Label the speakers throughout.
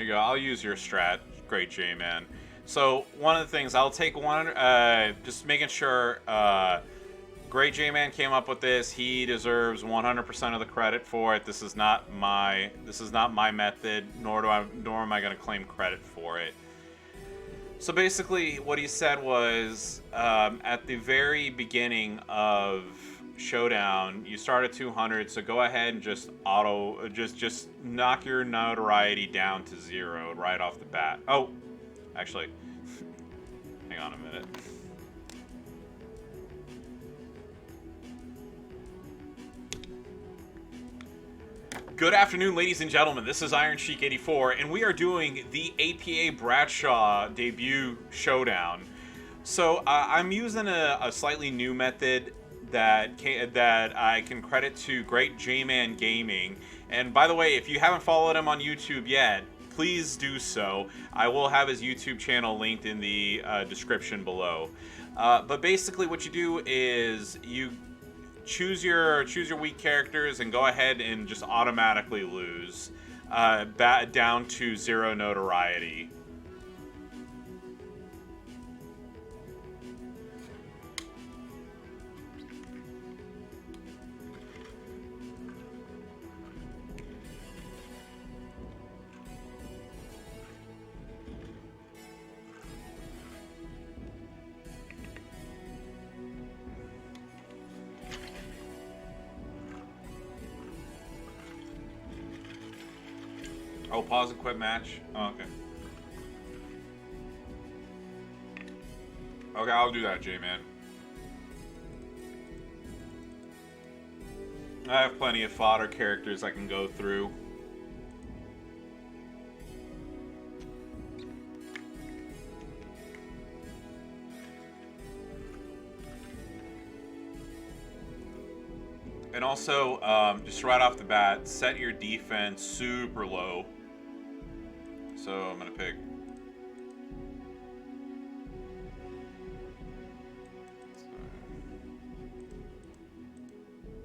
Speaker 1: There you go. I'll use your strat. Great, J-Man. So one of the things I'll take one, just making sure. Great J-Man came up with this. He deserves 100% of the credit for it. This is not my method, nor am I going to claim credit for it. So basically, what he said was, at the very beginning of Showdown, you start at 200, so go ahead and just knock your notoriety down to 0 right off the bat. Oh, actually, hang on a minute. Good afternoon, ladies and gentlemen. This is Iron Sheik 84, and we are doing the APA Bradshaw debut showdown. So I'm using a slightly new method that I can credit to Great J-Man Gaming. And by the way, if you haven't followed him on YouTube yet, please do so. I will have his YouTube channel linked in the description below. But basically, what you do is you choose your weak characters and go ahead and just automatically lose, down to 0 notoriety. Oh, pause and quit match? Oh, okay. Okay, I'll do that, J-Man. I have plenty of fodder characters I can go through. And also, just right off the bat, set your defense super low. So I'm gonna pick.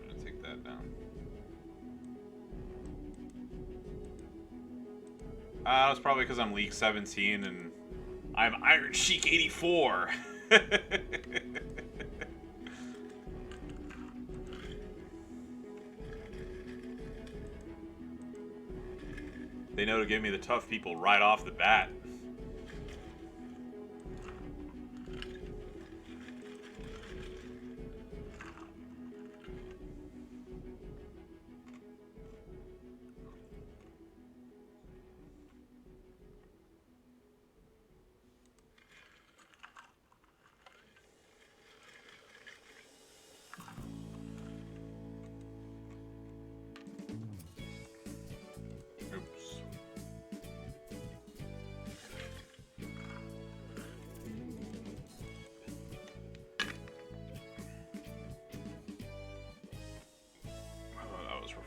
Speaker 1: I'm gonna take that down. That's probably because I'm League 17 and I'm Iron Sheik 84. They know to give me the tough people right off the bat.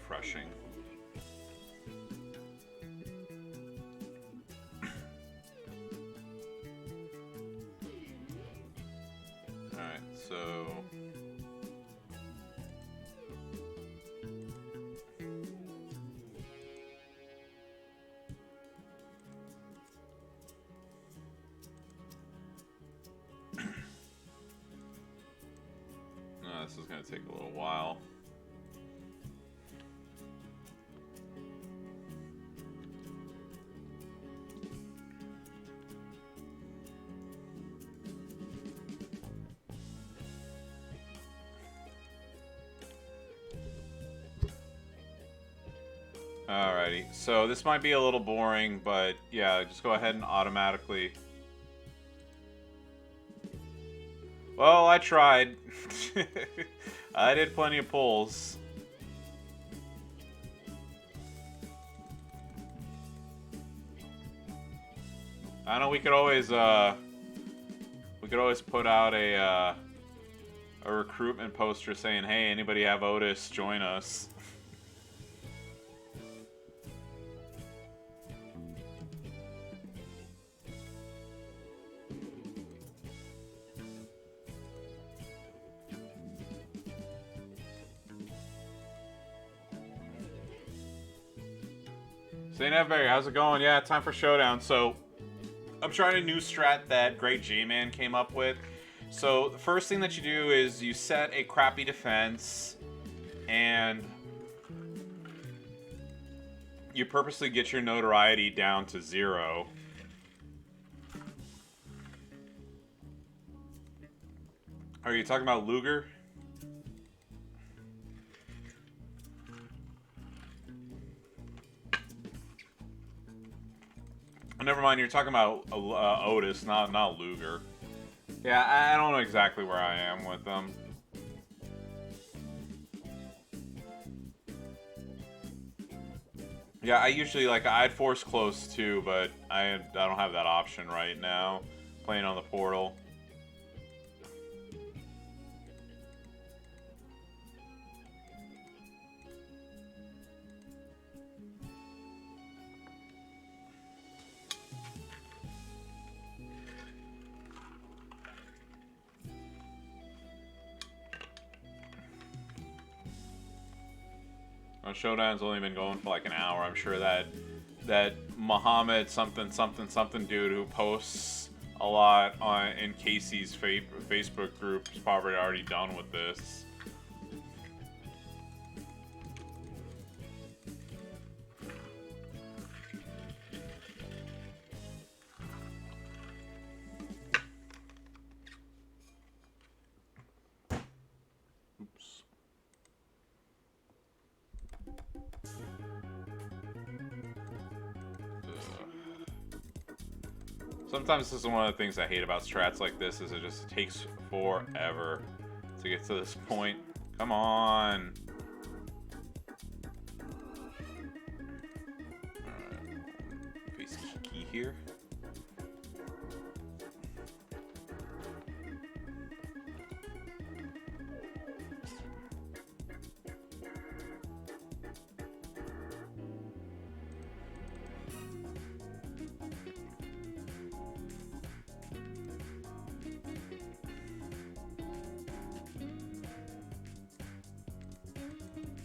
Speaker 1: Refreshing. Alright, so this is going to take a little while. Alrighty, so this might be a little boring, but yeah, just go ahead and automatically. Well, I tried. I did plenty of pulls. I know we could always put out a recruitment poster saying, "Hey, anybody have Otis? Join us." St. Evberry, how's it going? Yeah, time for Showdown. So, I'm trying a new strat that Great J-Man came up with. So, the first thing that you do is you set a crappy defense, and you purposely get your notoriety down to 0. Are you talking about Luger? Never mind, you're talking about Otis, not Luger. Yeah, I don't know exactly where I am with them. Yeah, I usually, like, I'd force close too, but I don't have that option right now, playing on the portal. Showdown's only been going for like an hour. I'm sure that Muhammad something dude who posts a lot in Casey's Facebook group is probably already done with this. Sometimes this is one of the things I hate about strats like this, is it just takes forever to get to this point. Come on. Alright. Face Kiki here.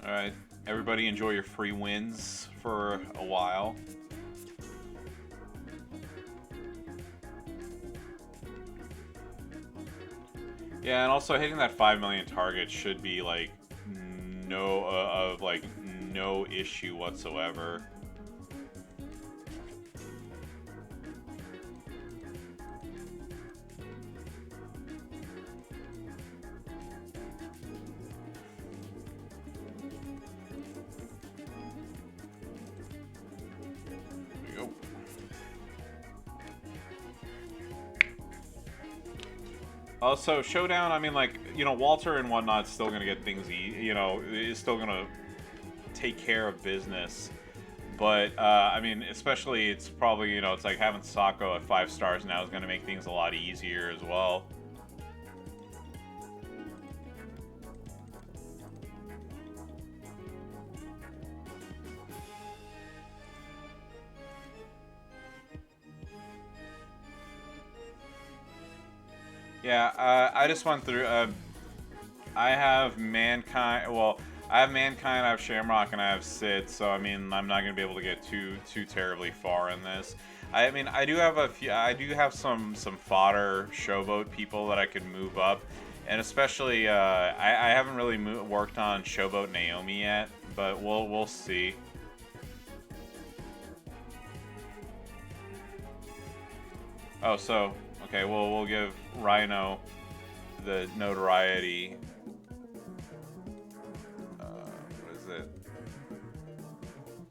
Speaker 1: Alright, everybody enjoy your free wins for a while. Yeah, and also hitting that 5 million target should be like no issue whatsoever. Also, Showdown, I mean, like, you know, Walter and whatnot's still gonna get things, is still gonna take care of business. But, I mean, especially, it's probably, it's like having Sako at 5 stars now is gonna make things a lot easier as well. Yeah, I just went through, I have Mankind, well, I have Mankind, I have Shamrock, and I have Sid, so, I mean, I'm not going to be able to get too terribly far in this. I mean, I do have some fodder Showboat people that I could move up, and especially, I haven't really worked on Showboat Naomi yet, but we'll see. Oh, so... Okay, well, we'll give Rhino the notoriety. What is it?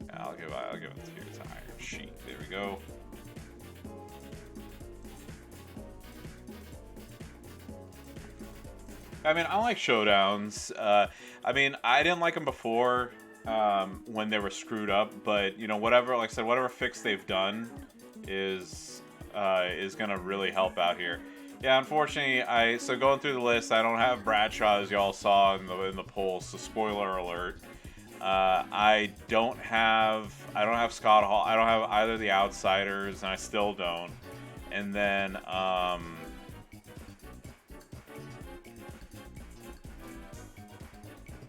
Speaker 1: Yeah, I'll give it to Iron Sheik. There we go. I mean, I like Showdowns. I mean, I didn't like them before when they were screwed up, but whatever, like I said, whatever fix they've done is gonna really help out here. Yeah, unfortunately, so going through the list, I don't have Bradshaw, as y'all saw in the poll. So spoiler alert. I don't have Scott Hall. I don't have either of the Outsiders, and I still don't. And then I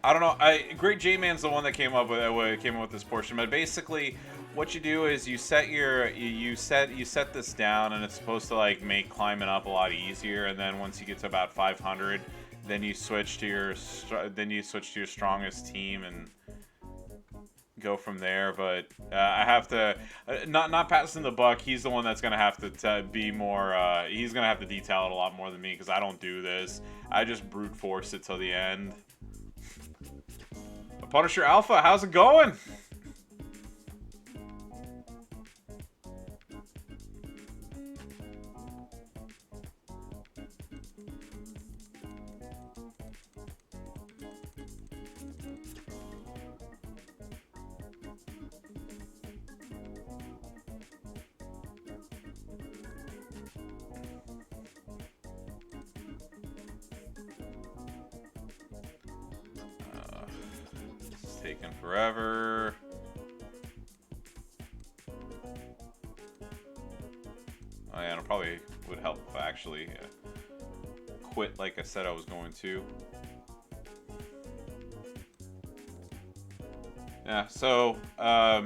Speaker 1: don't know. Great J-Man's the one that came up with this portion, but basically, what you do is you set your you set this down, and it's supposed to like make climbing up a lot easier. And then once you get to about 500, then you switch to your strongest team and go from there. But I have to not passing the buck. He's the one that's gonna have to be more. He's gonna have to detail it a lot more than me because I don't do this. I just brute force it till the end. Punisher Alpha, how's it going? Taking forever. Oh yeah, it probably would help if I actually quit like I said I was going to. Yeah, so I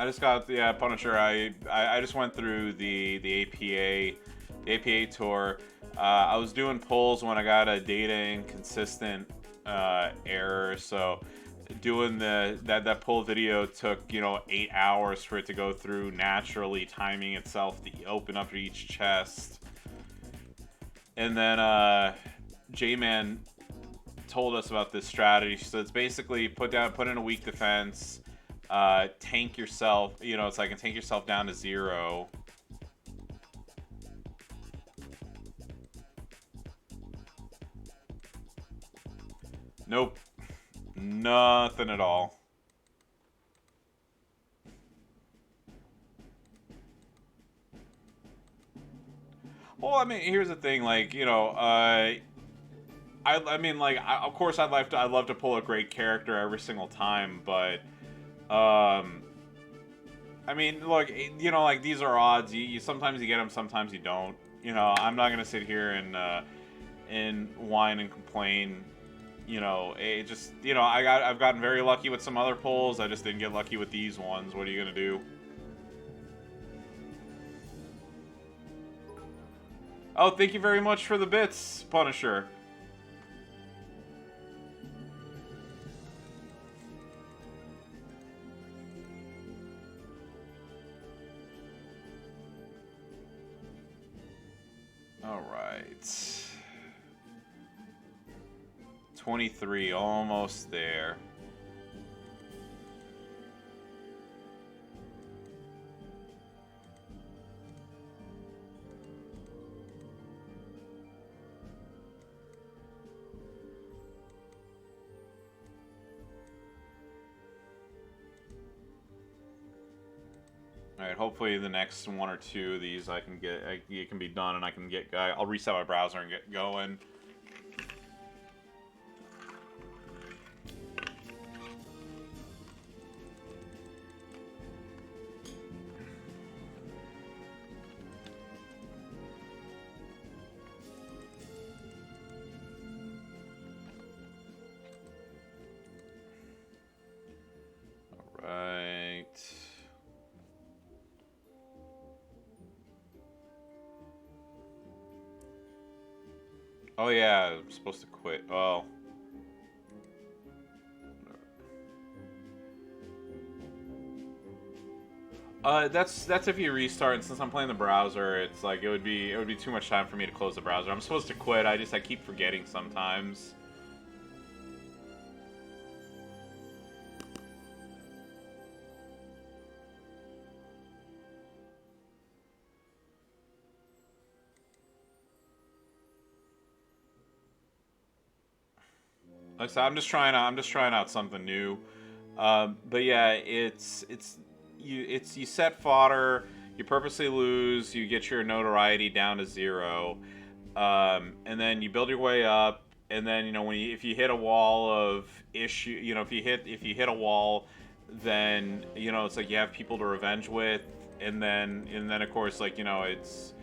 Speaker 1: just got the Punisher. I just went through the APA tour. I was doing polls when I got a data inconsistent error, so doing that poll video took 8 hours for it to go through naturally, timing itself to open up each chest. And then J-Man told us about this strategy. So it's basically put in a weak defense, tank yourself. It's like tank yourself down to 0. Nope. Nothing at all. Well, I mean, here's the thing, like, I mean, like, of course, I'd love to pull a great character every single time, but, I mean, look, like, these are odds. You sometimes you get them, sometimes you don't. I'm not gonna sit here and whine and complain. It just, I've gotten very lucky with some other pulls. I just didn't get lucky with these ones. What are you gonna do? Oh, thank you very much for the bits, Punisher. All right. 23, almost there. Alright, hopefully the next one or two of these I can get, it can be done and I can get, I'll reset my browser and get going. Alright. Oh yeah, I'm supposed to quit. Oh. That's if you restart, and since I'm playing the browser, it's like it would be too much time for me to close the browser. I'm supposed to quit. I keep forgetting sometimes. Like I said, I'm just trying out something new. But yeah, you set fodder, you purposely lose, you get your notoriety down to 0, and then you build your way up, and then if you hit a wall of issue, if you hit a wall, then it's like you have people to revenge with, and then of course, like, it's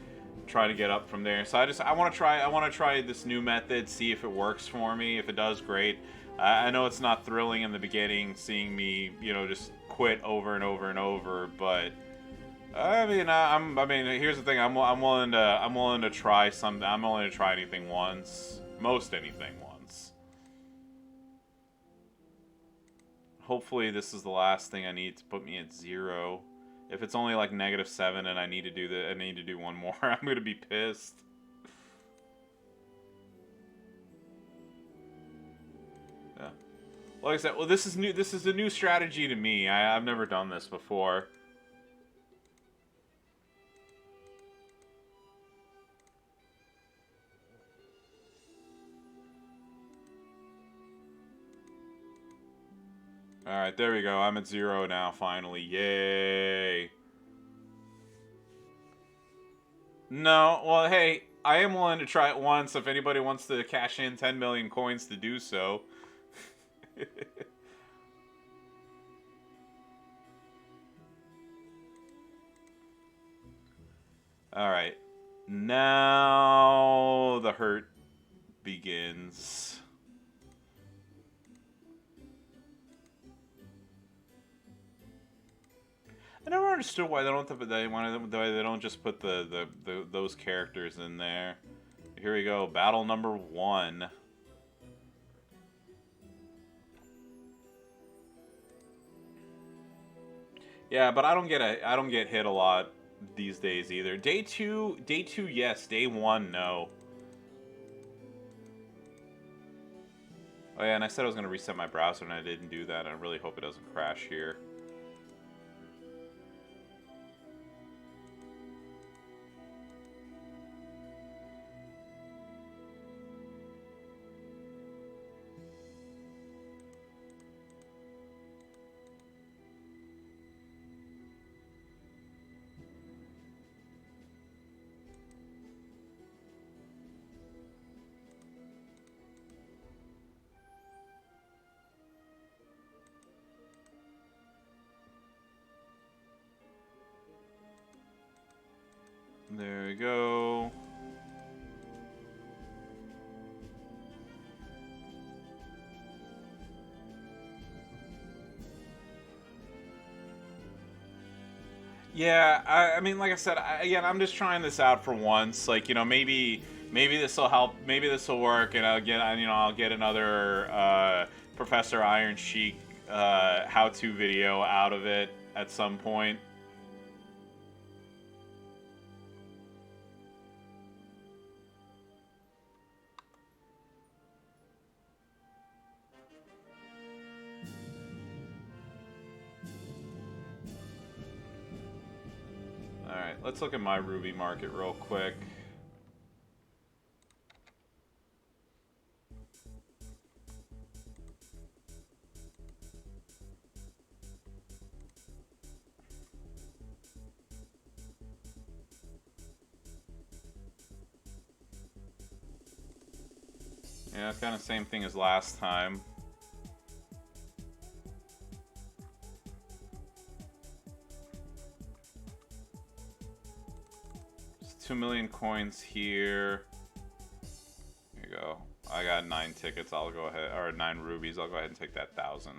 Speaker 1: try to get up from there. So I want to try this new method, see if it works for me. If it does, great. I know it's not thrilling in the beginning seeing me just quit over and over and over. But I mean, I mean, here's the thing. I'm willing to try something. I'm willing to try anything once. Most anything once. Hopefully, this is the last thing I need to put me at 0. If it's only like -7 and I need to do one more, I'm gonna be pissed. Yeah. Like I said, well, this is new. This is a new strategy to me. I've never done this before. Alright, there we go. I'm at 0 now, finally. Yay! No, well, hey, I am willing to try it once if anybody wants to cash in 10 million coins to do so. Alright. Now the hurt begins. I never understood why they don't just put those characters in there. Here we go, battle number 1. Yeah, but I don't get hit a lot these days either. Day 2, yes. Day 1, no. Oh yeah, and I said I was gonna reset my browser and I didn't do that. I really hope it doesn't crash here. There we go. Yeah, I mean, like I said, again, I'm just trying this out for once. Like, you know, maybe this will help. Maybe this will work, and I'll get another Professor Iron Sheik how-to video out of it at some point. Alright, let's look at my Ruby market real quick. Yeah, kind of same thing as last time. Just 2 million coins here. There you go. I got 9 tickets. I'll go ahead, or 9 rubies. I'll go ahead and take that 1,000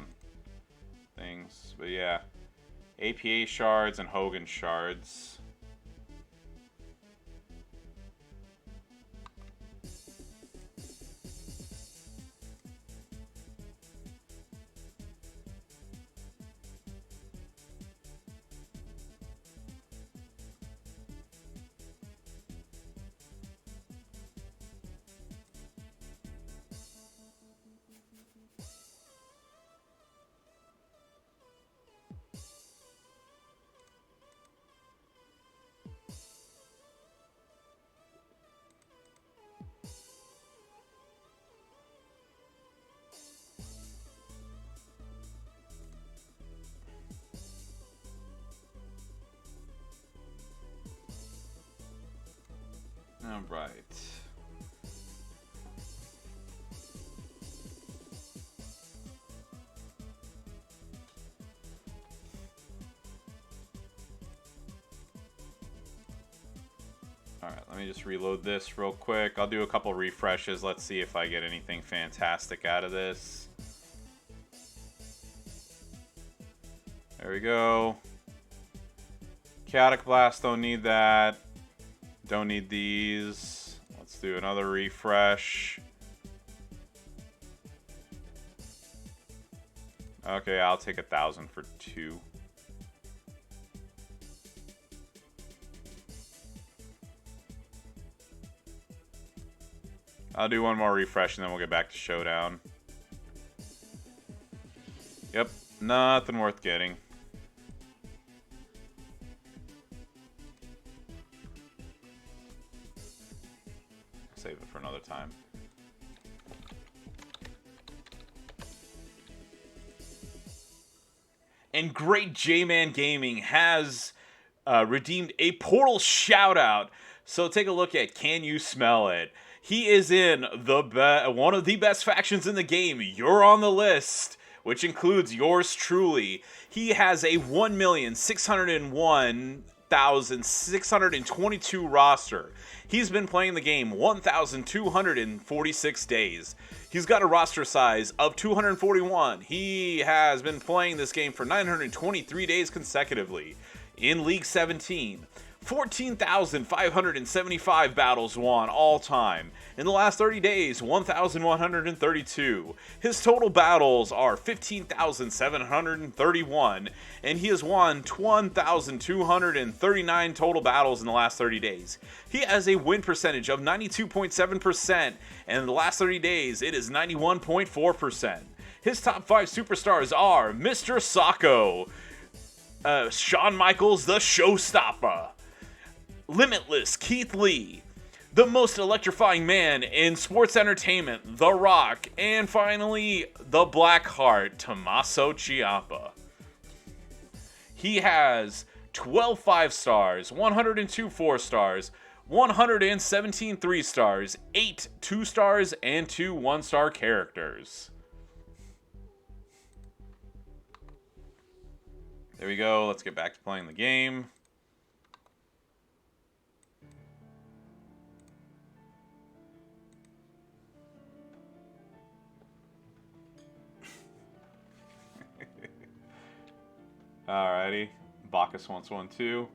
Speaker 1: things. But yeah, APA shards and Hogan shards. All right. All right, let me just reload this real quick. I'll do a couple refreshes. Let's see if I get anything fantastic out of this. There we go. Chaotic Blast, don't need that. Don't need these. Let's do another refresh. Okay, I'll take 1,000 for 2. I'll do one more refresh and then we'll get back to Showdown. Yep, nothing worth getting. Save it for another time. And Great J-Man Gaming has redeemed a Portal Shoutout. So take a look at Can You Smell It? He is in one of the best factions in the game. You're on the list, which includes yours truly. He has a 1,601,622 roster. He's been playing the game 1,246 days. He's got a roster size of 241. He has been playing this game for 923 days consecutively. In League 17, 14,575 battles won all time. In the last 30 days, 1,132. His total battles are 15,731, and he has won 1,239 total battles in the last 30 days. He has a win percentage of 92.7%, and in the last 30 days, it is 91.4%. His top 5 superstars are Mr. Sacco, Shawn Michaels, the Showstopper, Limitless Keith Lee, the most electrifying man in sports entertainment, The Rock, and finally, the Blackheart, Tommaso Ciampa. He has 12 5-stars, 102 4-stars, 117 3-stars, 8 2-stars, and 2 1-star characters. There we go. Let's get back to playing the game. Alrighty. Bacchus wants one too.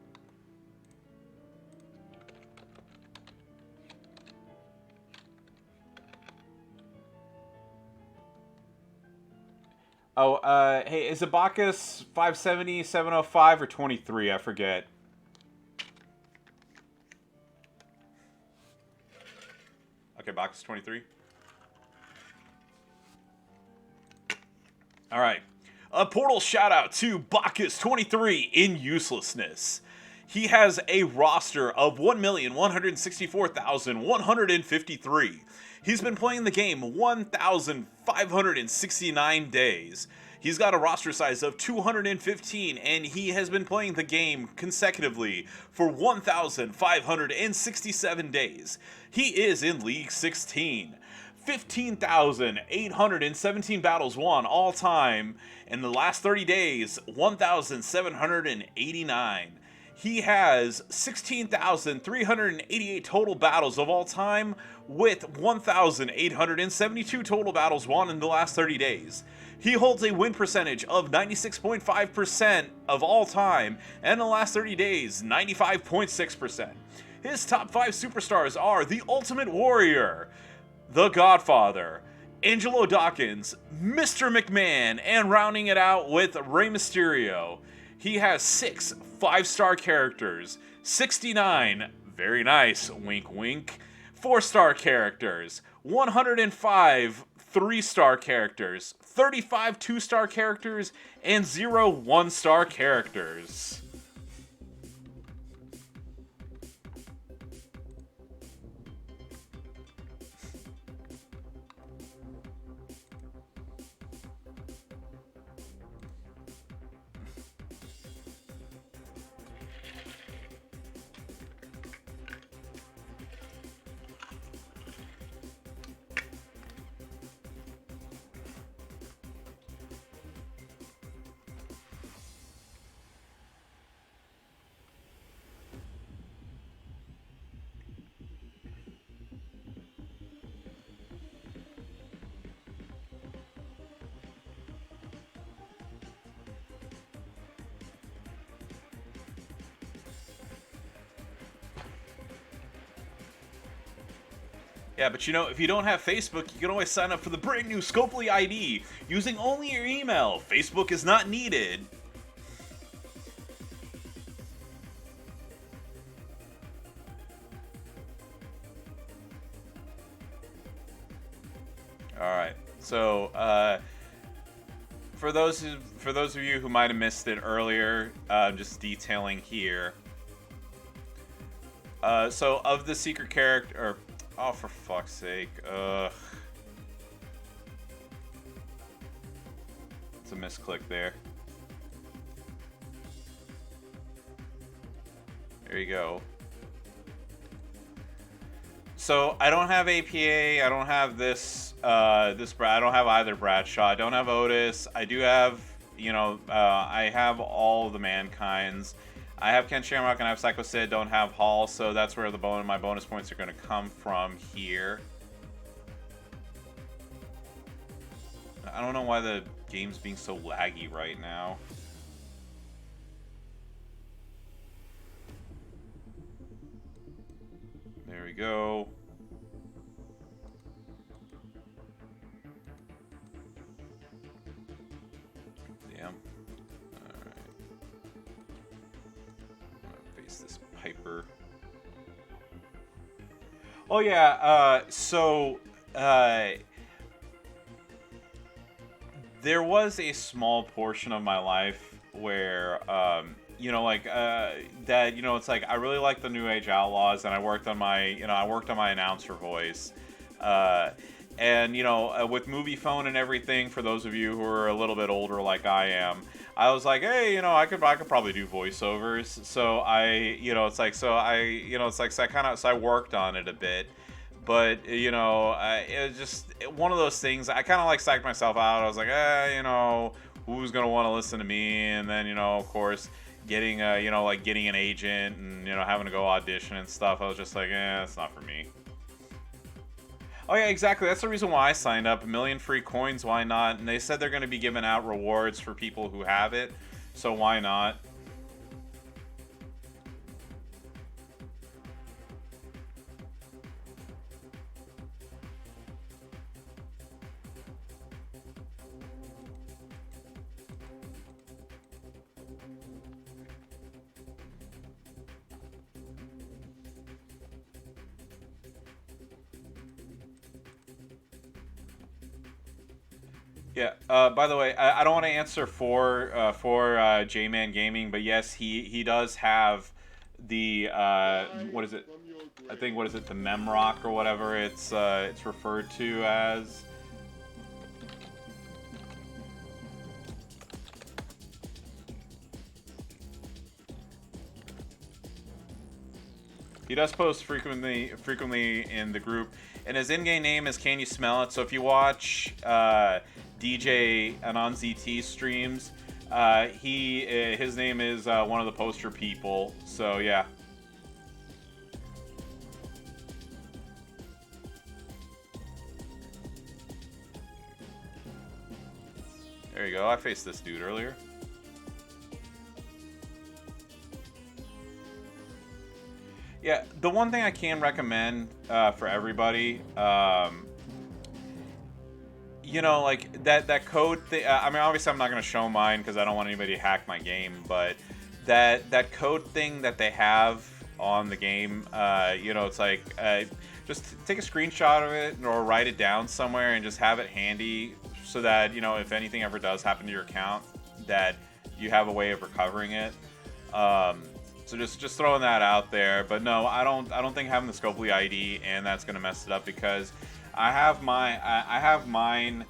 Speaker 1: Oh, hey, is it Bacchus 570, 705, or 23? I forget. Okay, Bacchus 23. All right. A Portal shout out to Bacchus 23 in uselessness. He has a roster of 1,164,153. He's been playing the game 1,569 days. He's got a roster size of 215, and he has been playing the game consecutively for 1,567 days. He is in League 16. 15,817 battles won all time. In the last 30 days, 1,789. He has 16,388 total battles of all time, with 1,872 total battles won in the last 30 days. He holds a win percentage of 96.5% of all time, and in the last 30 days, 95.6%. His top 5 superstars are the Ultimate Warrior, The Godfather, Angelo Dawkins, Mr. McMahon, and rounding it out with Rey Mysterio. He has 6 5-star characters, 69, very nice, wink wink, 4-star characters, 105 3-star characters, 35 2-star characters, and 0 1-star characters. Yeah, but you know, if you don't have Facebook, you can always sign up for the brand new Scopely ID using only your email. Facebook is not needed. All right. So, for those of you who might have missed it earlier, just detailing here. So of the secret character, or oh, for fuck's sake, it's a misclick there. There you go. So I don't have APA. I don't have this. I don't have either Bradshaw. I don't have Otis. I do have, you know, I have all the Mankind's. I have Ken Shamrock and I have Psycho Sid. Don't have Hall, so that's where my bonus points are going to come from here. I don't know why the game's being so laggy right now. There we go. Damn. Alright. I'm gonna face this Piper. Oh yeah, there was a small portion of my life where, you know, like, that, you know, it's like, I really like the New Age Outlaws, and I worked on my announcer voice. And, you know, with Movie Phone and everything, for those of you who are a little bit older like I am, I was like, hey, you know, I could probably do voiceovers. So I worked on it a bit. But, you know, it was just one of those things. I kind of like psyched myself out. I was like, you know, who's going to want to listen to me? And then, you know, of course, getting, you know, like getting an agent and, you know, having to go audition and stuff. I was just like, it's not for me. Oh, yeah, exactly. That's the reason why I signed up. 1 million free coins, why not? And they said they're going to be giving out rewards for people who have it. So why not? Yeah. By the way, I don't want to answer for J-Man Gaming, but yes, he does have the what is it? I think what is it? The Memrock or whatever it's referred to as. He does post frequently in the group, and his in-game name is Can You Smell It? So if you watch DJ Anon ZT streams, his name is one of the poster people. So yeah. There you go. I faced this dude earlier. Yeah, the one thing I can recommend for everybody, you know, like that code thing. I mean, obviously, I'm not going to show mine because I don't want anybody to hack my game. But that code thing that they have on the game, you know, it's like just take a screenshot of it or write it down somewhere and just have it handy so that, you know, if anything ever does happen to your account, that you have a way of recovering it. So just throwing that out there. But no, I don't think having the Scopely ID and that's gonna mess it up, because I have mine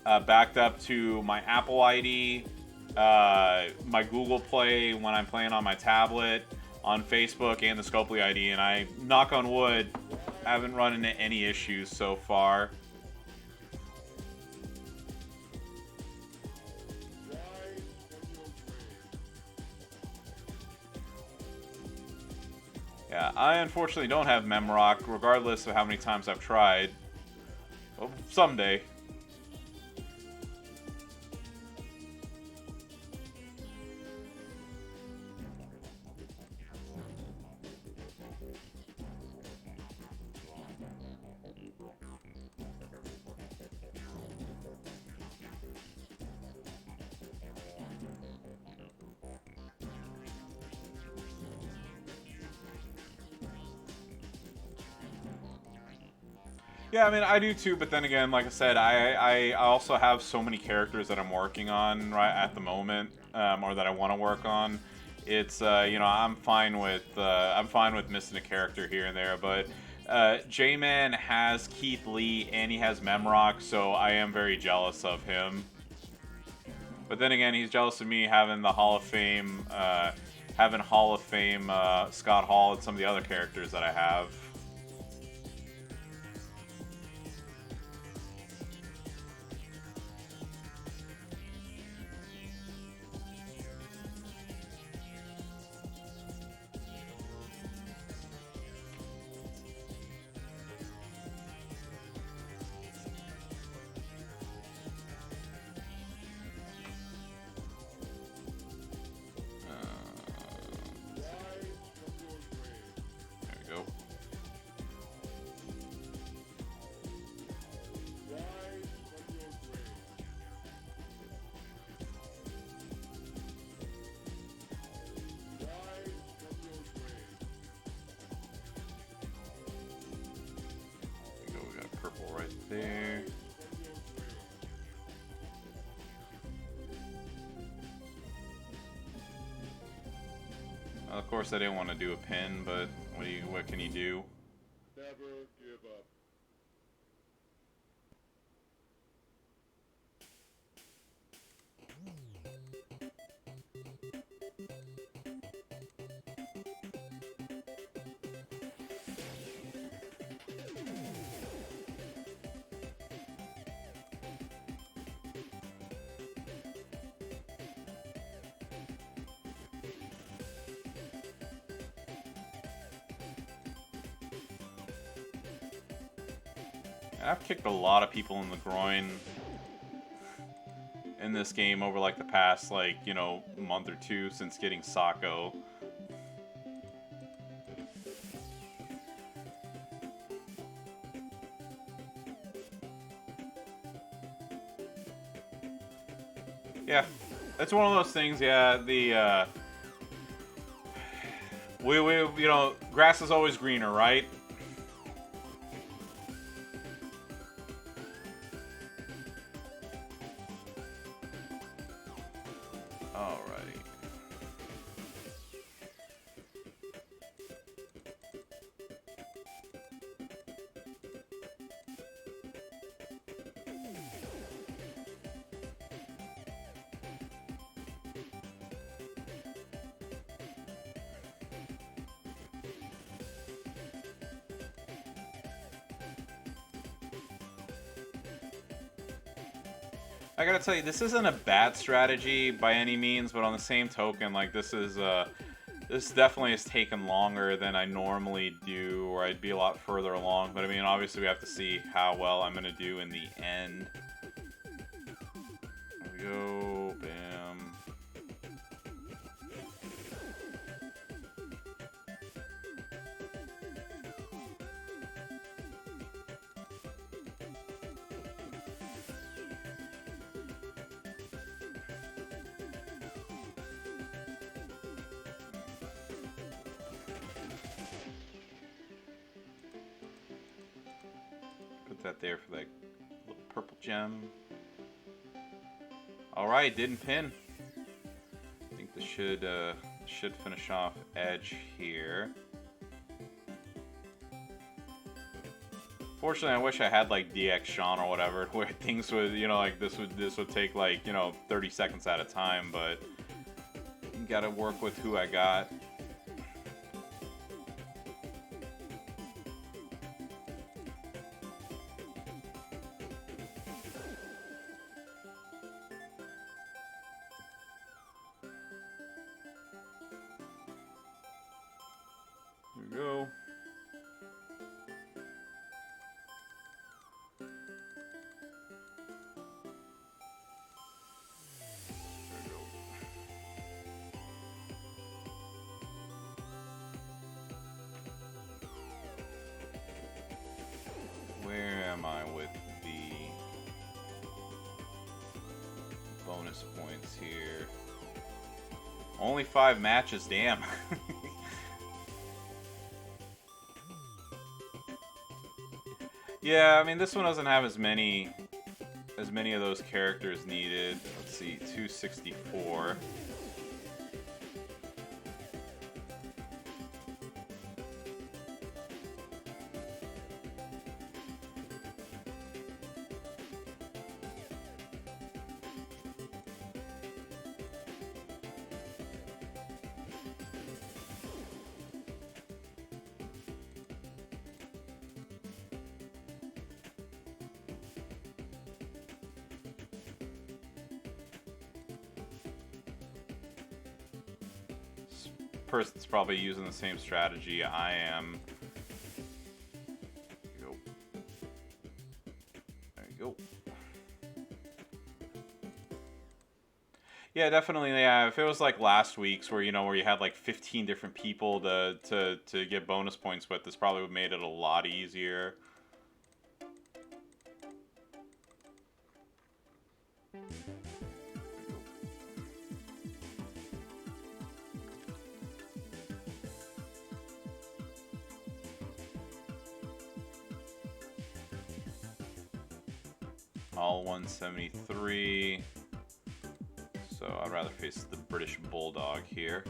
Speaker 1: backed up to my Apple ID, my Google Play when I'm playing on my tablet, on Facebook, and the Scopely ID, and I, knock on wood, haven't run into any issues so far. Yeah, I unfortunately don't have Memrock, regardless of how many times I've tried. Well, someday. Yeah, I mean, I do too, but then again, like I said, I also have so many characters that I'm working on right at the moment, or that I want to work on. It's you know, I'm fine with missing a character here and there, but J-Man has Keith Lee and he has Memrock, so I am very jealous of him. But then again, he's jealous of me having the Hall of Fame Scott Hall and some of the other characters that I have. There. Well, of course, I didn't want to do a pin, but what can you do?
Speaker 2: Never give up.
Speaker 1: I've kicked a lot of people in the groin in this game over like the past, like, you know, month or two since getting Sako. Yeah, it's one of those things. Yeah, we you know, grass is always greener, right? Alrighty. I gotta tell you, this isn't a bad strategy by any means, but on the same token, like, this definitely has taken longer than I normally do, or I'd be a lot further along. But I mean, obviously we have to see how well I'm gonna do in the end. There we go, bam. Put that there for that little purple gem. Alright, didn't pin. I think this should finish off Edge here. Fortunately, I wish I had like DX Sean or whatever, where things would, you know, like this would take like, you know, 30 seconds at a time, but gotta work with who I got. Here we go. Where am I with the bonus points here? Only 5 matches, damn. Yeah, I mean, this one doesn't have as many of those characters needed. Let's see, 264. Person's probably using the same strategy I am. There you go. There you go. Yeah, definitely. Yeah, if it was like last week's where where you had like 15 different people to get bonus points with, this probably would have made it a lot easier. All 173. So I'd rather face the British Bulldog here.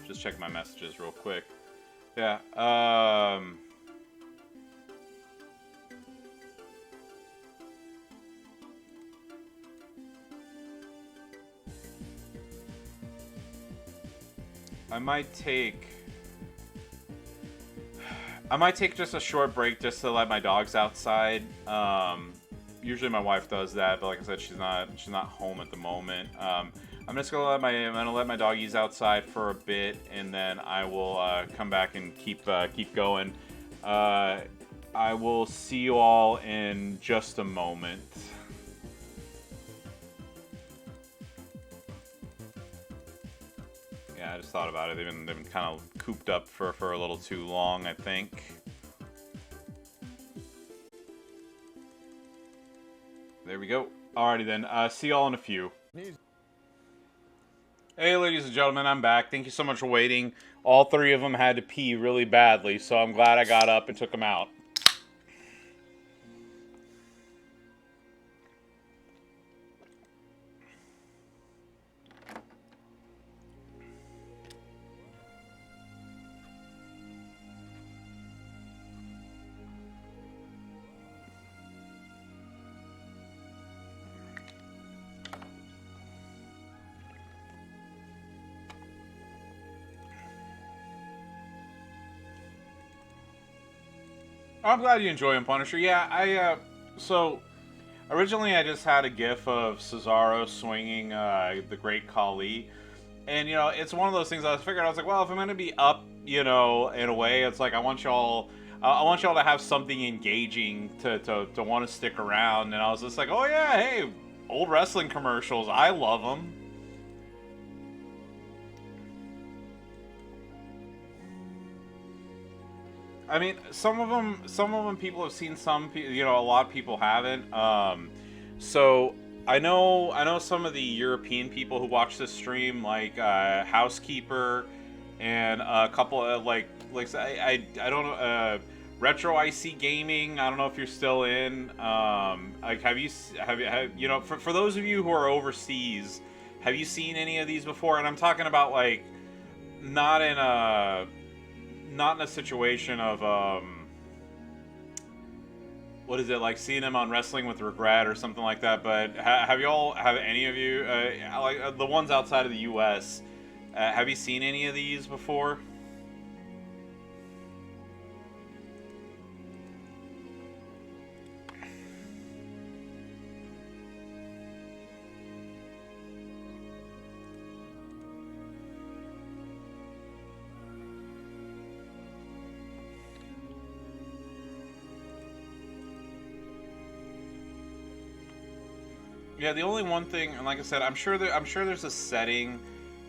Speaker 1: Just check my messages real quick. Yeah. I might take just a short break just to let my dogs outside. Usually my wife does that, but like I said, she's not home at the moment. I'm just gonna let my doggies outside for a bit, and then I will come back and keep going. I will see you all in just a moment. Yeah, I just thought about it. They've been kind of cooped up for a little too long, I think. There we go. Alrighty then. See y'all in a few. Hey, ladies and gentlemen, I'm back. Thank you so much for waiting. All three of them had to pee really badly, so I'm glad I got up and took them out. I'm glad you enjoy him, Punisher. Yeah, so originally I just had a gif of Cesaro swinging the Great Khali, and it's one of those things I was like, well, if I'm gonna be up, in a way, it's like I want y'all to have something engaging to want to stick around, and I was just like, oh yeah, hey, old wrestling commercials, I love them. I mean, some of them people have seen. Some people, a lot of people haven't. So I know some of the European people who watch this stream, like Housekeeper, and a couple of like I don't know. Retro IC Gaming. I don't know if you're still in. Like, have you know, for those of you who are overseas, have you seen any of these before? And I'm talking about like not in a situation of what is it, like seeing him on Wrestling with Regret or something like that. But have any of you like the ones outside of the U.S. Have you seen any of these before? Yeah, the only one thing, and like I said, I'm sure there's a setting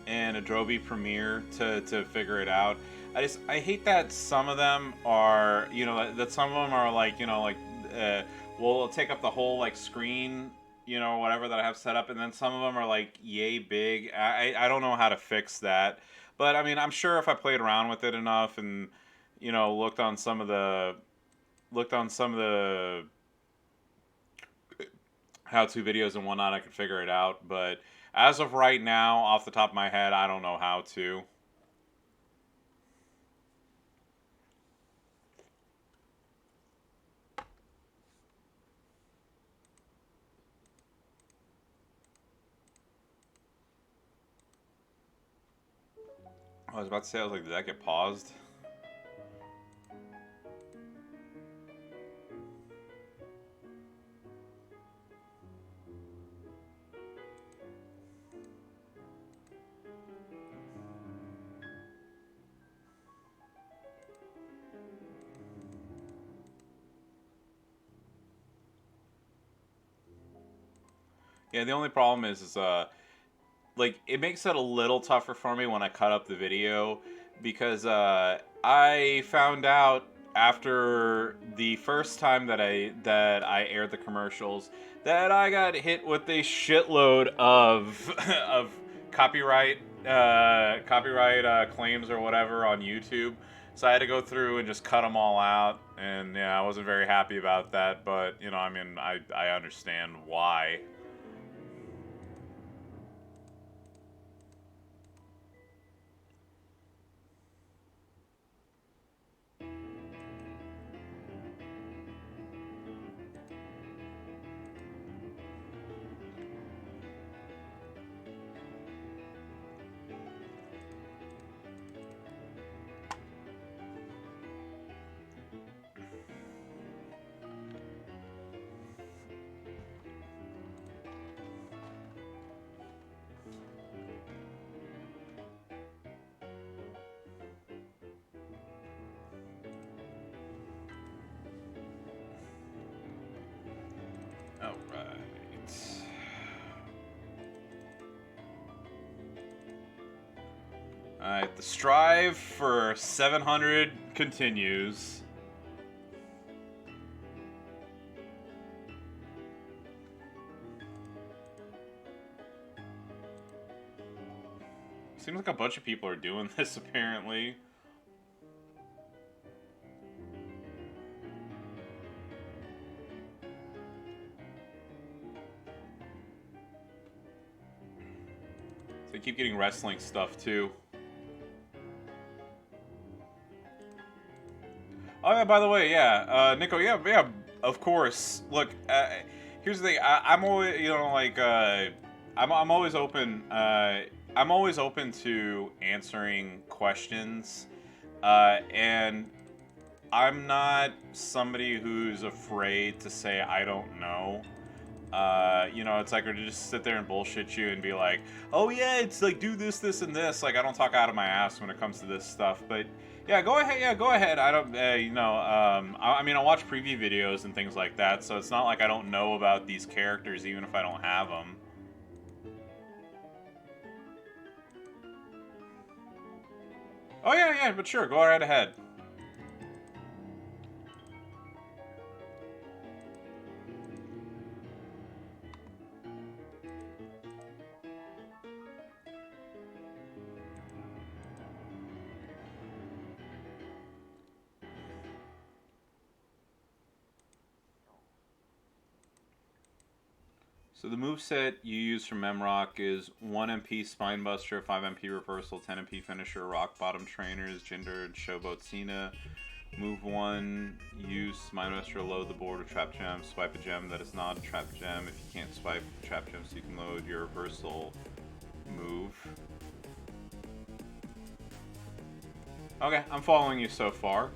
Speaker 1: in Adobe Premiere to figure it out. I hate that some of them are, you know, that some of them are like, you know, like will take up the whole like screen, you know, whatever that I have set up, and then some of them are like yay big. I don't know how to fix that, but I mean, I'm sure if I played around with it enough and, you know, looked on some of the how-to videos and whatnot, I could figure it out. But as of right now, off the top of my head, I don't know how to. I was about to say, I was like, did that get paused? Yeah, the only problem is like, it makes it a little tougher for me when I cut up the video, because I found out after the first time that I aired the commercials that I got hit with a shitload of of copyright claims or whatever on YouTube. So I had to go through and just cut them all out, and yeah, I wasn't very happy about that. But you know, I mean, I understand why. All right. Alright, the strive for 700 continues. Seems like a bunch of people are doing this, apparently. So they keep getting wrestling stuff, too. Oh yeah, by the way, yeah, Nico, yeah, of course. Look, here's the thing. I'm always, you know, like, I'm always open. I'm always open to answering questions, and I'm not somebody who's afraid to say I don't know. You know, it's like, or to just sit there and bullshit you and be like, oh yeah, it's like do this, this, and this. Like, I don't talk out of my ass when it comes to this stuff. But yeah, go ahead. Yeah, go ahead. I don't, you know, I mean, I watch preview videos and things like that, so it's not like I don't know about these characters, even if I don't have them. Oh yeah, yeah, but sure, go right ahead. So the moveset you use from Memrock is 1 MP Spinebuster, 5 MP Reversal, 10 MP Finisher, Rock Bottom Trainers, Jinder, and Showboat Cena. Move 1, use Spinebuster to load the board with Trap Gem. Swipe a gem that is not a Trap Gem. If you can't swipe Trap Gems, you can load your Reversal move. Okay, I'm following you so far.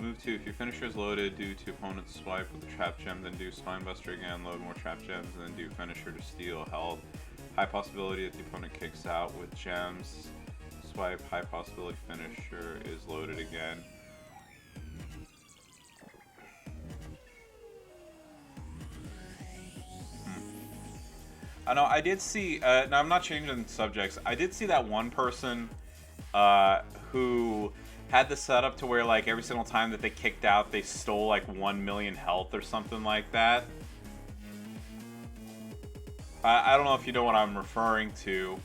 Speaker 1: Move 2, if your finisher is loaded, do 2 opponents swipe with a Trap Gem, then do Spinebuster again, load more Trap Gems, and then do finisher to steal health. High possibility that the opponent kicks out with gems. Swipe, high possibility finisher is loaded again. I know, I did see, now I'm not changing subjects, I did see that one person who had the setup to where, like, every single time that they kicked out, they stole, like, 1 million health or something like that. I don't know if you know what I'm referring to.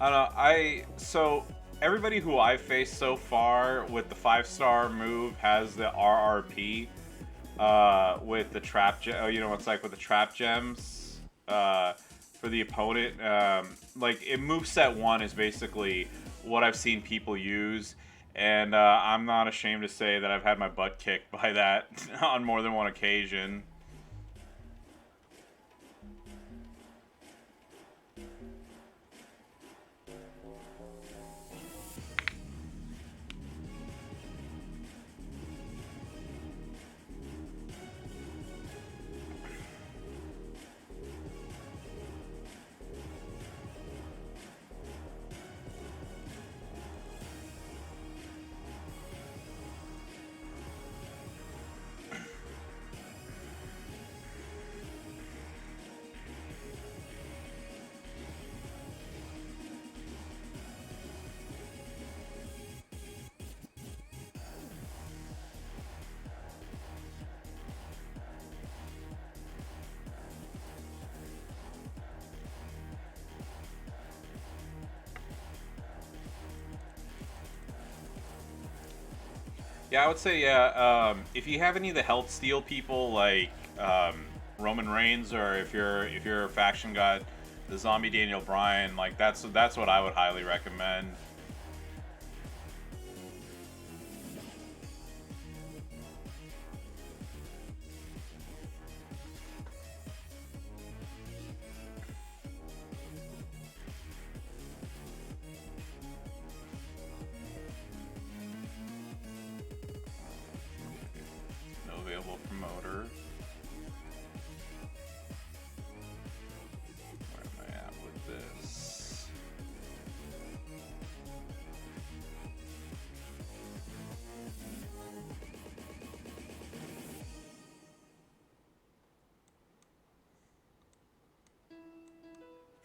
Speaker 1: I don't know, so everybody who I've faced so far with the 5-star move has the RRP, with the trap gem, you know, it's like with the trap gems, for the opponent. Like, it moveset 1 is basically what I've seen people use, and I'm not ashamed to say that I've had my butt kicked by that on more than one occasion. Yeah, I would say, yeah, if you have any of the health steal people like Roman Reigns, or if your faction got the zombie Daniel Bryan, like that's what I would highly recommend. No available promoter. Where am I at with this?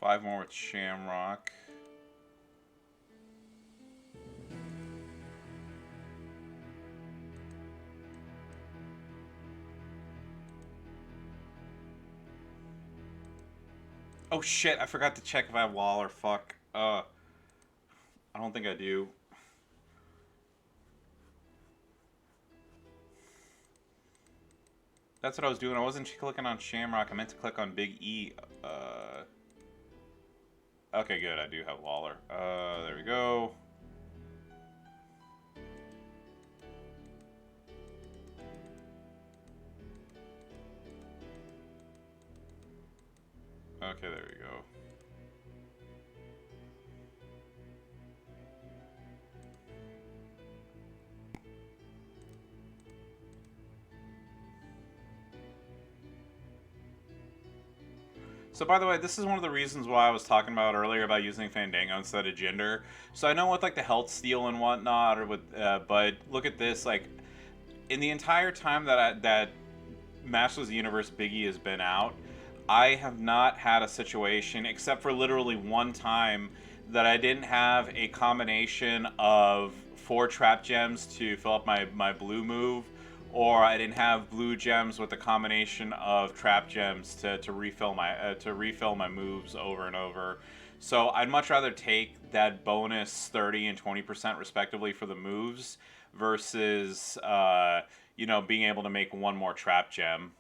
Speaker 1: Five more with Shamrock. Oh shit, I forgot to check if I have Waller. Fuck. I don't think I do. That's what I was doing. I wasn't clicking on Shamrock. I meant to click on Big E. Okay, good. I do have Waller. There we go. Okay, there we go. So, by the way, this is one of the reasons why I was talking about earlier about using Fandango instead of Jinder. So I know with like the health steal and whatnot, or with, but look at this. Like in the entire time that Masters of the Universe Biggie has been out, I have not had a situation, except for literally one time, that I didn't have a combination of 4 trap gems to fill up my blue move, or I didn't have blue gems with a combination of trap gems to refill my moves over and over. So I'd much rather take that bonus 30 and 20% respectively for the moves versus being able to make one more trap gem.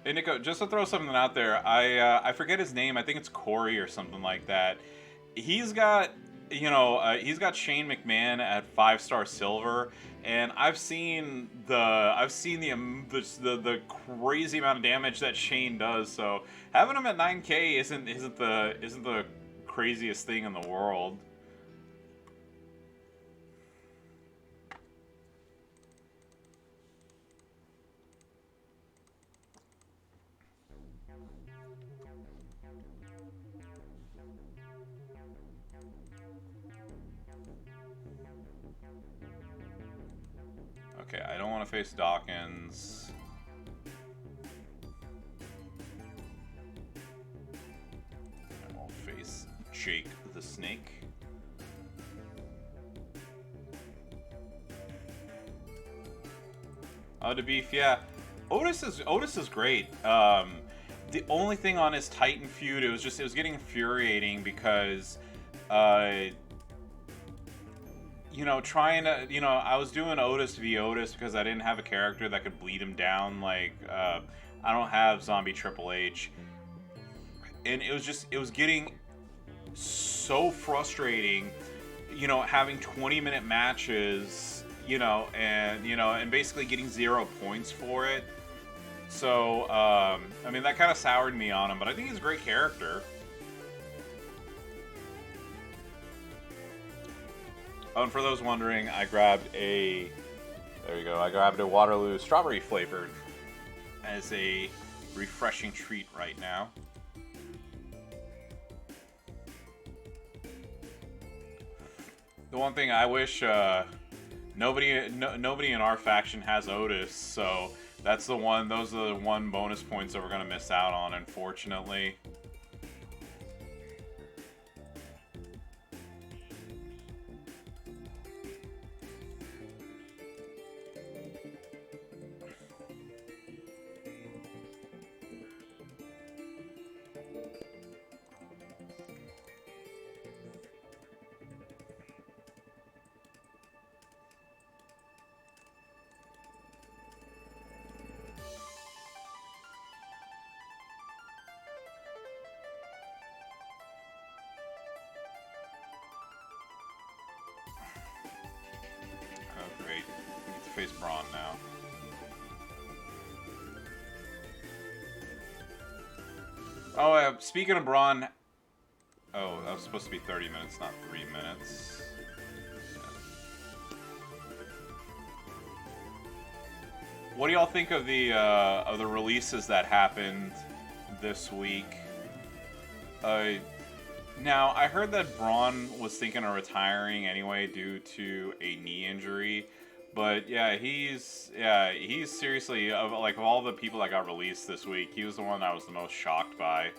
Speaker 1: Hey Nico, just to throw something out there, I forget his name. I think it's Corey or something like that. He's got he's got Shane McMahon at 5-star silver, and I've seen the crazy amount of damage that Shane does. So having him at 9K isn't the craziest thing in the world. Okay, I don't want to face Dawkins. And we'll face Jake the Snake. To beef, yeah. Otis is great. The only thing on his Titan feud, it was getting infuriating because I was doing Otis v Otis because I didn't have a character that could bleed him down. Like, I don't have Zombie Triple H. And it was getting so frustrating, having 20-minute matches, and basically getting 0 points for it. So, that kind of soured me on him, but I think he's a great character. Oh, and for those wondering, I grabbed a Waterloo strawberry flavored as a refreshing treat right now. The one thing I wish nobody in our faction has Otis, so those are the one bonus points that we're gonna miss out on, unfortunately. Face Braun now. Oh, speaking of Braun, oh, that was supposed to be 30 minutes, not 3 minutes. What do y'all think of the releases that happened this week? Now I heard that Braun was thinking of retiring anyway due to a knee injury. But yeah, he's seriously, of all the people that got released this week, he was the one I was the most shocked by.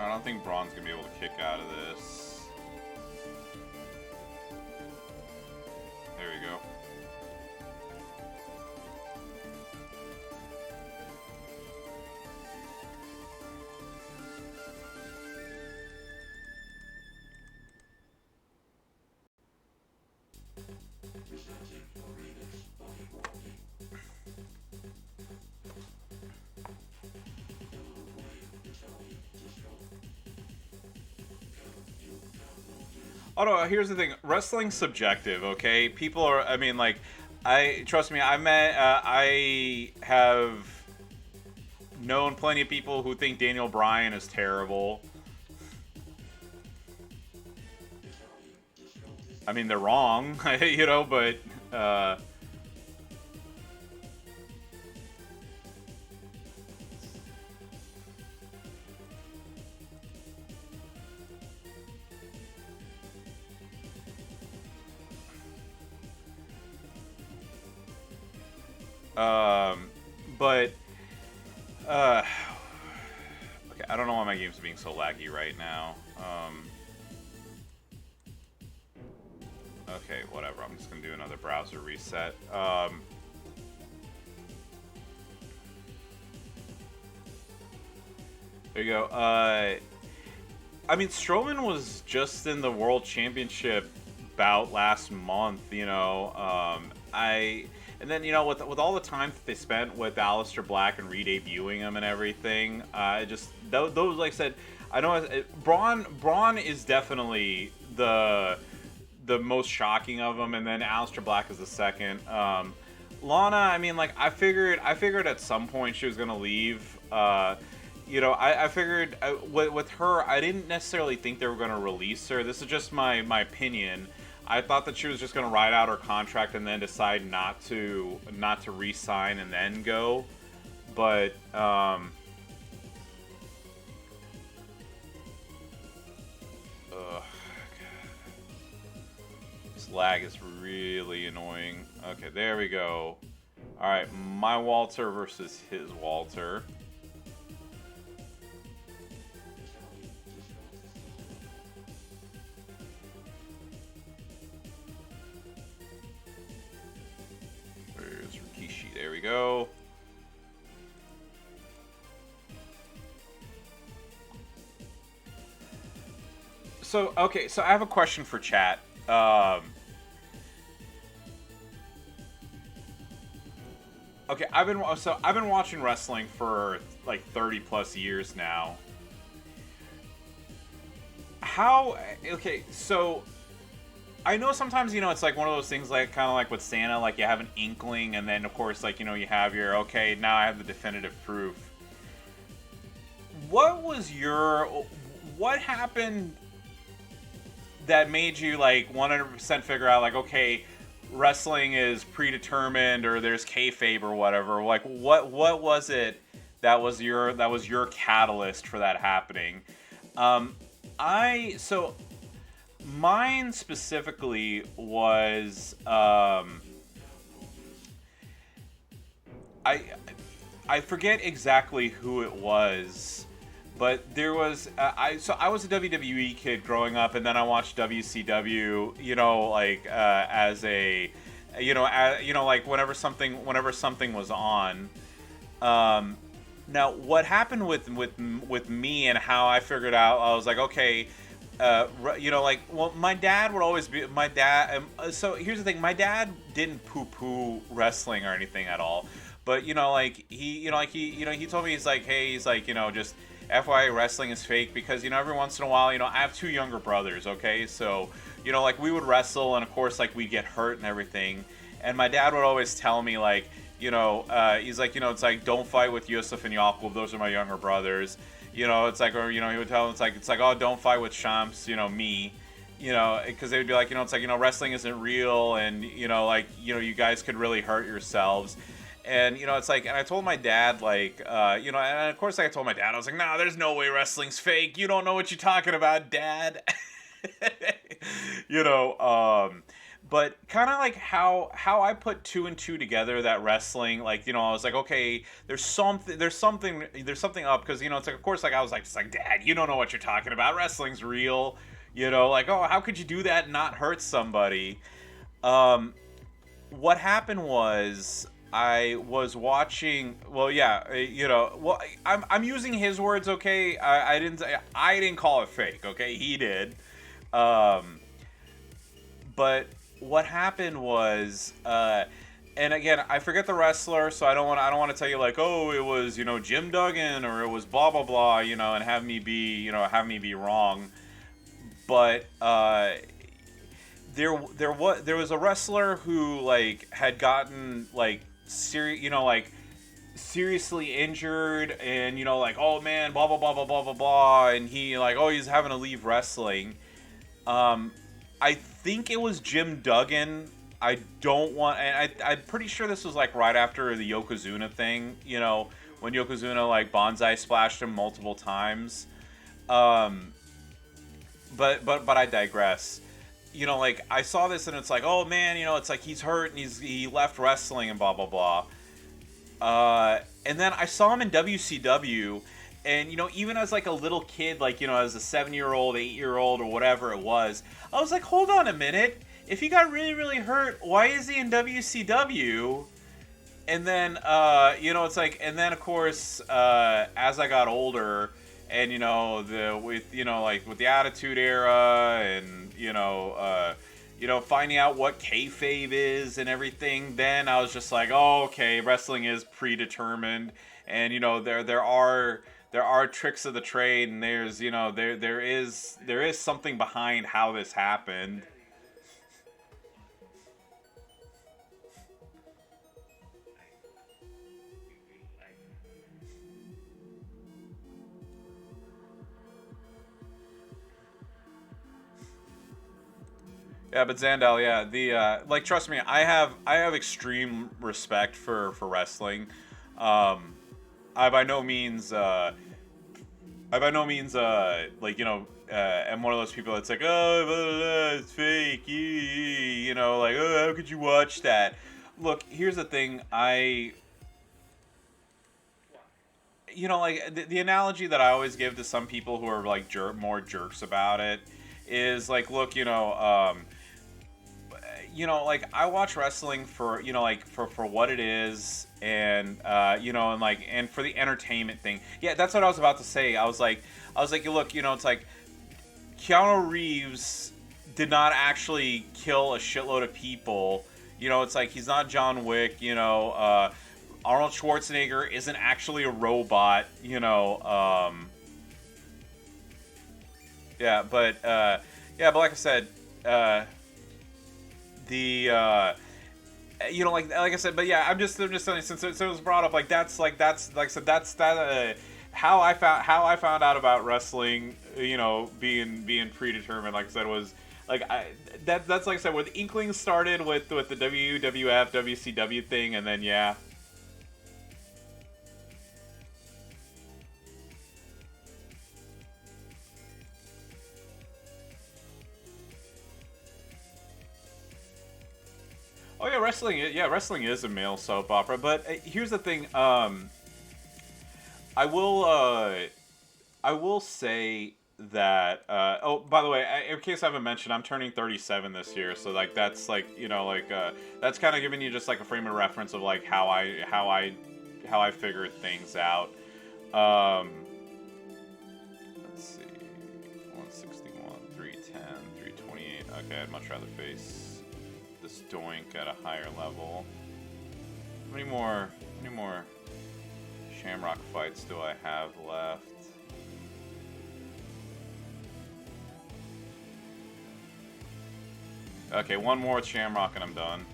Speaker 1: I don't think Braun's gonna be able to kick out of this. There we go. Oh no, here's the thing. Wrestling's subjective, okay? People are, I mean, like, trust me, I have known plenty of people who think Daniel Bryan is terrible. I mean, they're wrong, you know, but, um, but, uh, okay, I don't know why my game's being so laggy right now. Okay, whatever. I'm just gonna do another browser reset. There you go. I mean, Strowman was just in the World Championship bout last month. You know, and then you know with all the time that they spent with Aleister Black and re-debuting him and everything, just those like I said, I know Braun is definitely the most shocking of them, and then Aleister Black is the second. Lana, I mean, like I figured at some point she was gonna leave. You know, I figured with her, I didn't necessarily think they were gonna release her. This is just my opinion. I thought that she was just gonna ride out her contract and then decide not to re-sign and then go. But this lag is really annoying. Okay, there we go. All right, my Walter versus his Walter. There's Rikishi. There we go. So, okay, so I have a question for chat. Okay, I've been watching wrestling for like 30 plus years now. How okay, so I know sometimes, you know, it's like one of those things like kind of like with Santa, like you have an inkling and then of course like, you know, you have your okay, now I have the definitive proof. What happened that made you like 100% figure out like, okay, wrestling is predetermined or there's kayfabe or whatever? Like what was it that was your catalyst for that happening? So mine specifically was I forget exactly who it was, but there was I was a WWE kid growing up, and then I watched WCW. You know, like as a like whenever something was on. Now, what happened with me and how I figured out, I was like, okay, you know, like, well, my dad would always be my dad. So here's the thing: my dad didn't poo-poo wrestling or anything at all, but you know, like he told me, he's like, hey, he's like, you know, just FYI, wrestling is fake because, you know, every once in a while, you know, I have two younger brothers, okay, so you know, like we would wrestle and of course like we'd get hurt and everything, and my dad would always tell me like, you know, he's like, you know, it's like, don't fight with Yusuf and Yakub, those are my younger brothers. You know, it's like, or, you know, he would tell them, it's like, oh, don't fight with Shams, you know, me. You know, because they would be like, you know, it's like, you know, wrestling isn't real, and, you know, like, you know, you guys could really hurt yourselves. And, you know, it's like, and I told my dad, like, you know, and of course I told my dad, I was like, nah, there's no way wrestling's fake. You don't know what you're talking about, Dad. You know, But kind of like how I put two and two together, that wrestling, like, you know, I was like, okay, there's something up, because, you know, it's like, of course, like, I was like, just like, Dad, you don't know what you're talking about. Wrestling's real, you know, like, oh, how could you do that and not hurt somebody? Um, what happened was, I was watching. Well, yeah, you know. Well, I'm using his words. Okay, I didn't call it fake. Okay, he did. Um, but what happened was, and again, I forget the wrestler, so I don't want to tell you like, oh, it was, you know, Jim Duggan, or it was blah blah blah, you know, and have me be wrong. But there was a wrestler who, like, had gotten, like, seriously injured, and, you know, like, oh man, blah blah blah blah blah blah blah, and he, like, oh, he's having to leave wrestling. um I think it was Jim Duggan. I don't want, and I'm pretty sure this was like right after the Yokozuna thing, you know, when Yokozuna, like, bonsai splashed him multiple times. um but I digress. You know, like, I saw this and it's like, oh man, you know, it's like he's hurt and he left wrestling and blah blah blah. And then I saw him in WCW, and, you know, even as like a little kid, like, you know, as a 7-year-old, 8-year-old, or whatever it was, I was like, hold on a minute. If he got really really hurt, why is he in WCW? And then, you know, it's like, and then of course, as I got older, and, you know, like, with the Attitude Era, and, you know, finding out what kayfabe is and everything, then I was just like, oh, okay, wrestling is predetermined, and, you know, there are tricks of the trade, and there's, you know, there is something behind how this happened. Yeah, but Zandal, yeah, the like, trust me, I have extreme respect for wrestling. Um, I by no means like, you know, am one of those people that's like, oh, blah, blah, blah, it's fake, you know, like, oh, how could you watch that? Look, here's the thing, you know, like, the analogy that I always give to some people who are like more jerks about it is like, look, you know, like, I watch wrestling for, you know, like, for what it is, and, you know, and, like, and for the entertainment thing. Yeah, that's what I was about to say. I was like, look, you know, it's like, Keanu Reeves did not actually kill a shitload of people. You know, it's like, he's not John Wick. You know, Arnold Schwarzenegger isn't actually a robot. You know, yeah, but like I said, the you know, like I said, but yeah, I'm just telling you, since it was brought up, like, that's like I said, that's that how I found out about wrestling, you know, being predetermined. Like I said, was like, that's like I said, where the inklings started with the WWF WCW thing, and then, yeah. Oh yeah, wrestling is a male soap opera. But here's the thing. I will I will say that. Oh, by the way, in case I haven't mentioned, I'm turning 37 this year, so, like, that's, like, you know, like, that's kind of giving you just like a frame of reference of, like, how I figured things out. Um, let's see, 161, 310, 328. Okay, I'd much rather face this doink at a higher level. How many more Shamrock fights do I have left? Okay, one more with Shamrock and I'm done.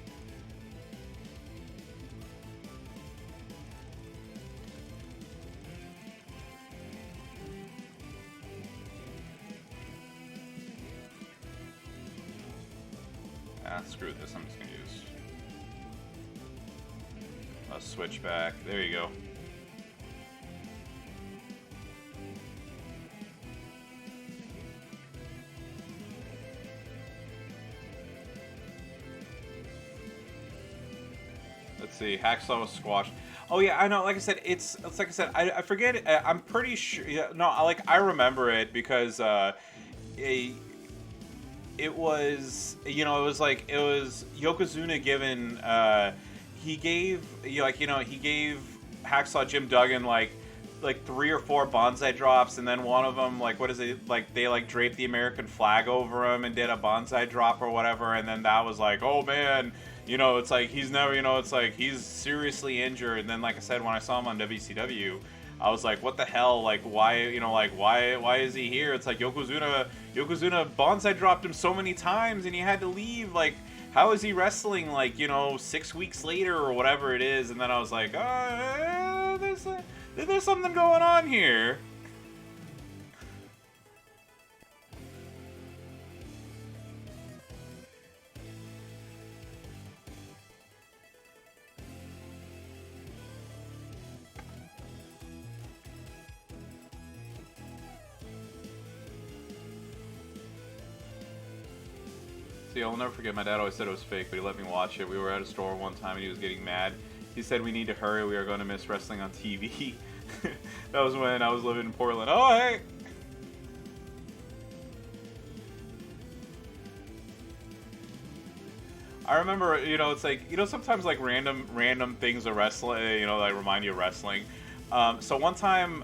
Speaker 1: Ah, screw this. I'm just gonna use a switchback. There you go. Let's see. Hacksaw was squashed. Oh yeah, I know. Like I said, it's like I said. I forget it. I'm pretty sure. Yeah, no, I remember it because it, it was it was like it was Yokozuna given he gave he gave Hacksaw Jim Duggan like 3 or 4 bonsai drops, and then one of them, like, what is it, like they like draped the American flag over him and did a bonsai drop or whatever, and then that was like, oh man, it's like he's never, it's like he's seriously injured. And then, like I said, when I saw him on WCW, I was like, what the hell, like why, why is he here? It's like Yokozuna bonsai dropped him so many times and he had to leave. Like, how is he wrestling, like, 6 weeks later or whatever it is? And then I was like, oh, there's something going on here. See, I'll never forget, my dad always said it was fake, but he let me watch it. We were at a store one time and he was getting mad. He said we need to hurry, we are going to miss wrestling on TV. That was when I was living in Portland. Oh, hey! I remember, it's like, sometimes like random things of wrestling, that remind you of wrestling. So one time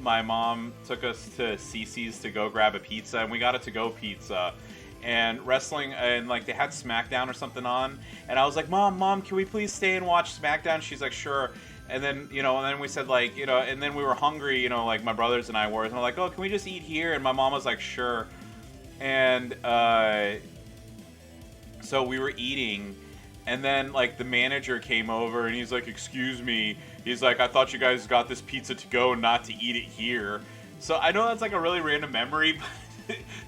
Speaker 1: my mom took us to CC's to go grab a pizza, and we got a to-go pizza. And wrestling, and like they had SmackDown or something on, and I was like, Mom, can we please stay and watch SmackDown? She's like, sure. And then, and then we said, like, and then we were hungry, like my brothers and I were, and we're like, oh, can we just eat here? And my mom was like, sure. And so we were eating, and then like the manager came over, and he's like, excuse me, he's like, I thought you guys got this pizza to go and not to eat it here. So I know that's like a really random memory, but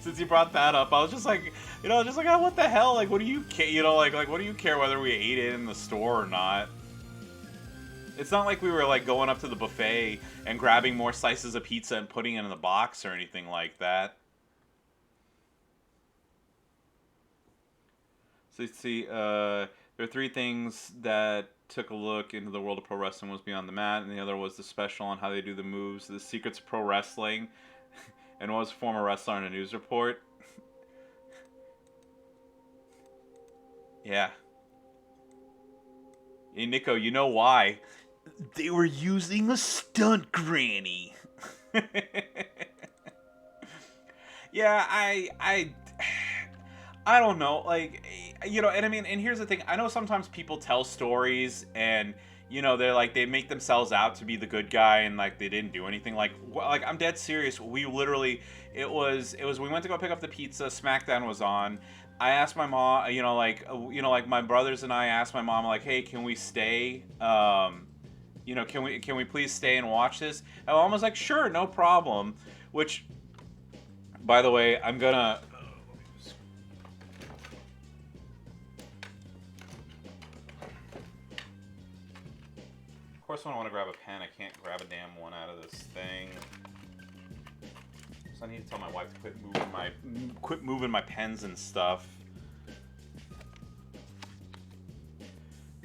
Speaker 1: since you brought that up, I was just like, oh, what the hell? Like, what do you care? Like, what do you care whether we ate it in the store or not? It's not like we were like going up to the buffet and grabbing more slices of pizza and putting it in the box or anything like that. So let's see, there are 3 things that took a look into the world of pro wrestling. Was Beyond the Mat, and the other was the special on how they do the moves, the secrets of pro wrestling. And was a former wrestler on a news report. Yeah. Hey, Nico, you know why? They were using a stunt granny. Yeah, I don't know. Like, and I mean, and here's the thing. I know sometimes people tell stories and, they're like, they make themselves out to be the good guy and like they didn't do anything. Like I'm dead serious. We literally, it was we went to go pick up the pizza. SmackDown was on. I asked my mom, like my brothers and I asked my mom, like, hey, can we stay? Can we please stay and watch this? And my mom was like, sure, no problem. Which, by the way, I'm gonna. Of course, when I want to grab a pen, I can't grab a damn one out of this thing. So I need to tell my wife to quit moving my pens and stuff.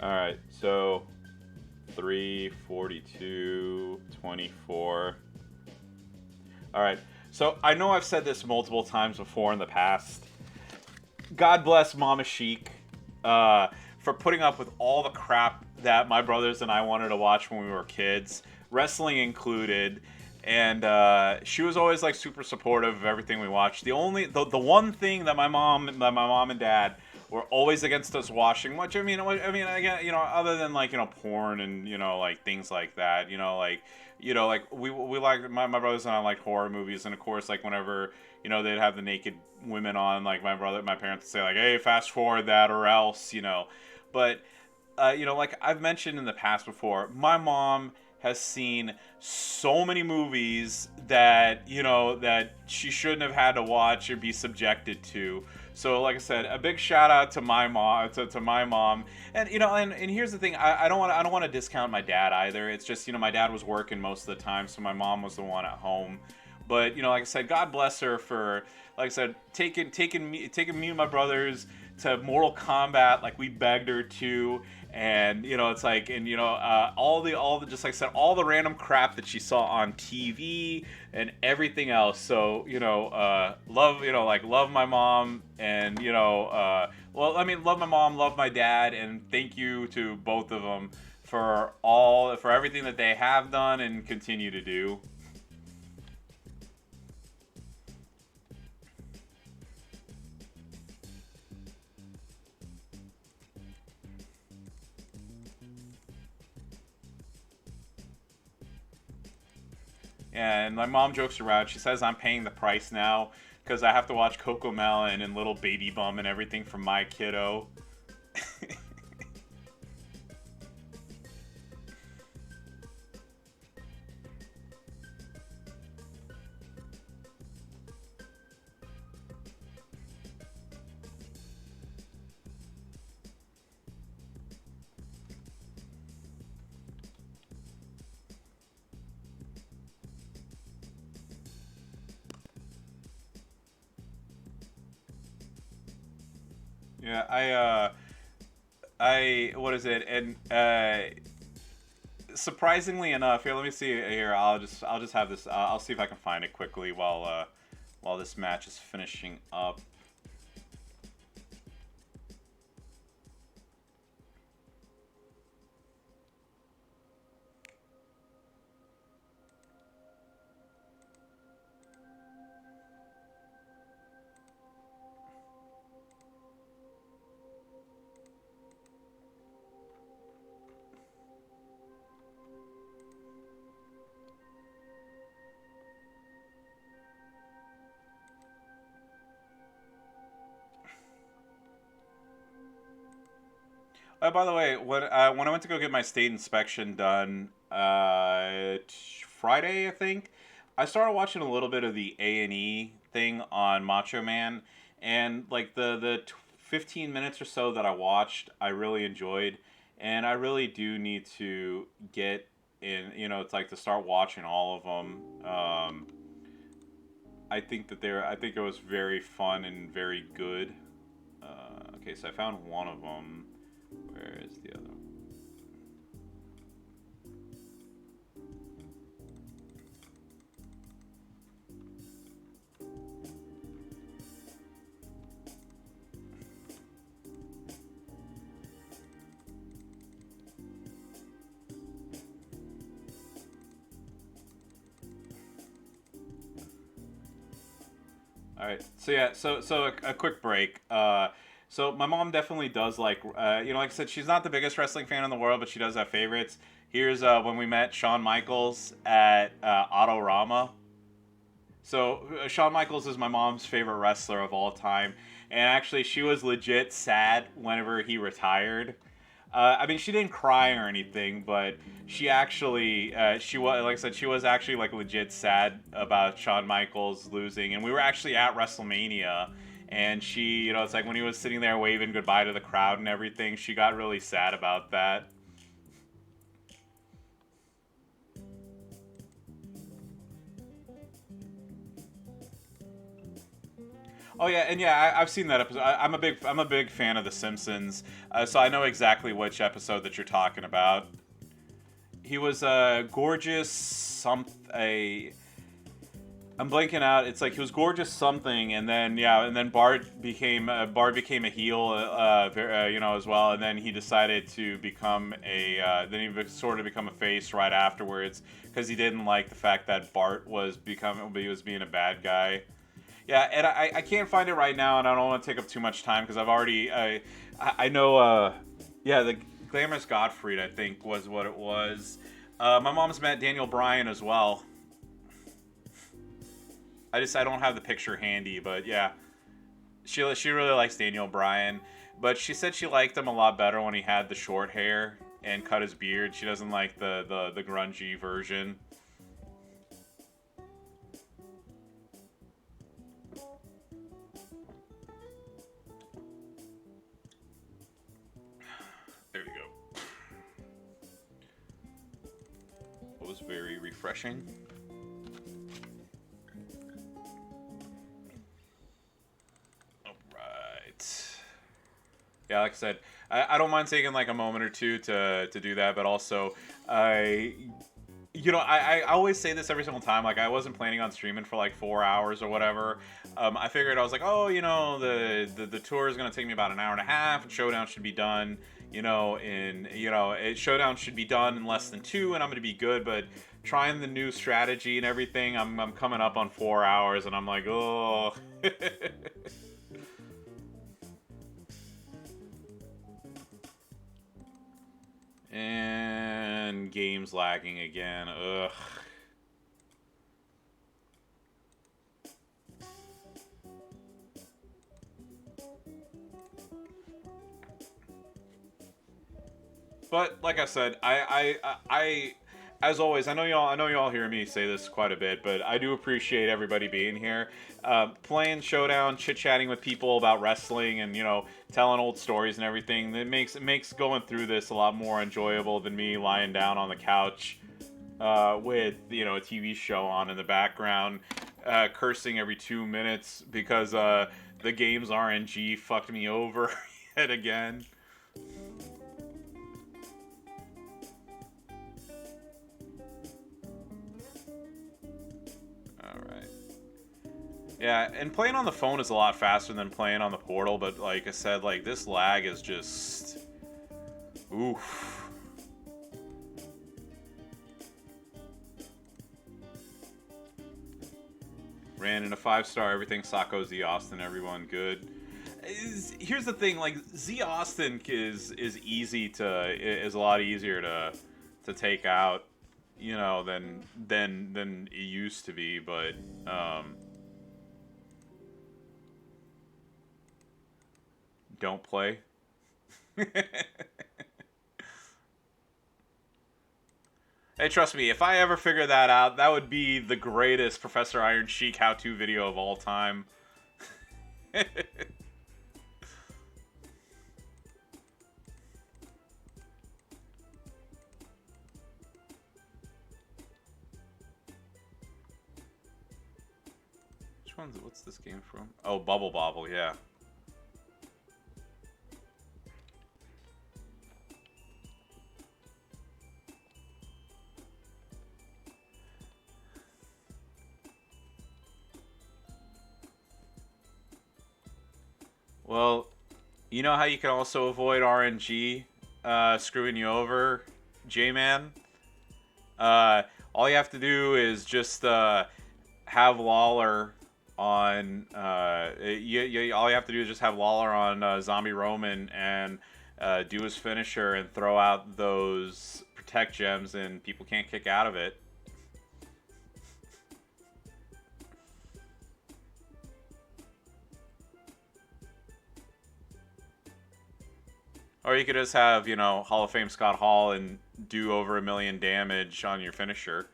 Speaker 1: All right, so 3:42:24. All right, so I know I've said this multiple times before in the past. God bless Mama Chic for putting up with all the crap that my brothers and I wanted to watch when we were kids, wrestling included, and she was always like super supportive of everything we watched. The one thing that my mom and dad were always against us watching, which I mean again, other than like porn and like things like that, like we like my brothers and I liked horror movies, and of course like whenever they'd have the naked women on, like my parents would say like, hey, fast forward that or else, but. Like I've mentioned in the past before, my mom has seen so many movies that, that she shouldn't have had to watch or be subjected to. So, like I said, a big shout out to my mom, to my mom. And, and here's the thing, I don't want to discount my dad either. It's just, my dad was working most of the time, so my mom was the one at home. But, like I said, God bless her for, like I said, taking me and my brothers to Mortal Kombat, like we begged her to. And it's like, and all the just like I said, all the random crap that she saw on TV and everything else. So love like love my mom, and well, I mean, love my mom, love my dad, and thank you to both of them for everything that they have done and continue to do. And my mom jokes around. She says I'm paying the price now because I have to watch Coco Melon and Little Baby Bum and everything from My Kiddo. Yeah, I what is it? And surprisingly enough, here, let me see here. I'll just have this. I'll see if I can find it quickly while this match is finishing up. Oh, by the way, when I went to go get my state inspection done Friday, I think, I started watching a little bit of the A&E thing on Macho Man, and like the 15 minutes or so that I watched, I really enjoyed, and I really do need to get in. It's like to start watching all of them. I think it was very fun and very good. Okay, so I found one of them. Where is the other one? All right. So yeah. So a quick break. So my mom definitely does like like I said, she's not the biggest wrestling fan in the world, but she does have favorites. Here's when we met Shawn Michaels at Autorama. So Shawn Michaels is my mom's favorite wrestler of all time, and actually she was legit sad whenever he retired. I mean, she didn't cry or anything, but she actually, she was, like I said, she was actually like legit sad about Shawn Michaels losing, and we were actually at WrestleMania, and she, it's like when he was sitting there waving goodbye to the crowd and everything, she got really sad about that. Oh yeah, and yeah, I've seen that episode. I'm a big fan of The Simpsons, so I know exactly which episode that you're talking about. He was gorgeous. I'm blanking out. It's like he was gorgeous something, and then yeah, and then Bart became a heel, as well, and then he decided to become sort of become a face right afterwards because he didn't like the fact that he was being a bad guy. Yeah, and I can't find it right now, and I don't want to take up too much time because I know yeah, the Glamorous Gottfried, I think, was what it was. My mom's met Daniel Bryan as well. I don't have the picture handy, but yeah, she really likes Daniel Bryan, but she said she liked him a lot better when he had the short hair and cut his beard. She doesn't like the grungy version. There you go. It was very refreshing. All right. Yeah, like I said, I don't mind taking like a moment or two to do that, but also I I always say this every single time. Like, I wasn't planning on streaming for like 4 hours or whatever. I figured I was like, oh, the tour is gonna take me about an hour and a half, and Showdown should be done. Showdown should be done in less than 2, and I'm gonna be good. But trying the new strategy and everything, I'm coming up on 4 hours, and I'm like, oh. And game's lagging again. Ugh. But like I said, as always, I know y'all hear me say this quite a bit, but I do appreciate everybody being here, playing Showdown, chit chatting with people about wrestling, and telling old stories and everything. It makes going through this a lot more enjoyable than me lying down on the couch with a TV show on in the background, cursing every 2 minutes because the game's RNG fucked me over yet again. Alright. Yeah, and playing on the phone is a lot faster than playing on the portal, but like I said, like, this lag is just... Oof. Ran in a 5-star, everything Sako Z Austin, everyone good. Here's the thing, like, Z Austin is a lot easier to take out, than it used to be, but don't play. Hey, trust me, if I ever figure that out, that would be the greatest Professor Iron Sheik how-to video of all time. Which what's this game from? Oh, Bubble Bobble, yeah. Well, you know how you can also avoid RNG screwing you over, J-Man? All you have to do is just have Lawler on... all you have to do is just have Lawler on Zombie Roman and do his finisher and throw out those Protect Gems, and people can't kick out of it. Or you could just have, Hall of Fame Scott Hall and do over 1 million damage on your finisher.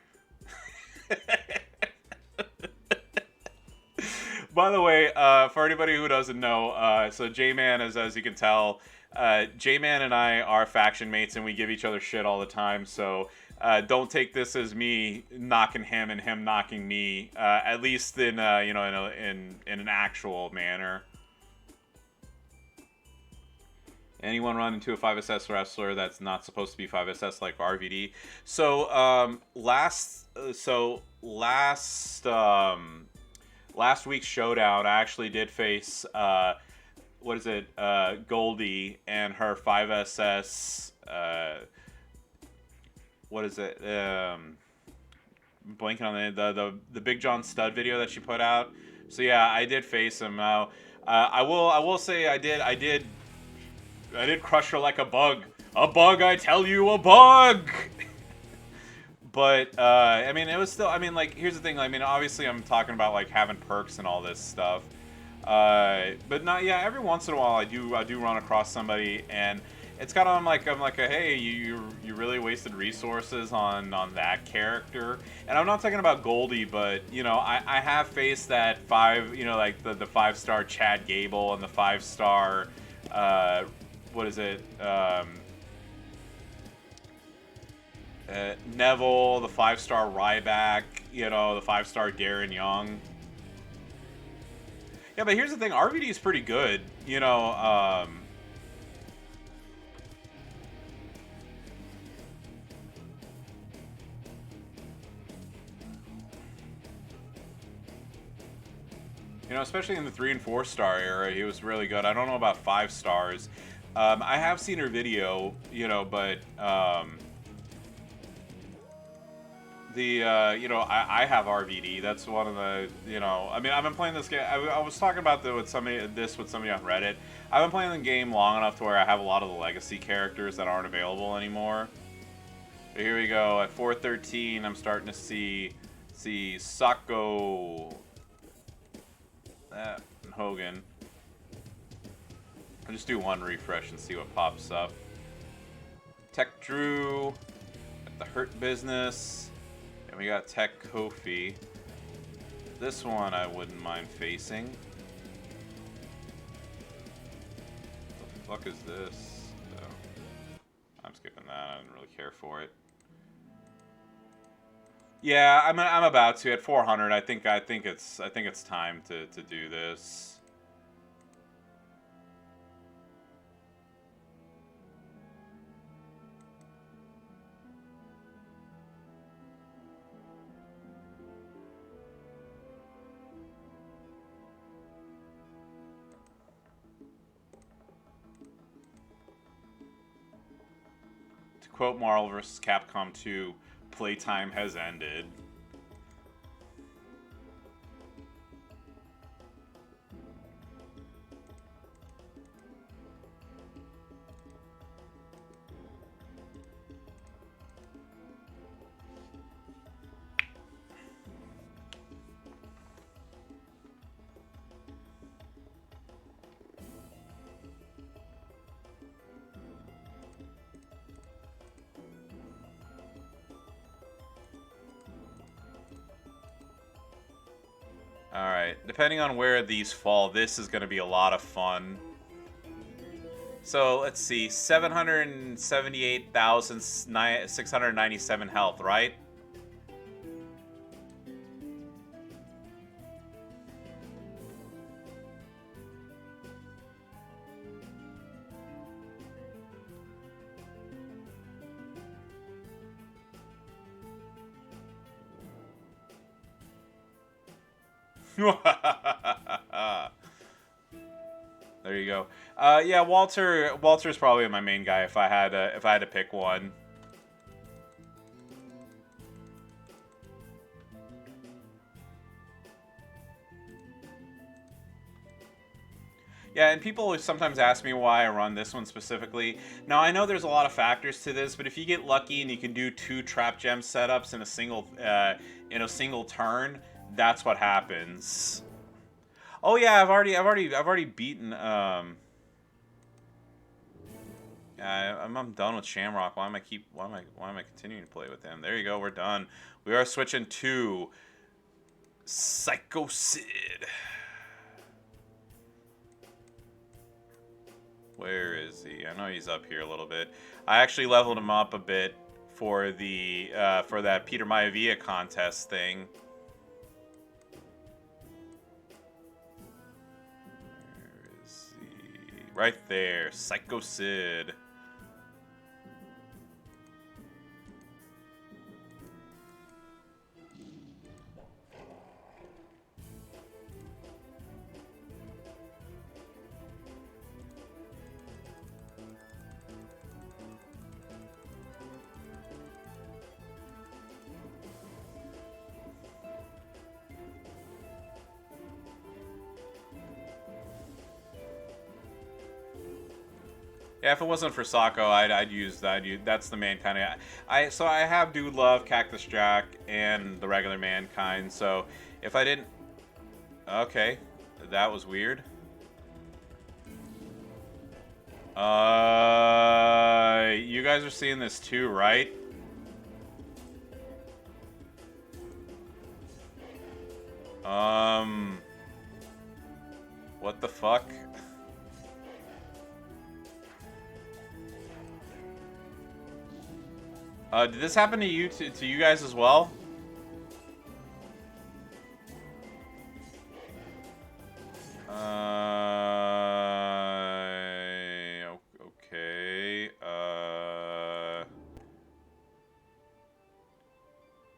Speaker 1: By the way, for anybody who doesn't know, so J-Man, as you can tell, J-Man and I are faction mates, and we give each other shit all the time, so don't take this as me knocking him and him knocking me, at least in, in an actual manner. Anyone run into a 5SS wrestler that's not supposed to be 5SS, like RVD? So last week's Showdown, I actually did face Goldie and her 5SS. Blanking on the Big John Stud video that she put out. So yeah, I did face him. I will say I did crush her like a bug. A bug, I tell you, a bug! But, it was still, here's the thing, obviously I'm talking about, having perks and all this stuff. But not, yeah, every once in a while I do run across somebody, and it's kind of, I'm like, hey, you really wasted resources on that character. And I'm not talking about Goldie, but, I have faced that the 5-star Chad Gable and the 5-star, Neville, the 5-star Ryback, the 5-star Darren Young. Yeah, but here's the thing, RVD is pretty good, You know, especially in the 3 and 4 star era, he was really good. I don't know about 5 stars. I have seen her video, you know, but you know, I have RVD. That's one of the, you know, I mean, I've been playing this game. I was talking about with somebody on Reddit. I've been playing the game long enough to where I have a lot of the legacy characters that aren't available anymore. But here we go. At 413, I'm starting to see Sako, and Hogan. I'll just do one refresh and see what pops up. Tech Drew, at the Hurt Business, and we got Tech Kofi. This one I wouldn't mind facing. What the fuck is this? Oh, I'm skipping that. I didn't really care for it. Yeah, I'm about to at 400. I think it's time to do this. To quote Marvel vs. Capcom 2, playtime has ended. Alright, depending on where these fall, this is going to be a lot of fun. So, let's see, 778,697 health, right? There you go. Yeah, Walter's probably my main guy if I had to pick one. Yeah, and people sometimes ask me why I run this one specifically. Now, I know there's a lot of factors to this, but if you get lucky and you can do 2 trap gem setups in a single turn, that's what happens. Oh yeah, I've already beaten. I'm done with Shamrock. Why am I continuing to play with him? There you go. We're done. We are switching to Psycho Sid. Where is he? I know he's up here a little bit. I actually leveled him up a bit for the for that Peter Maivia contest thing. Where is he? Right there, Psycho Sid. Yeah, if it wasn't for Sako, I'd use that's the main kind of. So I have Dude Love, Cactus Jack, and the regular Mankind. So if I didn't, okay, that was weird. You guys are seeing this too, right? What the fuck? Did this happen to you guys as well? Okay.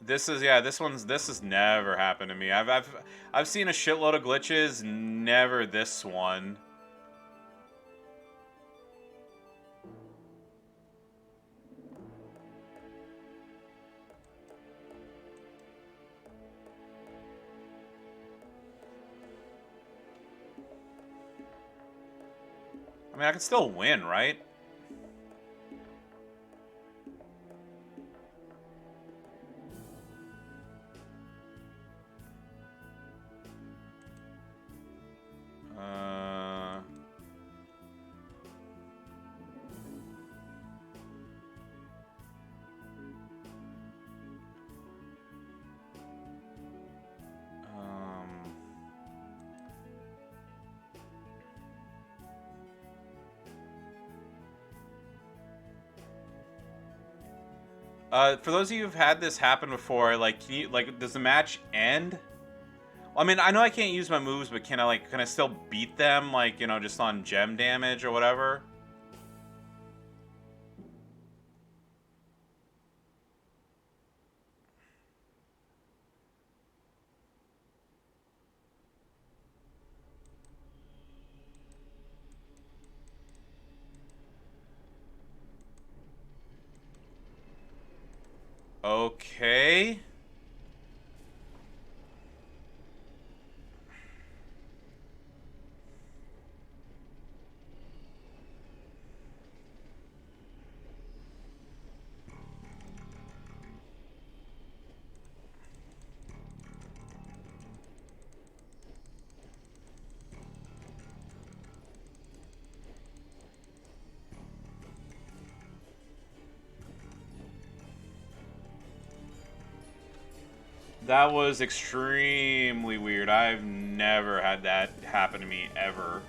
Speaker 1: This is this has never happened to me. I've seen a shitload of glitches, never this one. I mean, I can still win, right? For those of you who've had this happen before, like, can you, like, does the match end? Well, I mean, I know I can't use my moves, but can I still beat them, like, you know, just on gem damage or whatever? Okay. That was extremely weird. I've never had that happen to me, ever.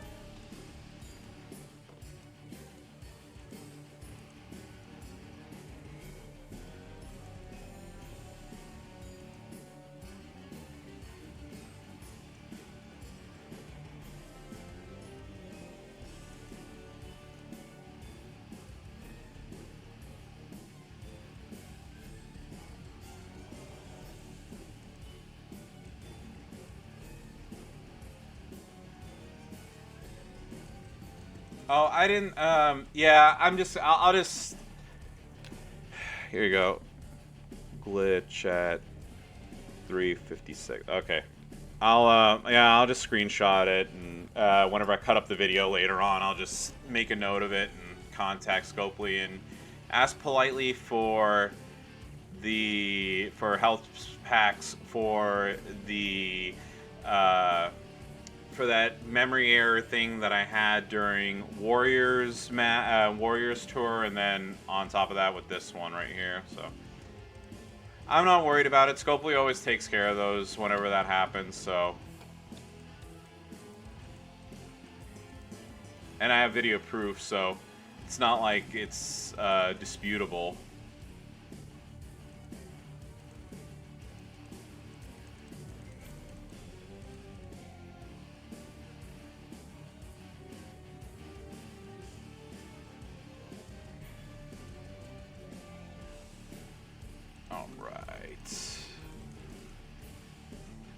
Speaker 1: Oh, I didn't, yeah, I'll just, here you go. Glitch at 3:56. Okay. I'll just screenshot it, and, whenever I cut up the video later on, I'll just make a note of it and contact Scopely and ask politely for health packs for for that memory error thing that I had during Warriors tour, and then on top of that with this one right here. So I'm not worried about it. Scopely always takes care of those whenever that happens. So, and I have video proof, so it's not like it's disputable.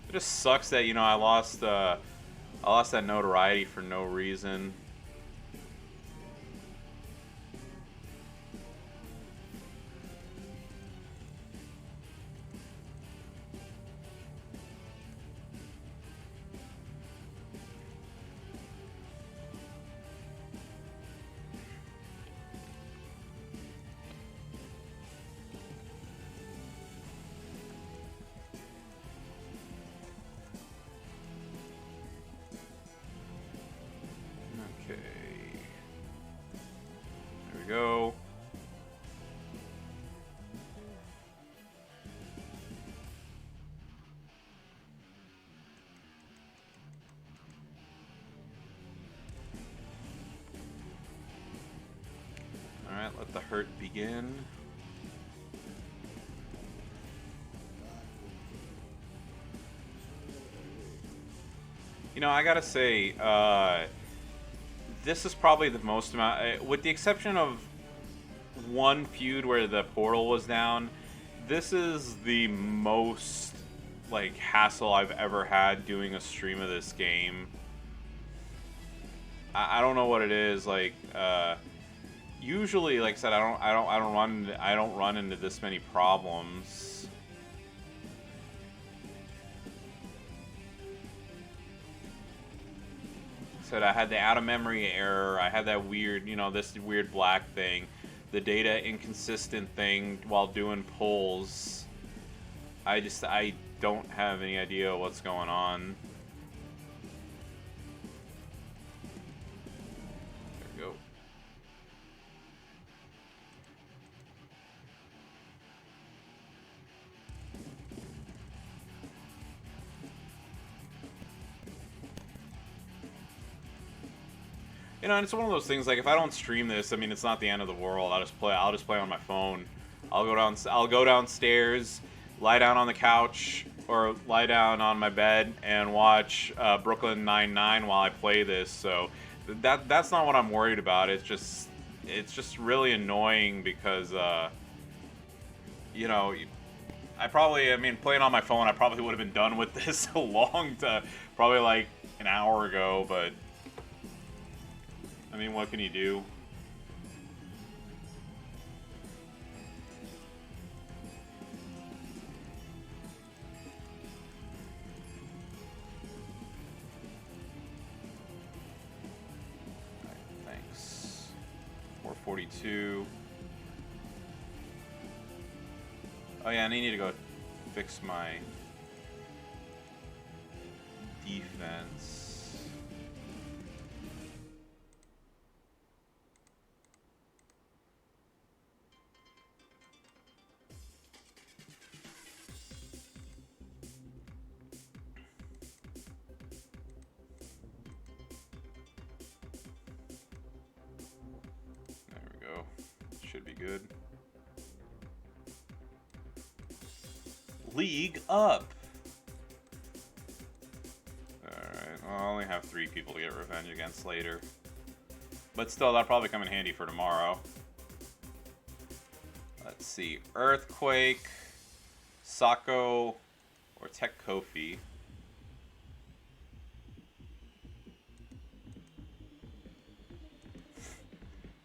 Speaker 1: It just sucks that, you know, I lost that notoriety for no reason. Go. All right, let the hurt begin. You know, I gotta say, this is probably the most amount, with the exception of one feud where the portal was down, This is the most like hassle I've ever had doing a stream of this game. I don't know what it is. Like usually, like I said, I don't run into this many problems. Said I had the out of memory error. I had that weird, you know, this weird black thing, the data inconsistent thing while doing polls. I don't have any idea what's going on. There we go. You know, and it's one of those things. Like, if I don't stream this, I mean, it's not the end of the world. I'll just play on my phone. I'll go downstairs, lie down on the couch, or lie down on my bed and watch Brooklyn Nine-Nine while I play this. So that's not what I'm worried about. It's just really annoying because you know, I mean, playing on my phone, I probably would have been done with this probably like an hour ago, but I mean, what can you do? Alright, thanks. 442. Oh yeah, and I need to go fix my defense. Should be good. League up! Alright, well, I only have 3 people to get revenge against later. But still, that'll probably come in handy for tomorrow. Let's see. Earthquake, Sako, or Tech Kofi.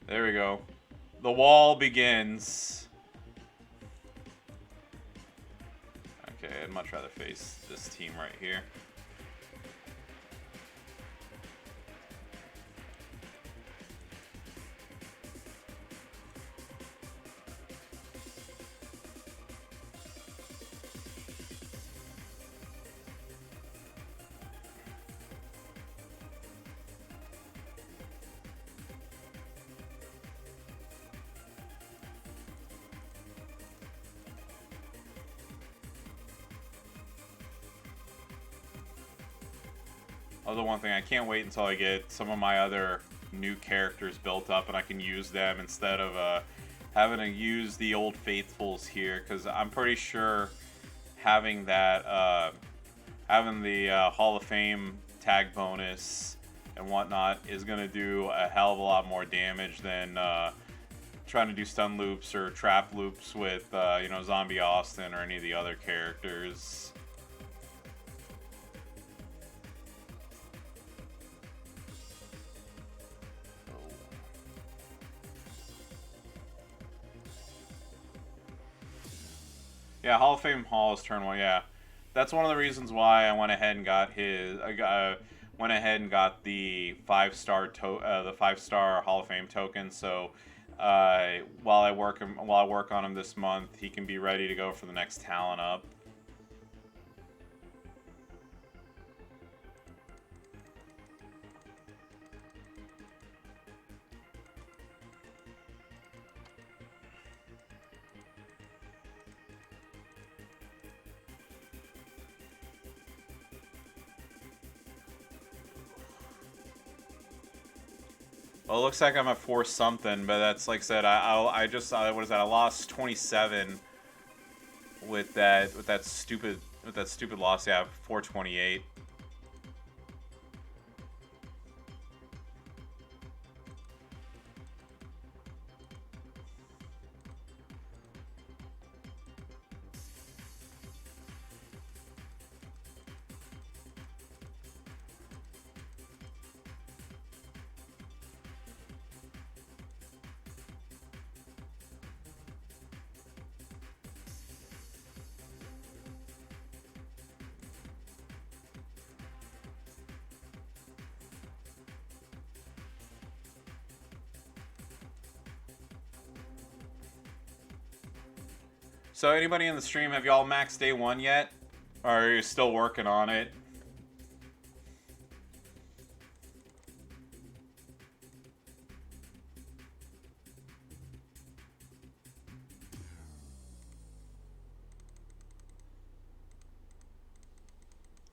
Speaker 1: There we go. The wall begins. Okay, I'd much rather face this team right here. Oh, the one thing, I can't wait until I get some of my other new characters built up and I can use them instead of having to use the old faithfuls here, because I'm pretty sure having that, having the Hall of Fame tag bonus and whatnot is going to do a hell of a lot more damage than trying to do stun loops or trap loops with, you know, Zombie Austin or any of the other characters. Yeah, Hall of Fame Hall is turn 1. Yeah, that's one of the reasons why I went ahead and got went ahead and got the 5-star the 5-star Hall of Fame token. So while I work on him this month, he can be ready to go for the next talent up. Well, it looks like I'm at 4 something, but that's like I said. What is that? I lost 27 with that stupid loss. Yeah, 428. So anybody in the stream, have y'all maxed day 1 yet? Or are you still working on it?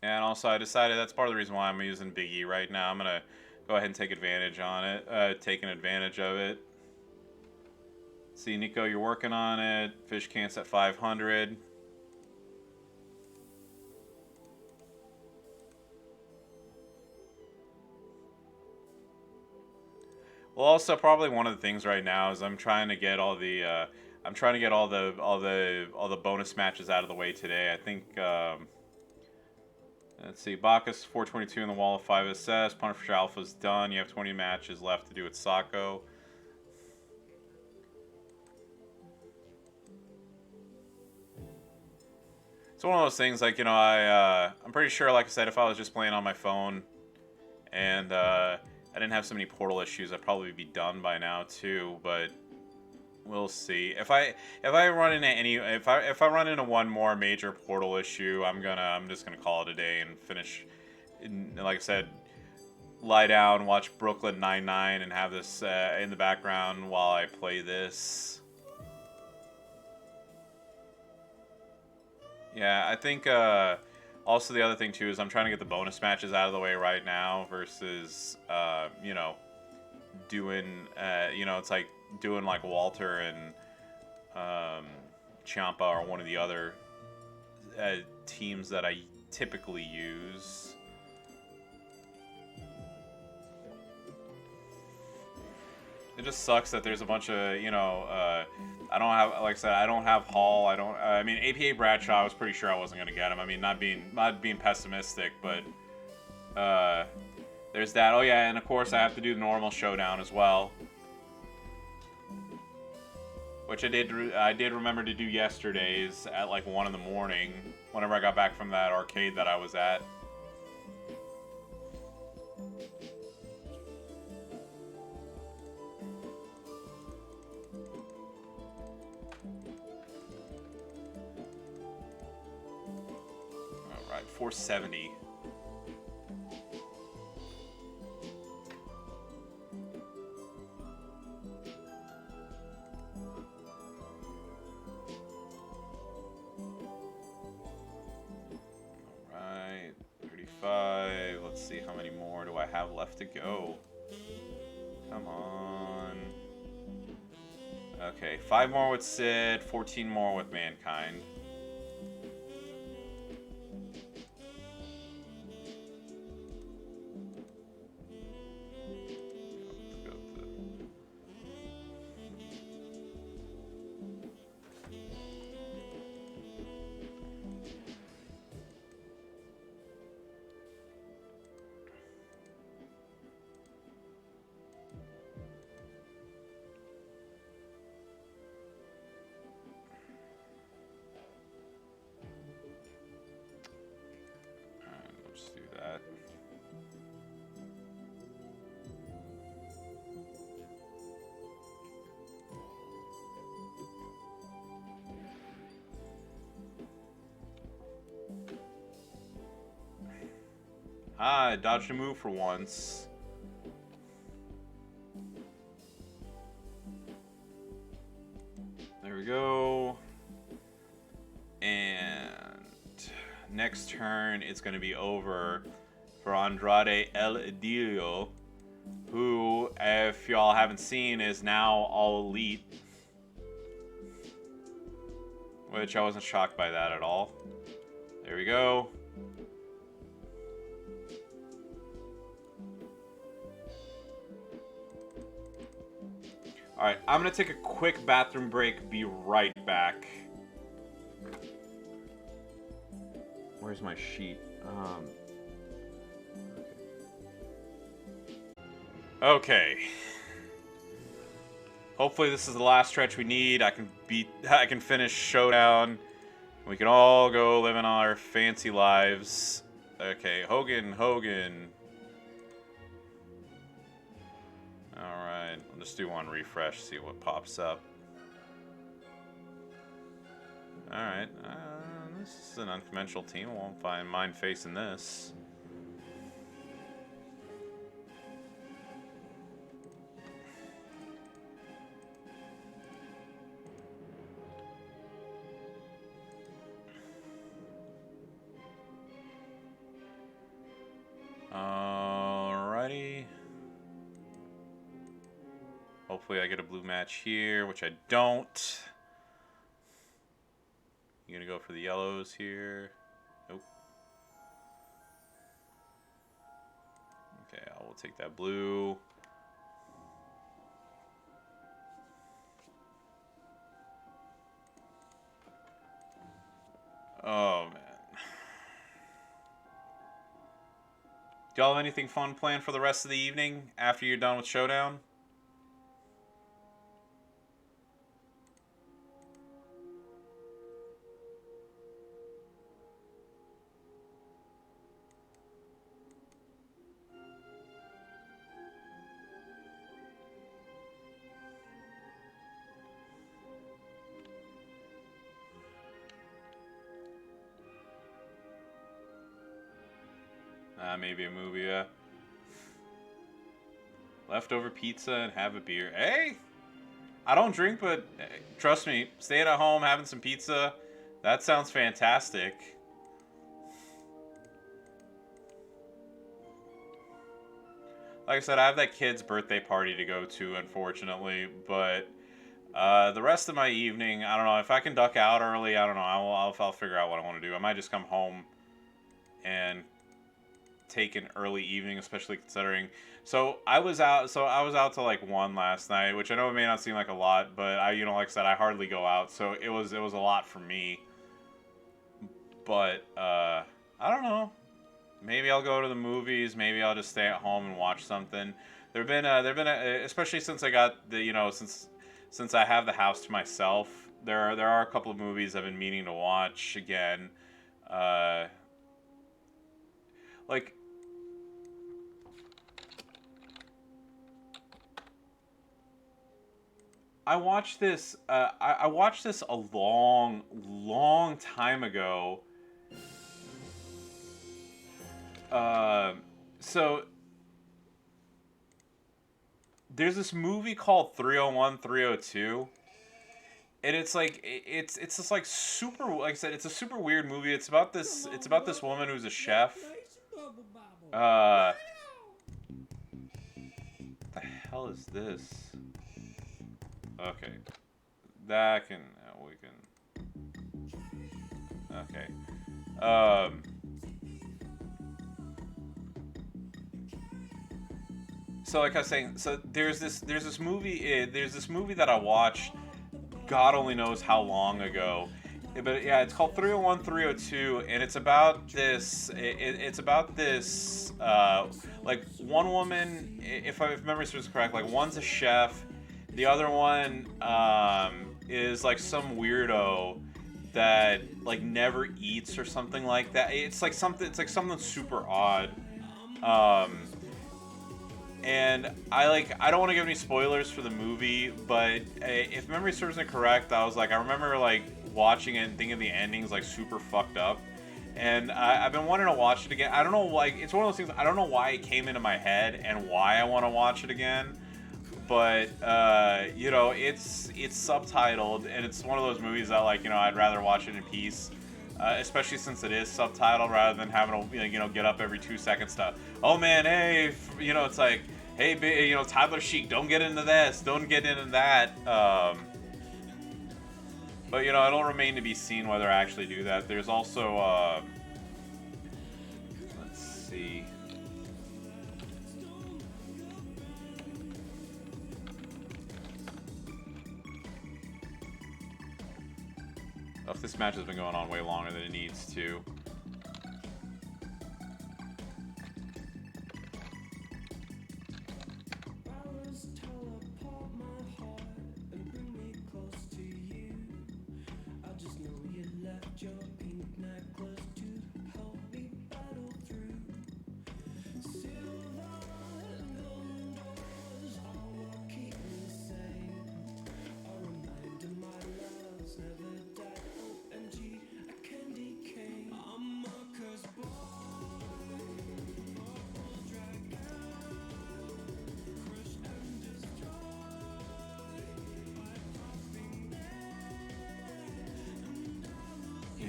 Speaker 1: And also, I decided that's part of the reason why I'm using Big E right now. I'm gonna go ahead and take advantage on it, taking advantage of it. See, Nico, you're working on it. Fish Cant's at 500. Well, also probably one of the things right now is I'm trying to get all the bonus matches out of the way today. I think. Let's see, Bacchus 422 in the wall of 5 SS. Punisher Alpha's done. You have 20 matches left to do with Sako. It's one of those things, like, you know, I'm pretty sure, like I said, if I was just playing on my phone and I didn't have so many portal issues, I'd probably be done by now too, but we'll see. If I run into if I run into one more major portal issue, I'm just gonna call it a day and finish. Like I said, lie down, watch Brooklyn Nine-Nine, and have this in the background while I play this. Yeah, I think also the other thing too is I'm trying to get the bonus matches out of the way right now versus you know, doing you know, it's like doing like Walter and Ciampa or one of the other teams that I typically use. It just sucks that there's a bunch of, you know, I don't have, like I said, I don't have Hall. I mean, APA Bradshaw, I was pretty sure I wasn't going to get him. I mean, not being pessimistic, but there's that. Oh yeah, and of course I have to do the normal Showdown as well, which I did remember to do yesterday's at like 1 in the morning whenever I got back from that arcade that I was at. All right, 470. Let's see, how many more do I have left to go? Come on. Okay, 5 more with Sid, 14 more with Mankind. I dodged a move for once. There we go. And next turn, it's going to be over for Andrade El Idilio, who, if y'all haven't seen, is now all elite. Which I wasn't shocked by that at all. There we go. Alright, I'm gonna take a quick bathroom break, be right back. Where's my sheet? Okay. Hopefully this is the last stretch we need. I can finish Showdown. We can all go living our fancy lives. Okay, Hogan. Alright, I'll just do one refresh, see what pops up. Alright. This is an unconventional team. I won't mind facing this. Alrighty. Hopefully I get a blue match here, which I don't. You gonna go for the yellows here? Nope. Okay, I will take that blue. Oh, man. Do y'all have anything fun planned for the rest of the evening after you're done with Showdown? Maybe a movie, yeah. Leftover pizza and have a beer. Hey! I don't drink, but trust me, staying at home, having some pizza, that sounds fantastic. Like I said, I have that kid's birthday party to go to, unfortunately, but the rest of my evening, I don't know. If I can duck out early, I don't know. I'll figure out what I want to do. I might just come home and take an early evening, especially considering. So I was out till like 1 last night, which I know it may not seem like a lot, but like I said, I hardly go out, so it was a lot for me. But I don't know. Maybe I'll go to the movies. Maybe I'll just stay at home and watch something. There've been especially since I got the since I have the house to myself. There are a couple of movies I've been meaning to watch again. Like. I watched this. I watched this a long time ago. So there's this movie called 301 302, and it's like it's just like super. Like I said, it's a super weird movie. It's about this woman who's a chef. What the hell is this? Okay, that can we can. Okay. So like I was saying, so there's this movie that I watched, God only knows how long ago, but yeah, it's called 301 302, and it's about this. It's about this like one woman, if memory serves correct, like one's a chef. The other one is like some weirdo that like never eats or something like that. It's like something super odd. And I don't want to give any spoilers for the movie, but if memory serves me correct, I remember like watching it and thinking the ending's like super fucked up. And I've been wanting to watch it again. I don't know, like it's one of those things. I don't know why it came into my head and why I want to watch it again. But it's subtitled, and it's one of those movies that I'd rather watch it in peace, especially since it is subtitled rather than having to get up every 2 seconds to, oh man, hey, it's like, hey, Tyler Sheik, don't get into this, don't get into that. But it'll remain to be seen whether I actually do that. There's also let's see. If this match has been going on way longer than it needs to.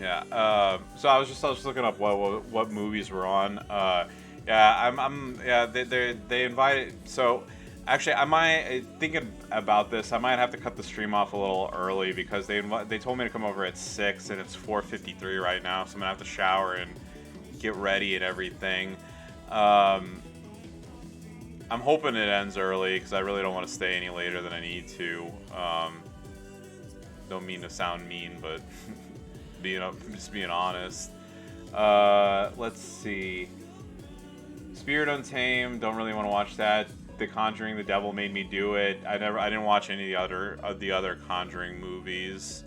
Speaker 1: Yeah. So I was looking up what movies were on. Yeah, yeah. They invited. So actually, I might thinking about this. I might have to cut the stream off a little early because they told me to come over at 6 and it's 4:53 right now. So I'm gonna have to shower and get ready and everything. I'm hoping it ends early because I really don't want to stay any later than I need to. Don't mean to sound mean, but just being honest. Let's see. Spirit Untamed, don't really want to watch that. The Conjuring, The Devil Made Me Do It. I didn't watch any of the other Conjuring movies.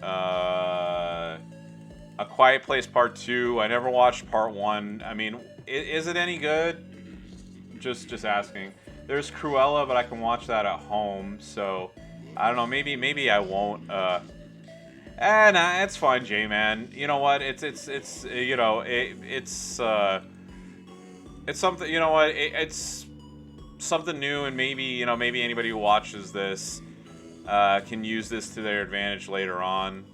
Speaker 1: A Quiet Place Part 2. I never watched Part 1. I mean, is it any good? Just asking. There's Cruella, but I can watch that at home, so I don't know. Maybe I won't. Nah, it's fine, J-Man. You know what? It's something. You know what? It's something new, and maybe anybody who watches this can use this to their advantage later on.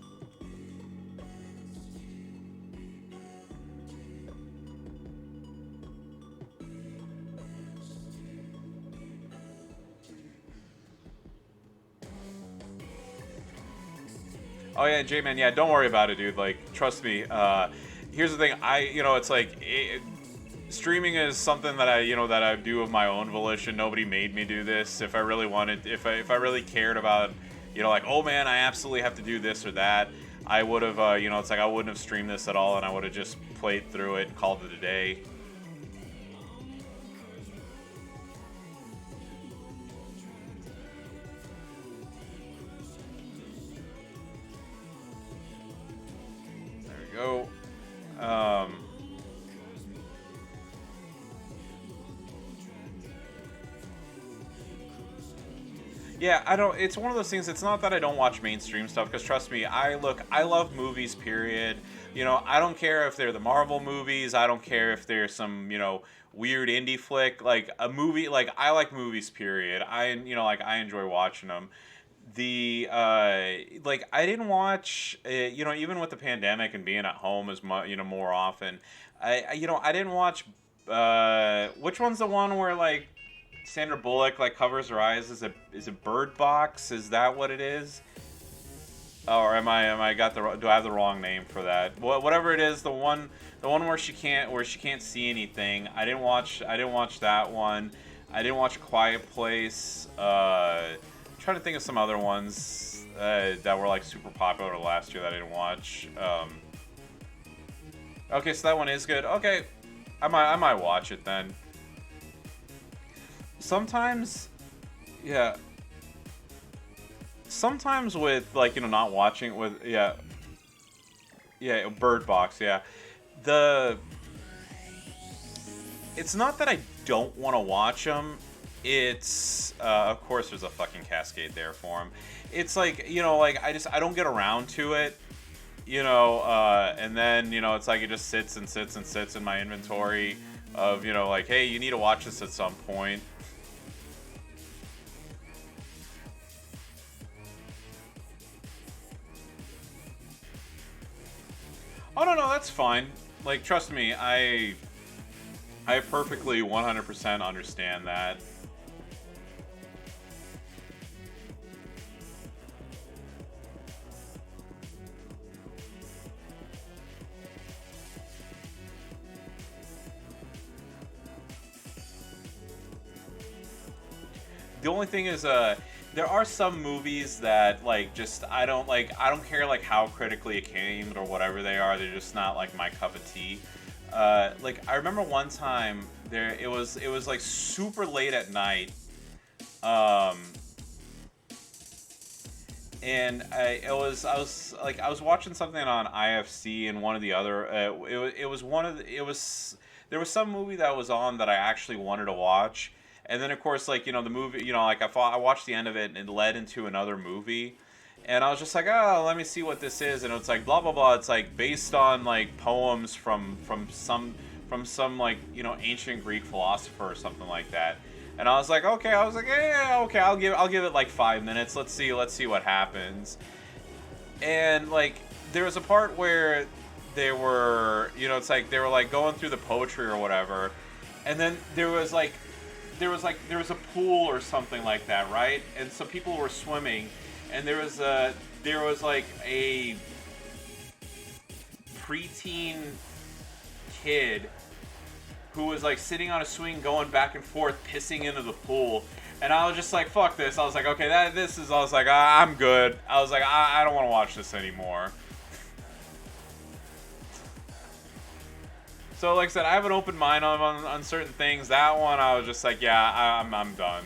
Speaker 1: Oh yeah, J-Man, yeah, don't worry about it, dude. Like, trust me. Here's the thing, it's like streaming is something that I do of my own volition. Nobody made me do this. If I really wanted, if I really cared about, like, oh man, I absolutely have to do this or that, I would have, it's like I wouldn't have streamed this at all, and I would have just played through it and called it a day. Go. Yeah, I don't. It's one of those things. It's not that I don't watch mainstream stuff, because trust me, I love movies. Period. I don't care if they're the Marvel movies. I don't care if they're some weird indie flick. Like a movie. Like I like movies. Period. I enjoy watching them. Like I didn't watch even with the pandemic and being at home as much more often. I didn't watch which one's the one where like Sandra Bullock like covers her eyes. Is it Bird Box? Is that what it is? Or do I have the wrong name for that? Whatever it is, the one where she can't see anything. I didn't watch that one. I didn't watch Quiet Place. Trying to think of some other ones that were like super popular last year that I didn't watch. Okay, so that one is good. Okay, I might watch it then. Sometimes, yeah. Sometimes with like not watching with Bird Box, yeah. It's not that I don't want to watch them. It's of course there's a fucking cascade there for him. It's like like I don't get around to it, and then it's like it just sits and sits and sits in my inventory of like, hey, you need to watch this at some point. Oh no, that's fine. Like trust me, I perfectly 100% understand that. The only thing is, there are some movies that like just I don't care like how critically acclaimed or whatever they are. They're just not like my cup of tea. Like I remember one time it was like super late at night, and I was watching something on IFC and one of the other. There was some movie that was on that I actually wanted to watch. And then, of course, like, the movie, like, I watched the end of it, and it led into another movie. And I was just like, oh, let me see what this is. And it's like, blah, blah, blah. It's, like, based on, like, poems from some, like, ancient Greek philosopher or something like that. And I was like, okay. I was like, yeah, okay, I'll give it, like, 5 minutes. Let's see what happens. And, like, there was a part where they were, it's like they were like going through the poetry or whatever, and then there was a pool or something like that, right? And so people were swimming, and there was like a preteen kid who was like sitting on a swing going back and forth pissing into the pool, and I was just like, fuck this. I was like, okay, I was like, I'm good. I was like, I don't want to watch this anymore. So like I said, I have an open mind on certain things. That one I was just like, yeah, I'm done.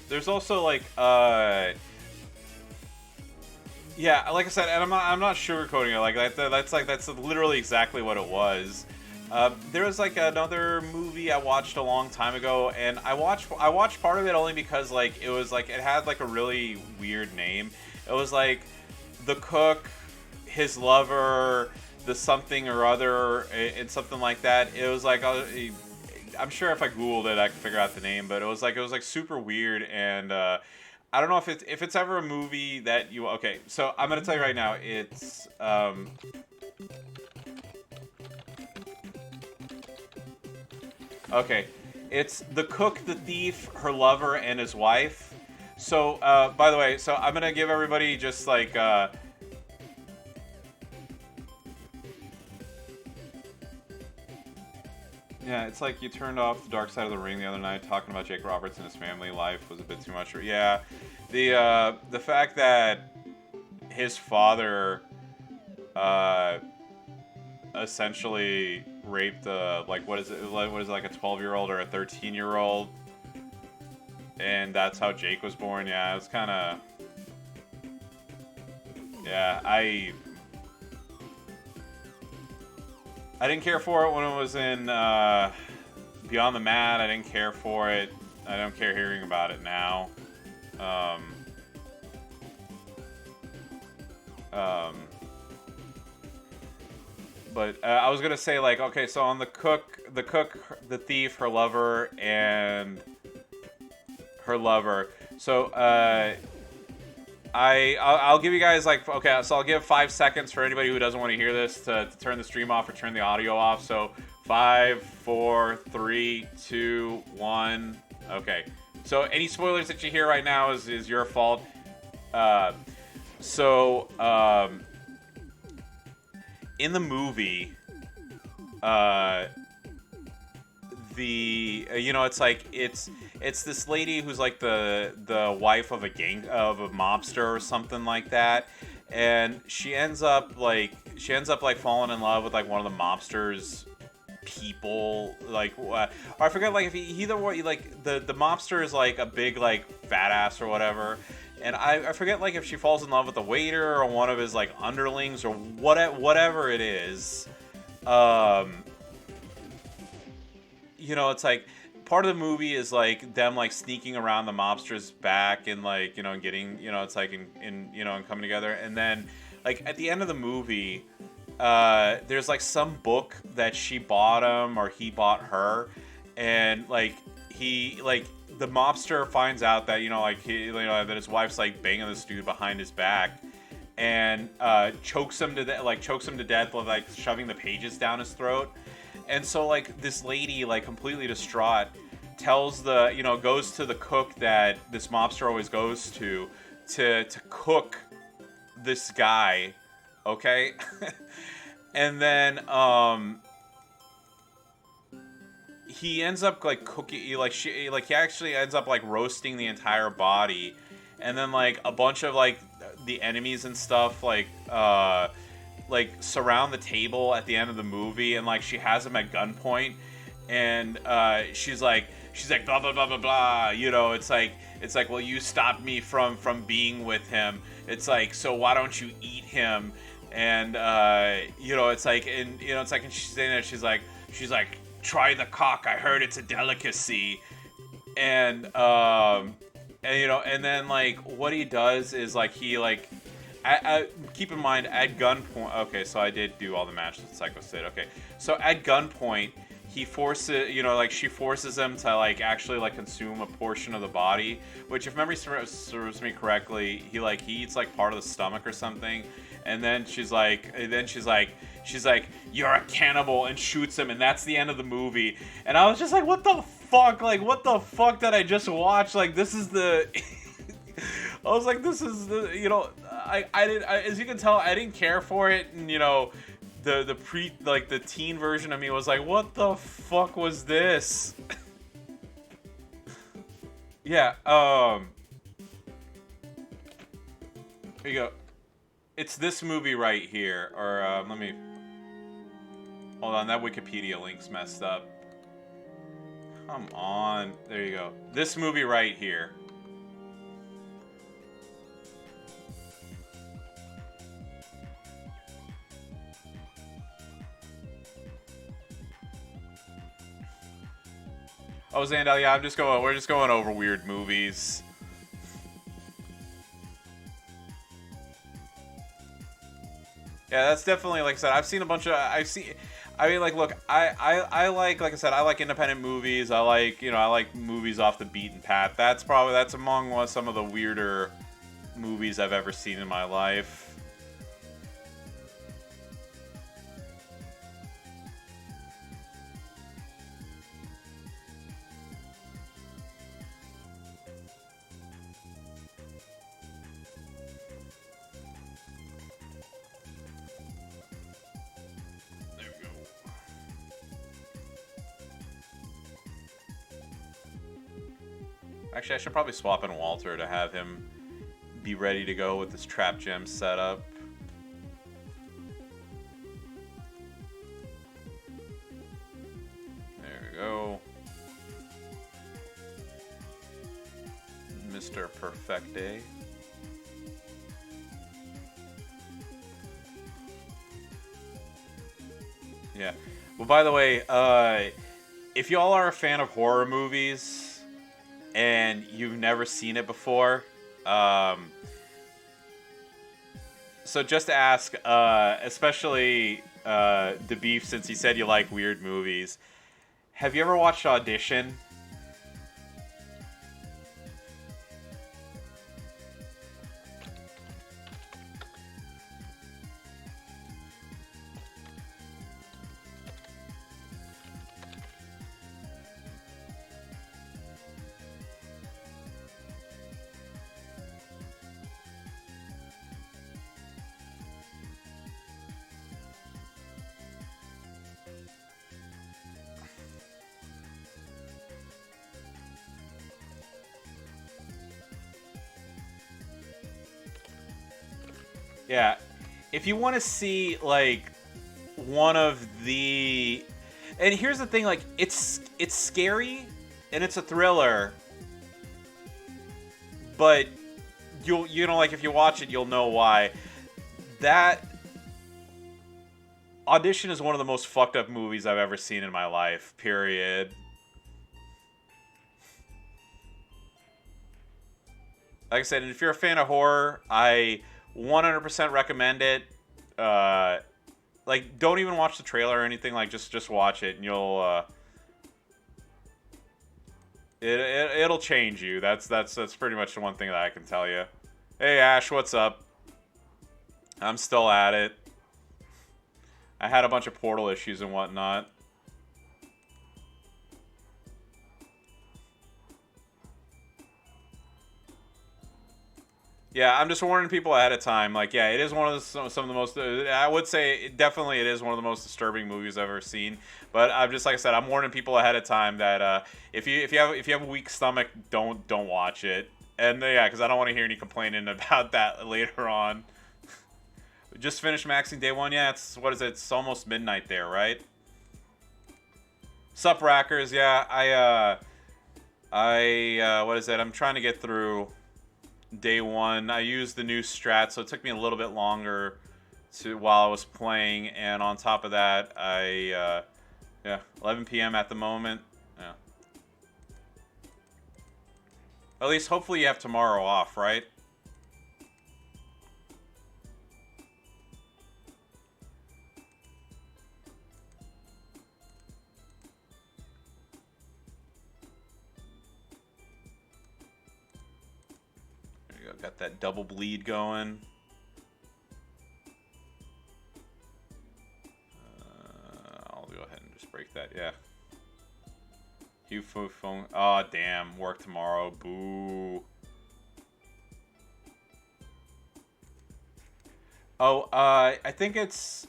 Speaker 1: There's also like yeah, like I said, and I'm not sugarcoating it. Like that's literally exactly what it was. There was like another movie I watched a long time ago, and I watched part of it only because like it was like it had like a really weird name. It was like The Cook, His Lover, The Something or Other, and something like that. It was like I'm sure if I Googled it, I could figure out the name, but it was like super weird, and I don't know if it's ever a movie that you. Okay, so I'm gonna tell you right now, it's okay, it's The Cook, the Thief, Her Lover, and His Wife. So by the way, so I'm gonna give everybody just like. Yeah, it's like you turned off the Dark Side of the Ring the other night talking about Jake Roberts and his family life was a bit too much. Yeah, the fact that his father essentially raped like what is it like a 12-year-old or a 13-year-old, and that's how Jake was born. Yeah, it's kind of I didn't care for it when it was in Beyond the Mat. I didn't care for it. I don't care hearing about it now. But I was gonna say, like, okay, so on the cook, the thief, her lover, and her lover. So I'll give you guys like, okay, so I'll give 5 seconds for anybody who doesn't want to hear this to turn the stream off or turn the audio off. So 5, 4, 3, 2, 1. Okay. So any spoilers that you hear right now is your fault. In the movie, it's like it's this lady who's like the wife of a mobster or something like that, and she ends up like falling in love with like one of the mobster's people, like or I forget, like if either way, like the mobster is like a big like fat ass or whatever, and I forget like if she falls in love with the waiter or one of his like underlings or whatever it is. It's like part of the movie is like them like sneaking around the mobster's back and like getting it's like in and coming together, and then like at the end of the movie there's like some book that she bought him or he bought her, and like the mobster finds out that that his wife's like banging this dude behind his back, and chokes him to death with like shoving the pages down his throat. And so like this lady, like completely distraught, tells goes to the cook that this mobster always goes to cook this guy, okay? And then he ends up like cooking, he actually ends up like roasting the entire body, and then like a bunch of like the enemies and stuff like surround the table at the end of the movie, and like she has him at gunpoint, and she's like blah blah blah blah blah, it's like well, you stopped me from being with him, it's like, so why don't you eat him? And it's like, and and she's saying that she's like try the cock, I heard it's a delicacy. And then like what he does is like he like keep in mind, at gunpoint... Okay, so I did do all the matches with Psycho Sid. Okay, so at gunpoint, he forces... You know, like, she forces him to, like, actually, like, consume a portion of the body. Which, if memory serves me correctly, he eats, like, part of the stomach or something. And then she's like... you're a cannibal, and shoots him, and that's the end of the movie. And I was just like, what the fuck? Like, what the fuck did I just watch? Like, this is the... I was like, this is the, you know, as you can tell, I didn't care for it, and, you know, the teen version of me was like, what the fuck was this? Yeah, here you go. It's this movie right here, or, let me, hold on, that Wikipedia link's messed up. Come on, there you go. This movie right here. Oh, Zandal, yeah, we're just going over weird movies. Yeah, that's definitely, like I said, I've seen a bunch of, I mean, like, look, I like I said, I like independent movies. I like movies off the beaten path. That's among some of the weirder movies I've ever seen in my life. Actually, I should probably swap in Walter to have him be ready to go with this trap gem setup. There we go. Mr. Perfecte. Yeah. Well, by the way, if y'all are a fan of horror movies and you've never seen it before, so just to ask, especially the Beef, since he said you like weird movies, have you ever watched Audition? Yeah, if you want to see, like, one of the... And here's the thing, like, it's scary, and it's a thriller, but you know, like, if you watch it, you'll know why. That Audition is one of the most fucked up movies I've ever seen in my life, period. Like I said, if you're a fan of horror, I 100% recommend it. Like, don't even watch the trailer or anything. Like, just watch it, and you'll it'll change you. That's pretty much the one thing that I can tell you. Hey Ash, what's up? I'm still at it. I had a bunch of portal issues and whatnot. Yeah, I'm just warning people ahead of time. Like, yeah, it is one of some of the most. I would say definitely it is one of the most disturbing movies I've ever seen. But I'm just, like I said, I'm warning people ahead of time that if you have a weak stomach, don't watch it. And yeah, because I don't want to hear any complaining about that later on. Just finished maxing day one. Yeah, it's what is it? It's almost midnight there, right? Sup, Rackers? Yeah, what is it? I'm trying to get through day one. I used the new strat, so it took me a little bit longer while I was playing, and on top of that, yeah, 11 p.m. at the moment. Yeah. At least, hopefully, you have tomorrow off, right? Got that double bleed going. I'll go ahead and just break that. Yeah. Hugh phone. Oh damn! Work tomorrow. Boo. Oh, I think it's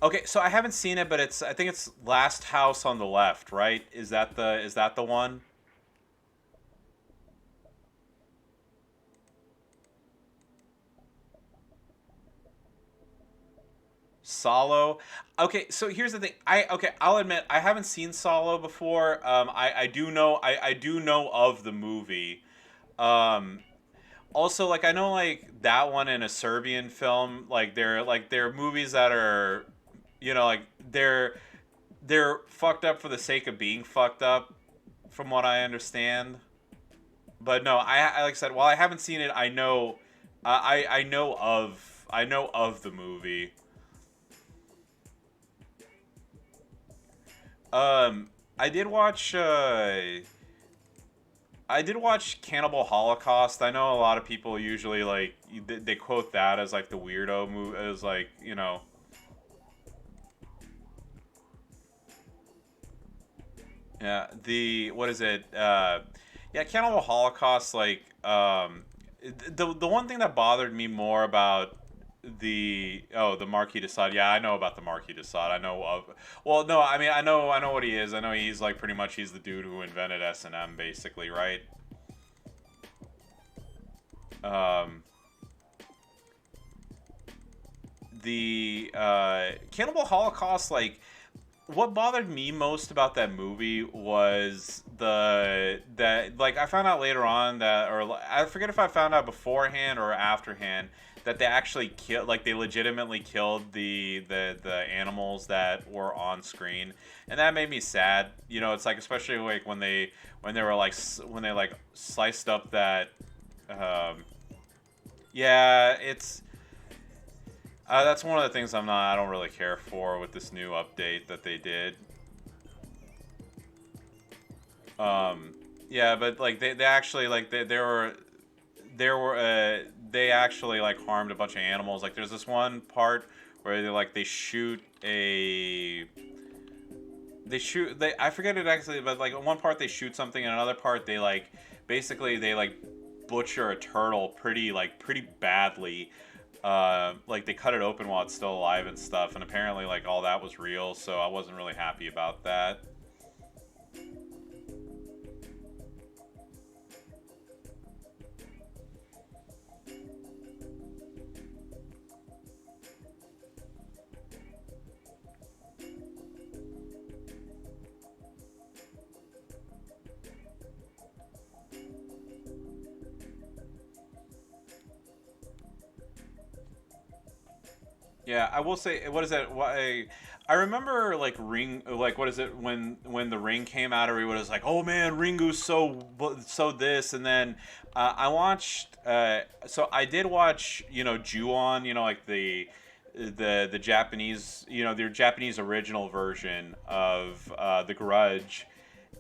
Speaker 1: okay. So I haven't seen it, but I think it's Last House on the Left, right? Is that the one? Solo. Okay, so here's the thing. I'll admit I haven't seen Solo before. I do know of the movie. Um, Also, like I know like that one in a Serbian film, they're movies that are, like they're fucked up for the sake of being fucked up, from what I understand. But no, I like I said, while I haven't seen it, I know of the movie. Um, I did watch. I did watch Cannibal Holocaust. I know a lot of people usually like they quote that as like the weirdo movie, as like yeah, the what is it? Yeah, Cannibal Holocaust. The one thing that bothered me more about the Marquis de Sade. Yeah, I know about the Marquis de Sade. I know of. Well, no, I mean I know what he is. I know he's like pretty much he's the dude who invented S&M, basically, right? Um, the Cannibal Holocaust, like what bothered me most about that movie was the that like I found out later on that, or I forget if I found out beforehand or afterhand, that they actually killed, like they legitimately killed the animals that were on screen, and that made me sad. It's like, especially like when they were like when they like sliced up that um, yeah, it's that's one of the things I don't really care for with this new update that they did. Um, yeah, but like they actually like they actually like harmed a bunch of animals. Like there's this one part where they shoot they I forget it actually, but like one part they shoot something, and another part they like basically they like butcher a turtle pretty badly. Like they cut it open while it's still alive and stuff, and apparently like all that was real, so I wasn't really happy about that. Yeah, I will say, what is that? Why I remember like Ring, like what is it when the Ring came out? Everyone was like, "Oh man, Ringu's so this," and then I watched. So I did watch, Ju-on, like the Japanese, their Japanese original version of The Grudge,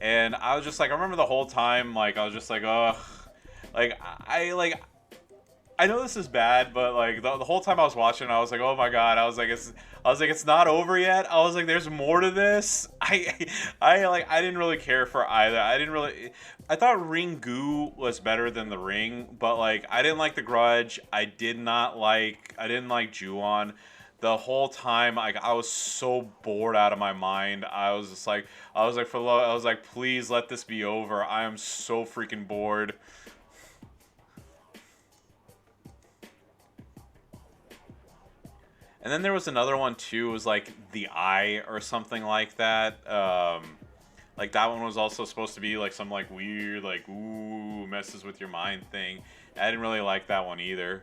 Speaker 1: and I was just like, I remember the whole time, like I was just like, ugh, like I know this is bad, but like the whole time I was watching, I was like, "Oh my god!" I was like, "It's not over yet." I was like, "There's more to this." I didn't really care for either. I thought Ringu was better than the Ring, but like I didn't like the Grudge. I didn't like Ju-on. The whole time, like I was so bored out of my mind. I was like, "Please let this be over. I am so freaking bored." And then there was another one too. It was like The Eye or something like that. Like that one was also supposed to be like some like weird like ooh messes with your mind thing. I didn't really like that one either.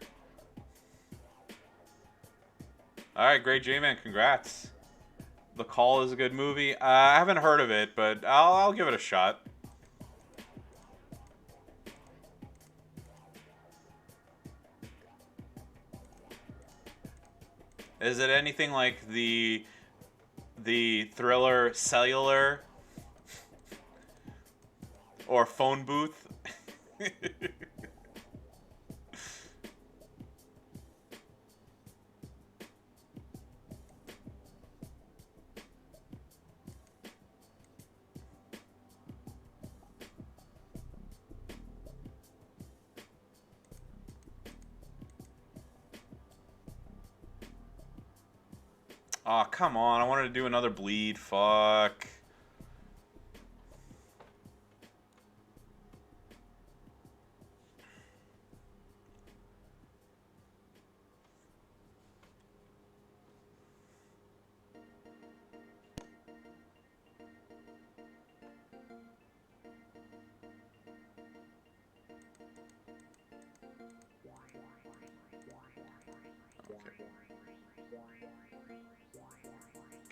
Speaker 1: All right, great J-Man, congrats. The Call is a good movie. I haven't heard of it, but I'll give it a shot. Is it anything like the thriller Cellular or Phone Booth? Oh, come on. I wanted to do another bleed. Fuck.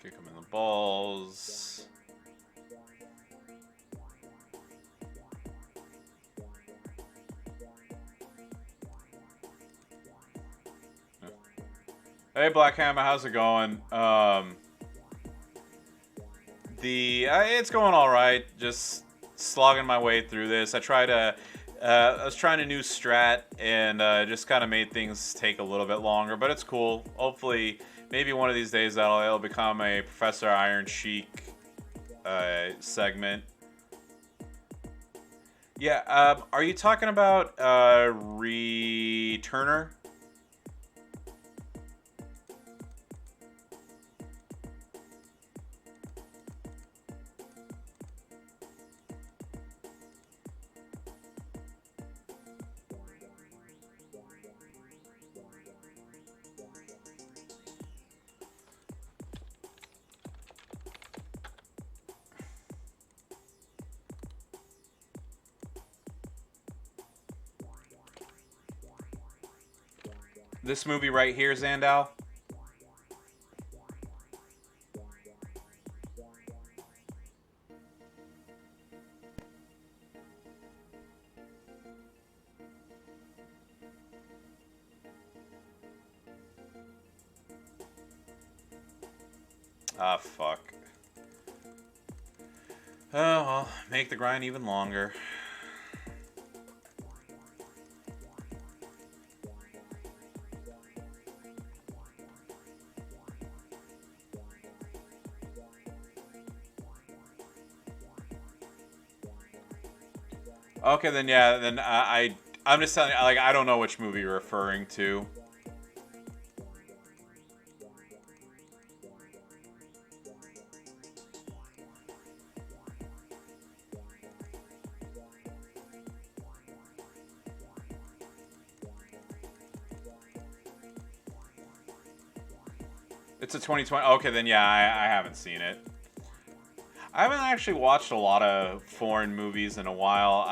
Speaker 1: Kick him in the balls. Hey, Black Hammer, how's it going? It's going all right. Just slogging my way through this. I was trying a new strat, and just kind of made things take a little bit longer, but it's cool. Hopefully, maybe one of these days it'll become a Professor Iron Sheik segment. Yeah. Are you talking about Returner? This movie right here, Zandal? Ah, fuck. Oh, well, make the grind even longer. Okay, then yeah, then I'm just telling you, like, I don't know which movie you're referring to. It's a 2020. Okay, then yeah, I haven't seen it. I haven't actually watched a lot of foreign movies in a while.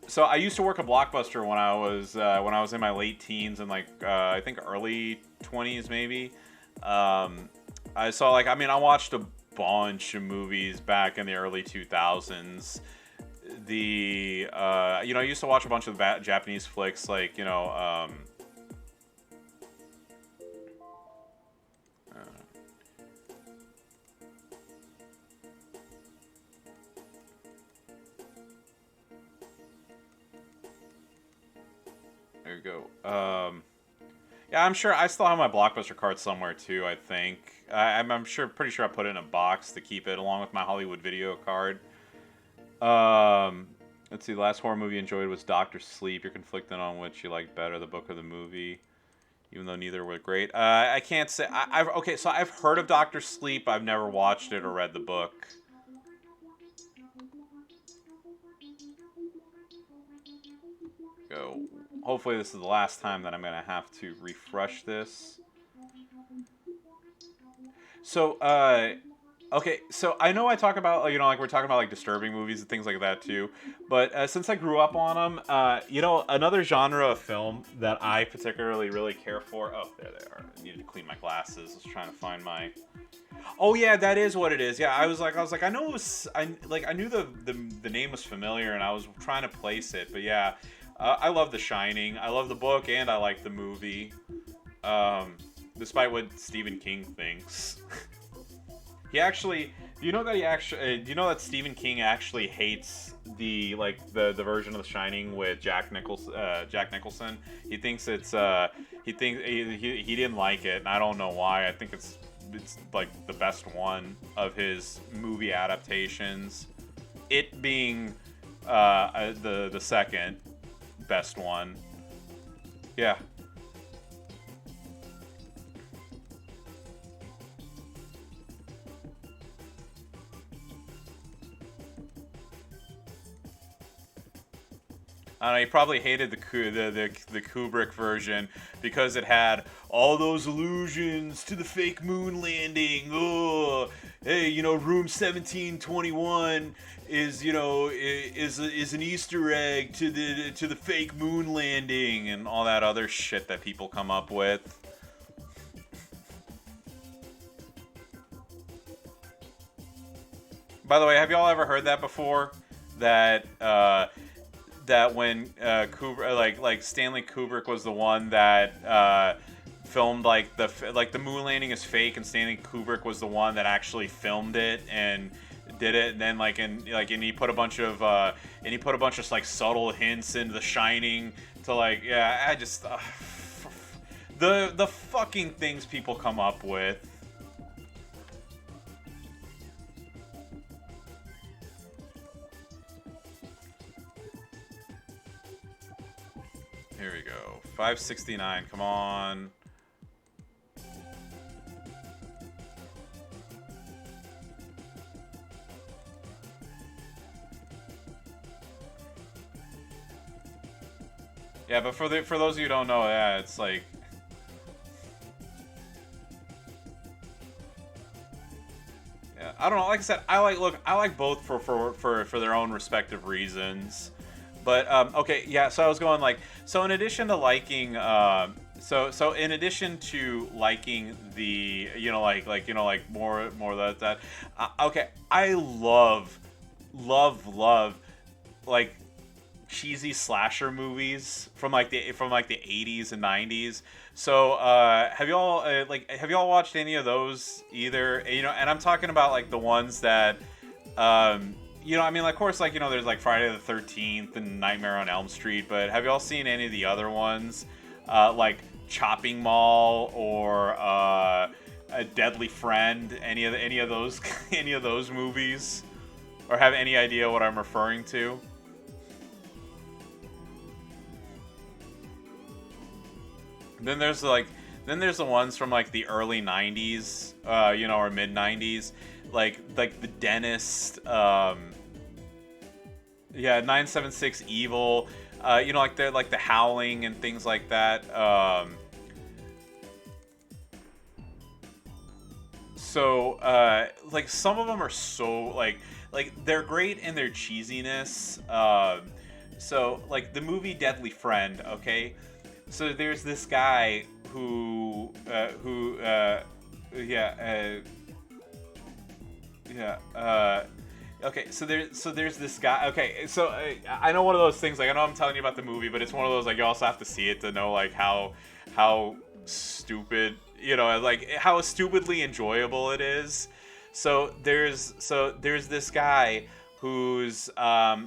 Speaker 1: So I used to work at Blockbuster when I was in my late teens and like I think early 20s maybe. I saw like I watched a bunch of movies back in the early 2000s. I used to watch a bunch of Japanese flicks like there you go. Yeah, I'm sure I still have my Blockbuster card somewhere too. I think pretty sure I put it in a box to keep it along with my Hollywood Video card. Let's see. The last horror movie you enjoyed was Doctor Sleep. You're conflicted on which you liked better, the book or the movie, even though neither were great. I can't say. Okay, so I've heard of Doctor Sleep. I've never watched it or read the book. Go. Hopefully this is the last time that I'm gonna have to refresh this. So, okay, so I know I talk about, like we're talking about like disturbing movies and things like that too, but since I grew up on them, another genre of film that I particularly really care for. Oh, there they are. I needed to clean my glasses. I was trying to find my. Oh yeah, that is what it is. Yeah, I was like, I know it was, I knew the name was familiar, and I was trying to place it, but yeah. I love The Shining. I love the book, and I like the movie. Despite what Stephen King thinks. Do you know that Stephen King actually hates the version of The Shining with Jack Nicholson? He thinks it's he didn't like it, and I don't know why. I think it's like the best one of his movie adaptations. It being the second best one. Yeah. I don't know, he probably hated the Kubrick version because it had all those allusions to the fake moon landing. Oh, hey, room 1721 is is an Easter egg to the fake moon landing and all that other shit that people come up with. By the way, have y'all ever heard that before? That that when Kubrick, like Stanley Kubrick was the one that filmed the moon landing is fake, and Stanley Kubrick was the one that actually filmed it and did it, and then and he put a bunch of like subtle hints into The Shining to I just the fucking things people come up with. Here we go. 569. Come on. Yeah, but for those of you who don't know, yeah, it's like yeah, I don't know. Like I said, I like both for their own respective reasons. But okay, yeah. So I was going so in addition to liking so in addition to liking the more that okay, I love like cheesy slasher movies from the 80s and 90s. So have y'all watched any of those either? And I'm talking about the ones that of course, there's Friday the 13th and Nightmare on Elm Street, but have y'all seen any of the other ones? Like Chopping Mall or A Deadly Friend? Any of those any of those movies? Or have any idea what I'm referring to? Then there's the ones from the early 90s, or mid 90s, like The Dentist, 976 Evil, they're The Howling and things like that. So some of them are so they're great in their cheesiness. So the movie Deadly Friend, okay? So there's this guy who okay, so there's this guy. Okay, so I know one of those things. I know I'm telling you about the movie, but it's one of those you also have to see it to know how stupid, how stupidly enjoyable it is. So there's this guy who's a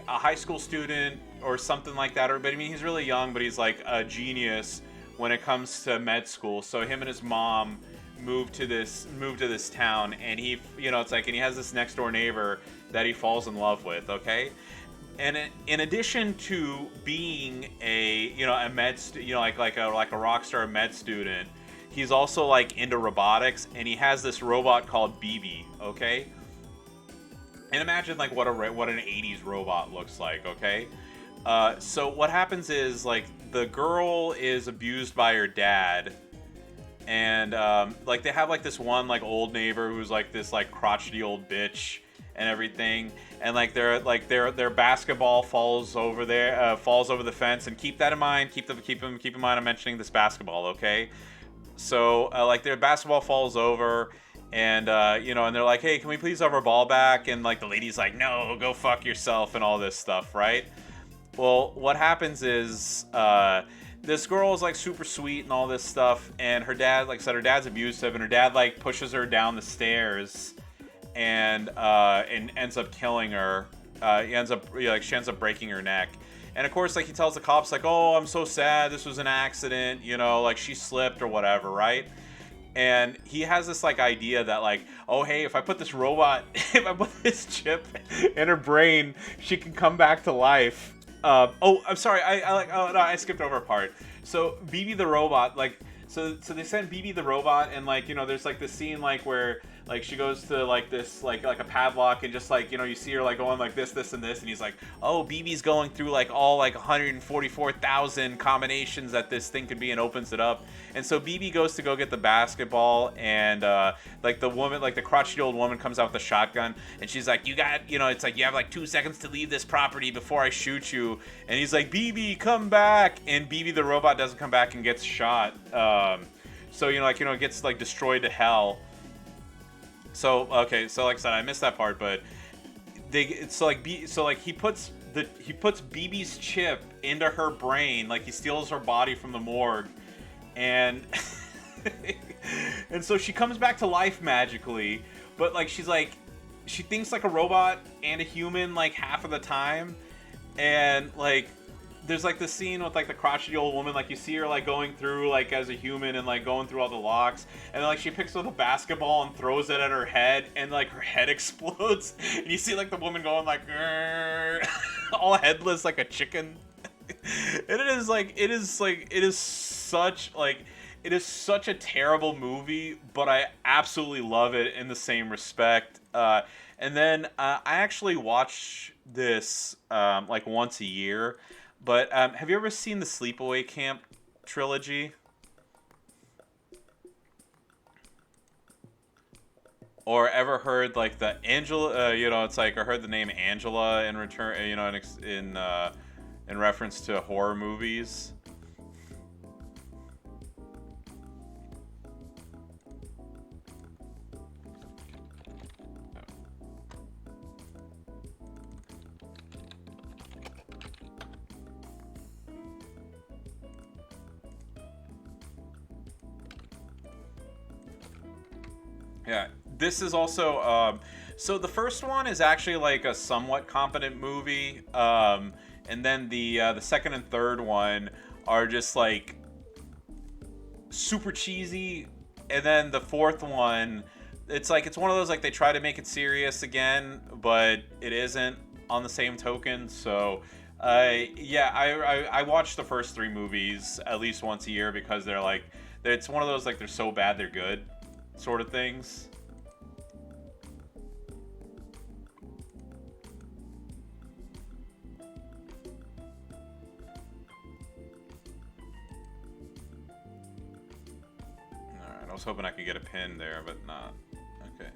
Speaker 1: high school student or something like that, but he's really young, but he's a genius when it comes to med school. So him and his mom moved to this town, and he and he has this next door neighbor that he falls in love with, okay? And in addition to being a med like a rock star med student, he's also into robotics, and he has this robot called BB, okay? And imagine what an 80s robot looks like, okay? So what happens is the girl is abused by her dad, and they have this one old neighbor who's this crotchety old bitch and everything, and their basketball falls over the fence. And keep that in mind. Keep in mind I'm mentioning this basketball, okay? So their basketball falls over. And and they're like, hey, can we please have our ball back? And the lady's like, no, go fuck yourself and all this stuff, right? Well, what happens is this girl is super sweet and all this stuff, and her dad, like I said, her dad's abusive, and her dad pushes her down the stairs and ends up killing her. She ends up breaking her neck. And of course, he tells the cops oh, I'm so sad, this was an accident, she slipped or whatever, right? And he has this idea that oh, hey, if I put this robot, if I put this chip in her brain, she can come back to life. Oh, I'm sorry, oh no, I skipped over a part. So BB the robot, so they send BB the robot, and there's this scene where Like she goes to like this like a padlock, and just like, you know, you see her like going like this and this, and he's like, oh, BB's going through like all like 144,000 combinations that this thing could be, and opens it up. And so BB goes to go get the basketball, and like the woman, like the crotchety old woman, comes out with a shotgun, and she's like, you got, you know, it's like, you have like 2 seconds to leave this property before I shoot you. And he's like, BB, come back. And BB the robot doesn't come back and gets shot. So, you know, like, you know, it gets like destroyed to hell. So, okay, so like I said, I missed that part, but so like he puts BB's chip into her brain, like he steals her body from the morgue, and and so she comes back to life magically, but like she thinks like a robot and a human like half of the time, and like there's like the scene with like the crotchety old woman, like you see her like going through like as a human and like going through all the locks, and then like she picks up a basketball and throws it at her head, and like her head explodes, and you see like the woman going like all headless like a chicken. And it is such a terrible movie, but I absolutely love it in the same respect. And then I actually watch this like once a year. But have you ever seen the Sleepaway Camp trilogy? Or ever heard like the Angela? You know, it's like I heard the name Angela in return. You know, in reference to horror movies. Yeah, this is also so the first one is actually like a somewhat competent movie, and then the second and third one are just like super cheesy, and then the fourth one, it's like it's one of those like they try to make it serious again, but it isn't on the same token. So yeah, I watch the first three movies at least once a year because they're like it's one of those like they're so bad they're good sort of things. Alright, I was hoping I could get a pin there, but not. Okay.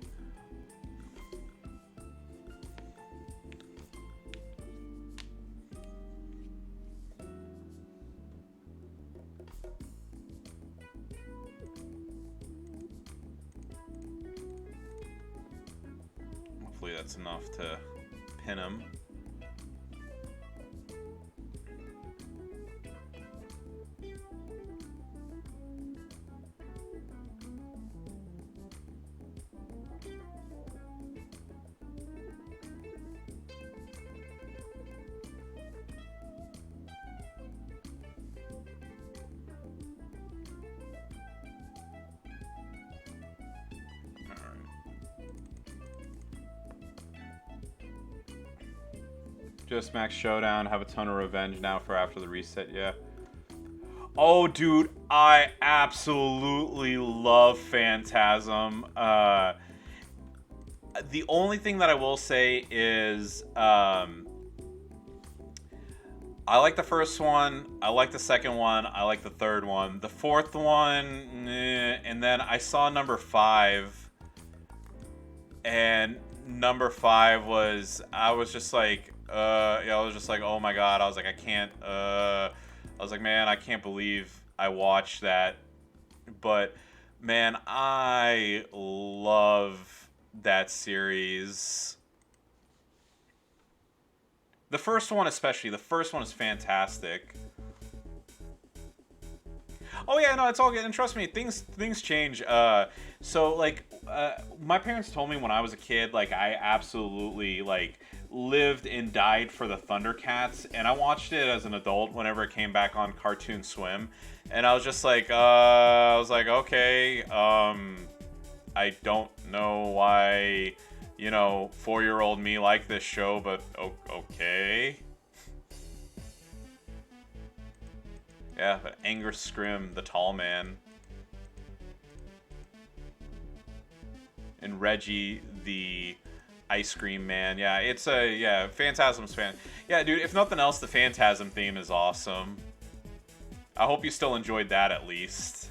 Speaker 1: Hopefully that's enough to pin him. Just Max Showdown, have a ton of revenge now for after the reset, yeah. Oh, dude, I absolutely love Phantasm. The only thing that I will say is I like the first one, I like the second one, I like the third one. The fourth one, and then I saw number 5, and number 5 was, I was just like, yeah, I was just like, oh my god. I was like, I can't, I was like, man, I can't believe I watched that. But, man, I love that series. The first one especially. The first one is fantastic. Oh yeah, no, it's all good. And trust me, things change. So like, my parents told me when I was a kid, like I absolutely like lived and died for the Thundercats, and I watched it as an adult whenever it came back on Cartoon Swim, and I was just like, I was like, okay, I don't know why, you know, 4-year-old me liked this show, but okay. Yeah, but Anger Scrim, the tall man. and Reggie the ice cream man. Yeah, it's a yeah, Phantasm's fan. Yeah, dude, if nothing else, the Phantasm theme is awesome. I hope you still enjoyed that at least.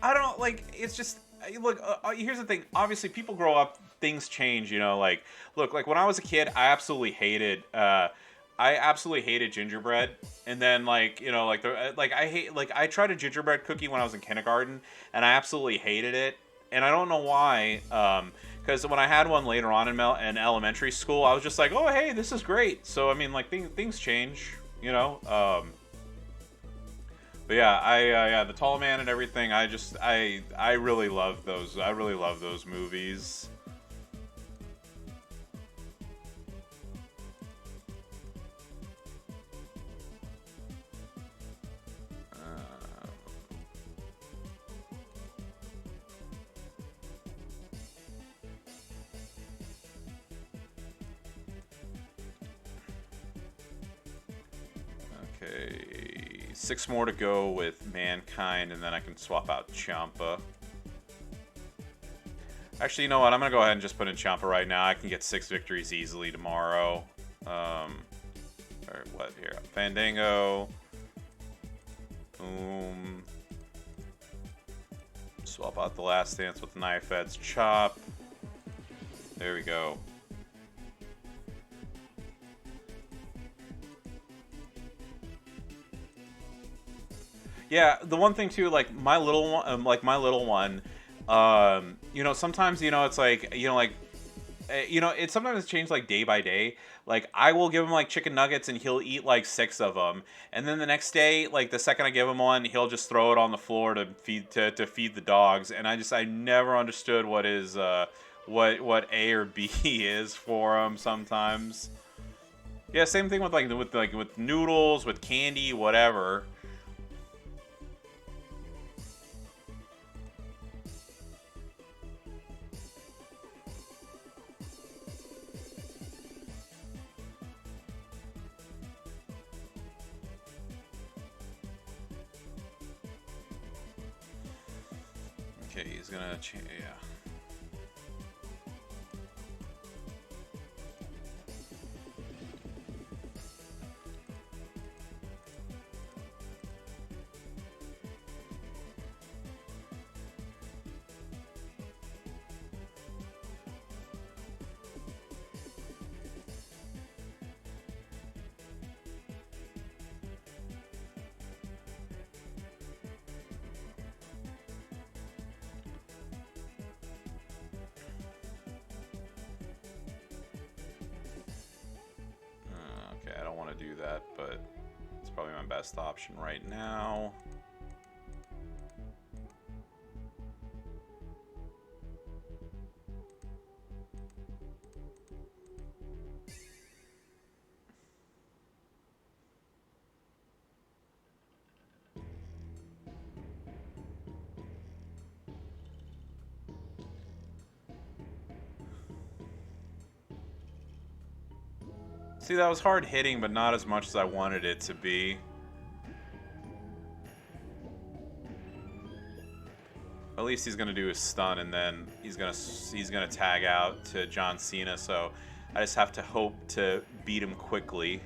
Speaker 1: I don't like. It's just look. Here's the thing. Obviously, people grow up. Things change. You know. Like, look. Like when I was a kid, I absolutely hated. I absolutely hated gingerbread. And then like like I tried a gingerbread cookie when I was in kindergarten, and I absolutely hated it. And I don't know why. Because when I had one later on in elementary school, I was just like, oh hey, this is great. So I mean, like things change. You know. But yeah, yeah, the Tall Man and everything. I really love those. I really love those movies. Okay, 6 more to go with Mankind, and then I can swap out Ciampa. Actually, you know what? I'm gonna go ahead and just put in Ciampa right now. I can get 6 victories easily tomorrow. Or what here? Fandango. Boom. Swap out the Last Dance with Knife Edge Chop. There we go. Yeah, the one thing too, like my little one, sometimes it's like it's sometimes it's changed like day by day. Like I will give him like chicken nuggets and he'll eat like 6 of them, and then the next day, like the second I give him one, he'll just throw it on the floor to feed the dogs. And I never understood what is what A or B is for him sometimes. Yeah, same thing with with noodles, with candy, whatever. Okay, he's gonna change. Yeah. Okay, I don't want to do that, but it's probably my best option right now. See, that was hard hitting, but not as much as I wanted it to be. At least he's gonna do his stun, and then he's gonna tag out to John Cena. So I just have to hope to beat him quickly.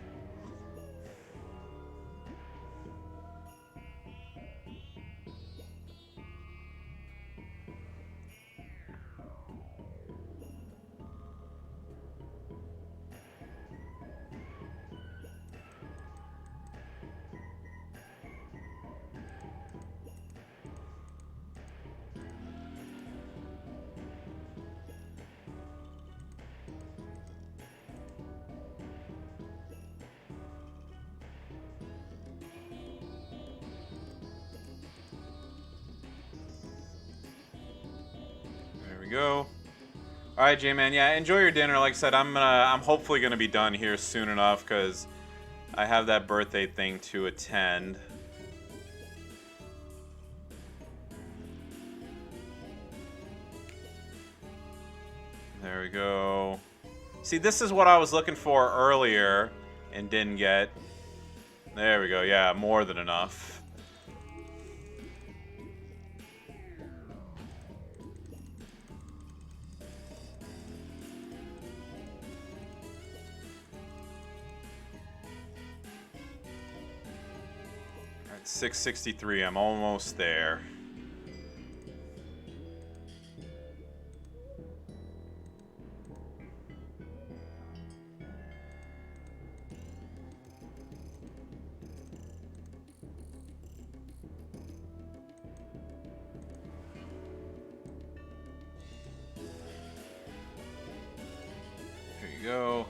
Speaker 1: Go. All right, J-Man. Yeah, enjoy your dinner. Like I said, I'm hopefully gonna be done here soon enough because I have that birthday thing to attend. There we go. See, this is what I was looking for earlier and didn't get. There we go. Yeah, more than enough. All right, 663. I'm almost there. Here you go.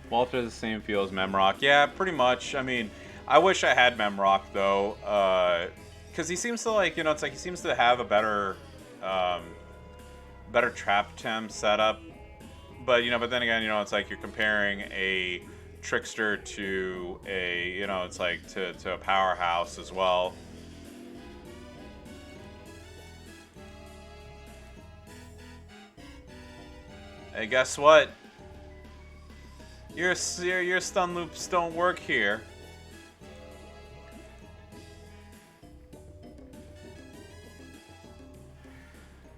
Speaker 1: Walter has the same feel as Memrock. Yeah, pretty much. I mean, I wish I had Memrock though, because he seems to like, it's like he seems to have a um, better trap temp setup. But but then again, it's like you're comparing a trickster to a, it's like to a powerhouse as well. Hey, guess what? Your stun loops don't work here.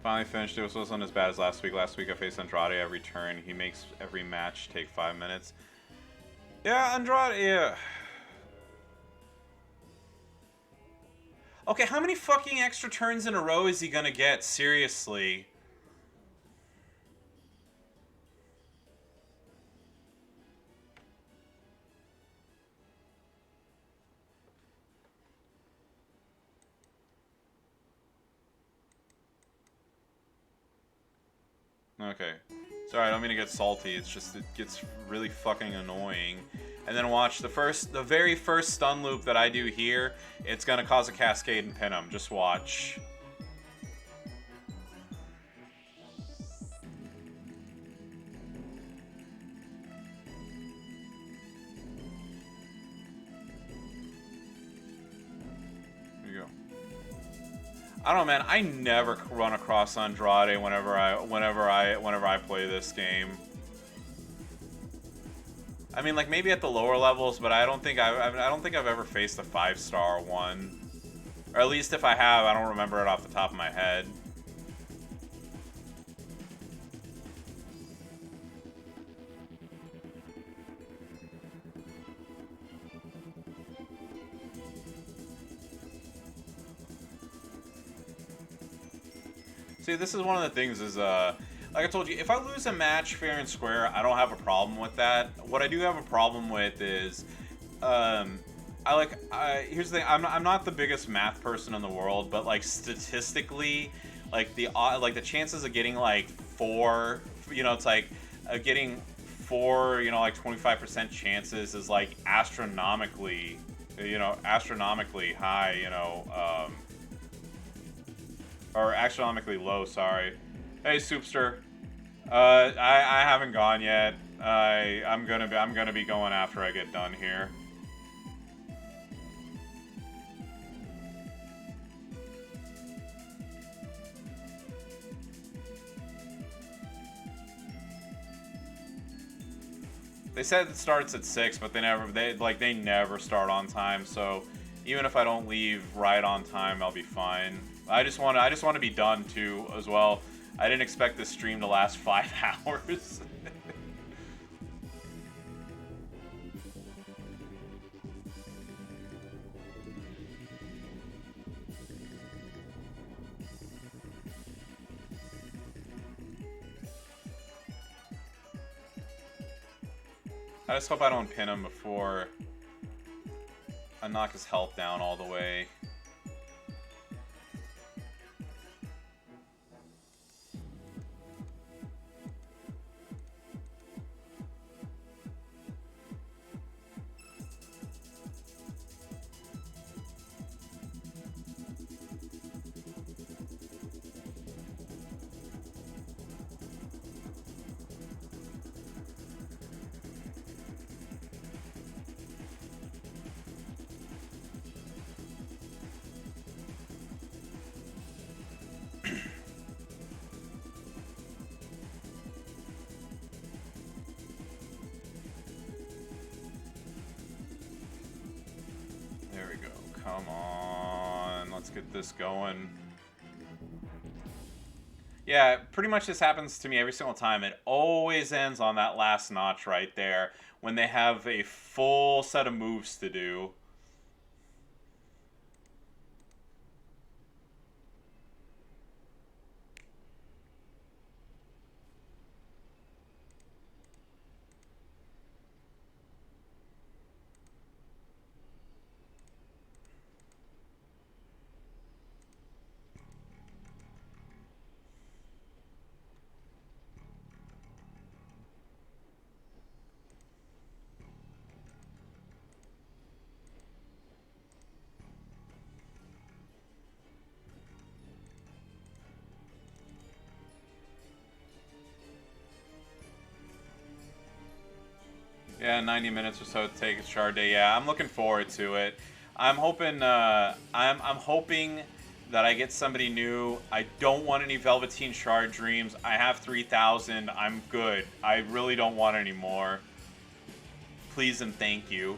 Speaker 1: Finally finished. It wasn't as bad as last week. Last week I faced Andrade every turn. He makes every match take 5 minutes. Yeah, Andrade. Yeah. Okay, how many fucking extra turns in a row is he gonna get? Seriously. Okay. Sorry, I don't mean to get salty. It's just it gets really fucking annoying. And then watch the very first stun loop that I do here. It's gonna cause a cascade and pin him. Just watch. Here you go. I don't know, man. I never run across Andrade whenever I play this game. I mean, like maybe at the lower levels, but I don't think I've ever faced a 5-star one, or at least if I have, I don't remember it off the top of my head. See, this is one of the things is, like I told you, if I lose a match fair and square, I don't have a problem with that. What I do have a problem with is, here's the thing, I'm not the biggest math person in the world, but like statistically, like the chances of getting like 4, it's like getting 4, like 25% chances is like astronomically high, or astronomically low, sorry. Hey, Soupster. I haven't gone yet. I'm gonna be going after I get done here. They said it starts at 6, but they never start on time. So even if I don't leave right on time, I'll be fine. I just want to be done too as well. I didn't expect this stream to last 5 hours. I just hope I don't pin him before I knock his health down all the way. Come on, let's get this going. Yeah, pretty much this happens to me every single time. It always ends on that last notch right there when they have a full set of moves to do. Yeah, 90 minutes or so to take a shard day. Yeah, I'm looking forward to it. I'm hoping I'm hoping that I get somebody new. I don't want any Velveteen Shard Dreams. I have 3,000. I'm good. I really don't want any more. Please and thank you.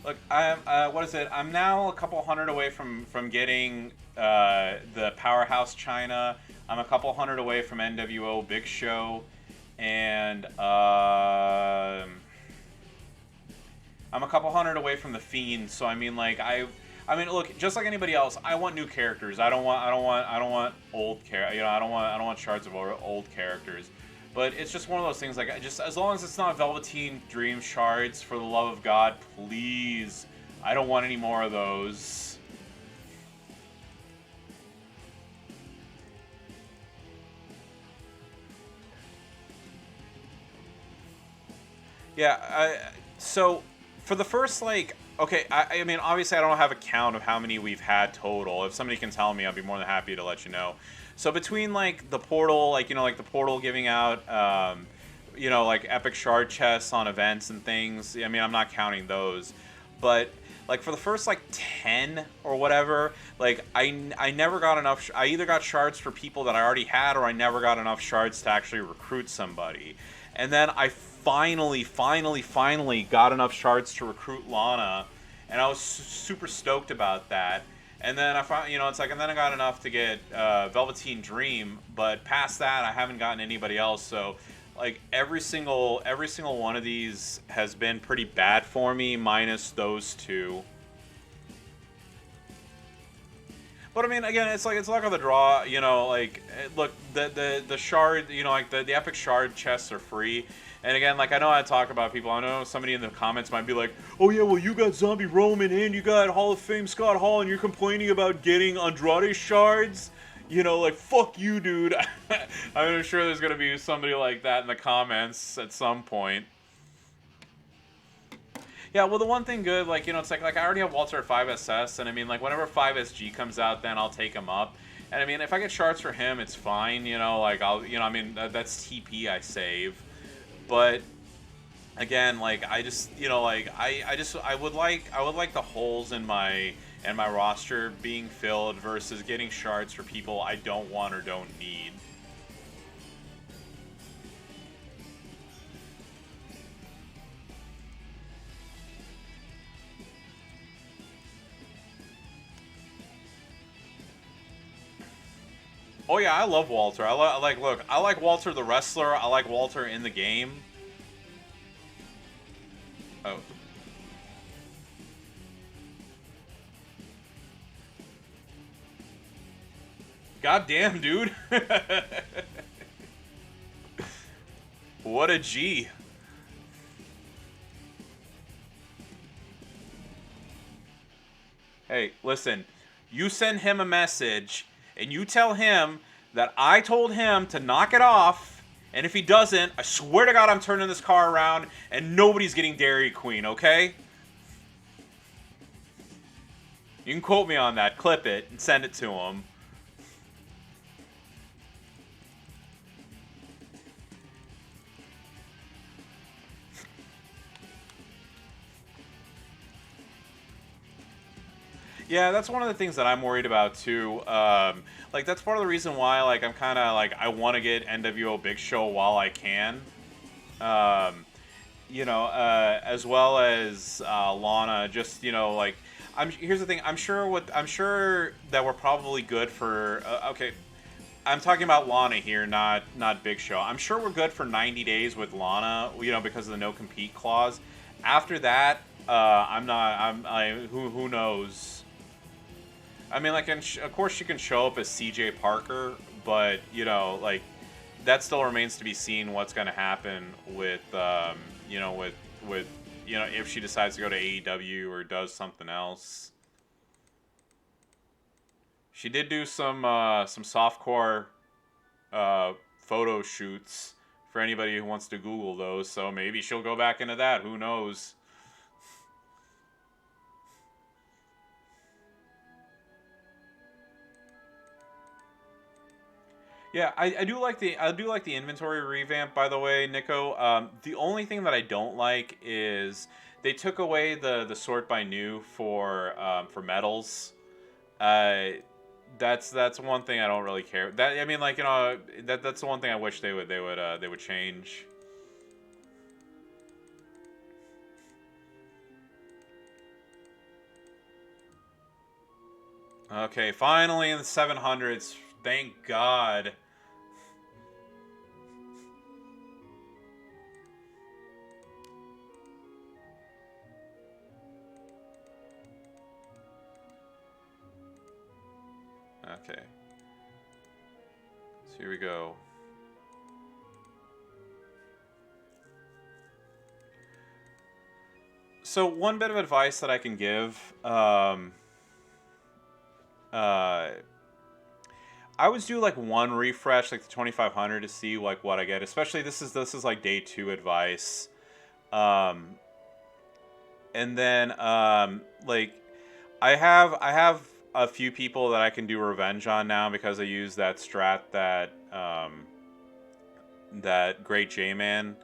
Speaker 1: Look, what is it? I'm now a couple hundred away from getting the Powerhouse China. I'm a couple hundred away from NWO Big Show, and I'm a couple hundred away from the Fiend. So I mean, like I mean, look, just like anybody else, I want new characters. I don't want old I don't want shards of old characters. But it's just one of those things, like, just as long as it's not Velveteen Dream Shards, for the love of God, please. I don't want any more of those. Yeah, so, for the first, like, okay, I mean, obviously I don't have a count of how many we've had total. If somebody can tell me, I'd be more than happy to let you know. So between, like, the portal, like, like the portal giving out, like, epic shard chests on events and things, I mean, I'm not counting those. But, like, for the first, like, 10 or whatever, like, I never got enough, I either got shards for people that I already had, or I never got enough shards to actually recruit somebody. And then I finally got enough shards to recruit Lana, and I was super stoked about that. And then I found, it's like, and then I got enough to get Velveteen Dream, but past that, I haven't gotten anybody else. So, like, every single one of these has been pretty bad for me, minus those two. But I mean, again, it's luck of the draw, like, look, the shard, like, the epic shard chests are free. And again, like, I know I talk about people, I know somebody in the comments might be like, oh yeah, well, you got Zombie Roman and you got Hall of Fame Scott Hall and you're complaining about getting Andrade shards? Like, fuck you, dude. I'm sure there's gonna be somebody like that in the comments at some point. Yeah, well, the one thing good, like, it's like I already have Walter at 5SS, and I mean, like, whenever 5SG comes out, then I'll take him up. And I mean, if I get shards for him, it's fine, like, I'll, I mean, that's TP I save. But, again, like, I just, like, I would like the holes in my roster being filled versus getting shards for people I don't want or don't need. Oh yeah, I love Walter. I like Walter the wrestler. I like Walter in the game. Oh. God damn, dude. What a G. Hey, listen. You send him a message and you tell him that I told him to knock it off, and if he doesn't, I swear to God I'm turning this car around and nobody's getting Dairy Queen, okay? You can quote me on that, clip it, and send it to him. Yeah, that's one of the things that I'm worried about too. Like that's part of the reason why like I'm kind of like I want to get NWO Big Show while I can. Um, as well as Lana. Just like here's the thing. I'm sure that we're probably good for. Okay, I'm talking about Lana here, not Big Show. I'm sure we're good for 90 days with Lana. Because of the no compete clause. After that, I'm not. Who knows. I mean, like, and of course she can show up as CJ Parker, but like that still remains to be seen what's going to happen with, with if she decides to go to AEW or does something else. She did do some softcore photo shoots for anybody who wants to Google those. So maybe she'll go back into that. Who knows? Yeah, I do like the inventory revamp. By the way, Nico. The only thing that I don't like is they took away the sort by new for medals. Uh, that's one thing I don't really care. That I mean, like that's the one thing I wish they would change. Okay, finally in the 700s. Thank God. Okay. So here we go. So one bit of advice that I can give, uh, I always do like one refresh, like the 2500, to see like what I get. Especially this is like day 2 advice, um, and then like I have a few people that I can do revenge on now because I use that strat that Great J Man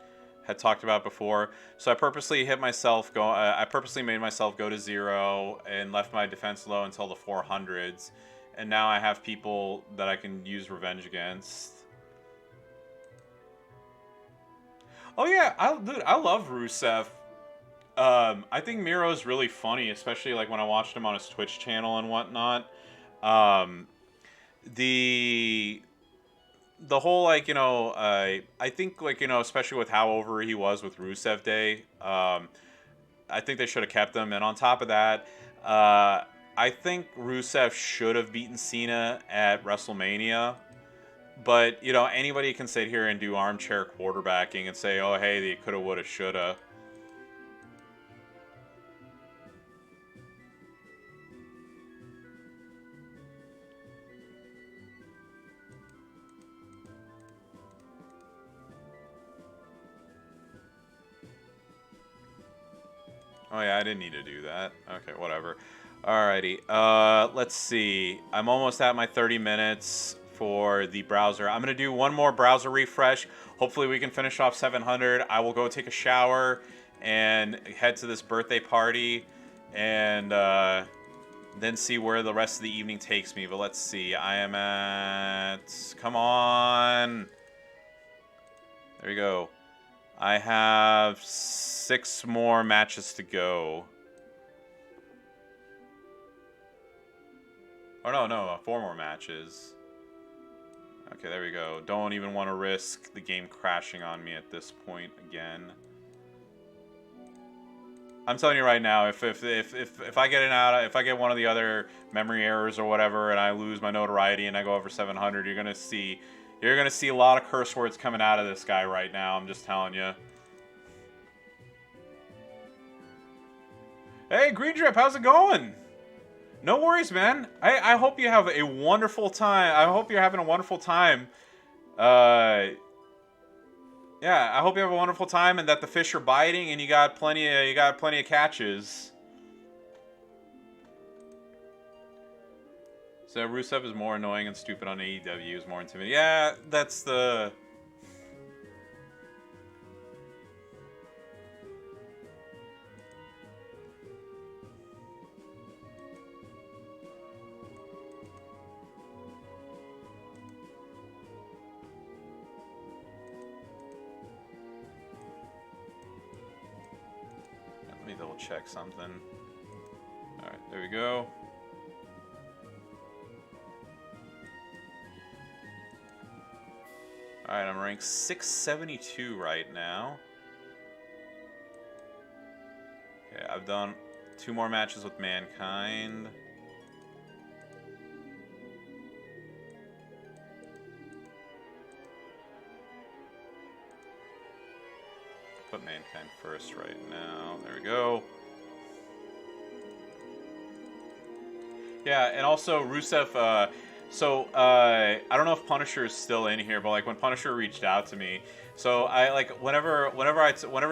Speaker 1: had talked about before. So I purposely hit myself go. I purposely made myself go to 0 and left my defense low until the 400s, and now I have people that I can use revenge against. Oh yeah, I love Rusev. I think Miro's really funny, especially like when I watched him on his Twitch channel and whatnot. Um, the the whole like I think like especially with how over he was with Rusev Day, I think they should have kept him. And on top of that, I think Rusev should have beaten Cena at WrestleMania. But anybody can sit here and do armchair quarterbacking and say, oh hey, they coulda, woulda, shoulda. Oh yeah, I didn't need to do that. Okay, whatever. Alrighty. Let's see. I'm almost at my 30 minutes for the browser. I'm gonna do one more browser refresh. Hopefully we can finish off 700. I will go take a shower and head to this birthday party, and then see where the rest of the evening takes me. But let's see. I am at. Come on. There we go. I have 6 more matches to go. Oh, no, 4 more matches. Okay, there we go. Don't even want to risk the game crashing on me at this point again. I'm telling you right now, if I get if I get one of the other memory errors or whatever, and I lose my notoriety and I go over 700, you're gonna see a lot of curse words coming out of this guy right now. I'm just telling you. Hey, Green Drip, how's it going? No worries, man. I hope you have a wonderful time. I hope you're having a wonderful time. Yeah, I hope you have a wonderful time and that the fish are biting and you got plenty of catches. So Rusev is more annoying and stupid on AEW. Is more intimidating. Yeah, that's the. me double check something. All right, there we go. All right, I'm ranked 672 right now. Okay, I've done 2 more matches with Mankind. Put Mankind first right now. There we go. Yeah, and also Rusev. I don't know if Punisher is still in here, but like when Punisher reached out to me, so I like whenever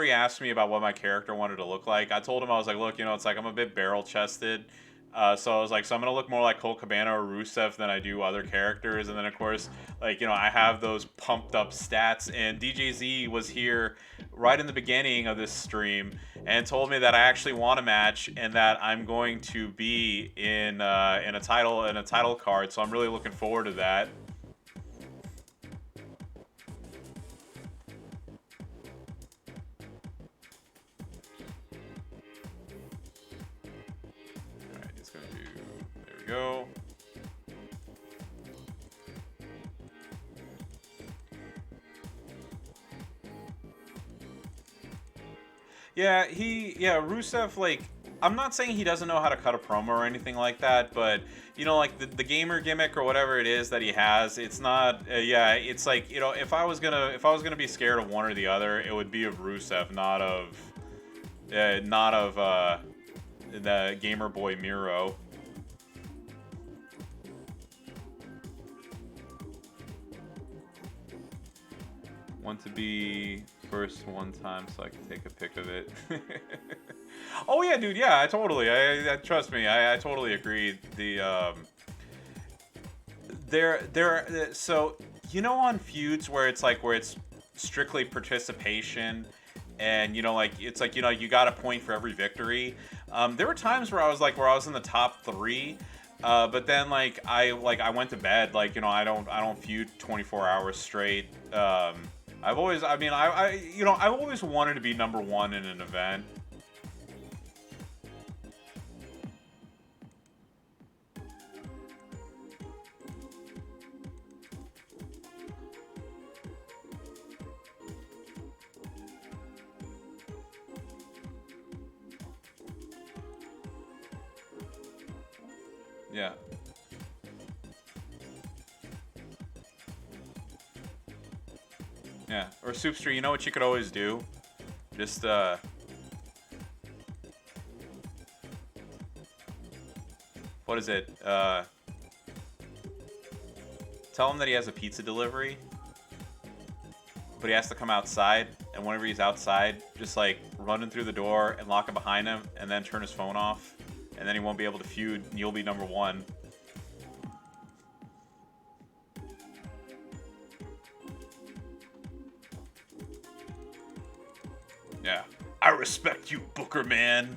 Speaker 1: he asked me about what my character wanted to look like, I told him, I was like, look, it's like I'm a bit barrel chested. So I was like, so I'm gonna look more like Colt Cabana or Rusev than I do other characters, and then of course, like I have those pumped up stats. And DJZ was here right in the beginning of this stream and told me that I actually want a match and that I'm going to be in a title card. So I'm really looking forward to that. Go. Yeah, Rusev, like, I'm not saying he doesn't know how to cut a promo or anything like that, but, like, the gamer gimmick or whatever it is that he has, it's not, it's like, if I was gonna be scared of one or the other, it would be of Rusev, not of the gamer boy Miro. Want to be first one time so I can take a pic of it. Oh yeah, dude. Yeah, I totally. I trust me. I totally agree. So on feuds where it's strictly participation, and you got a point for every victory. There were times where I was in the top 3. But then I went to bed. I don't feud 24 hours straight. I've always wanted to be number 1 in an event. Yeah. Yeah, or Soupster, you know what you could always do? Just, what is it? Tell him that he has a pizza delivery, but he has to come outside, and whenever he's outside, just, run in through the door and lock it behind him, and then turn his phone off, and then he won't be able to feud, and you'll be number 1. Yeah. I respect you, Booker man.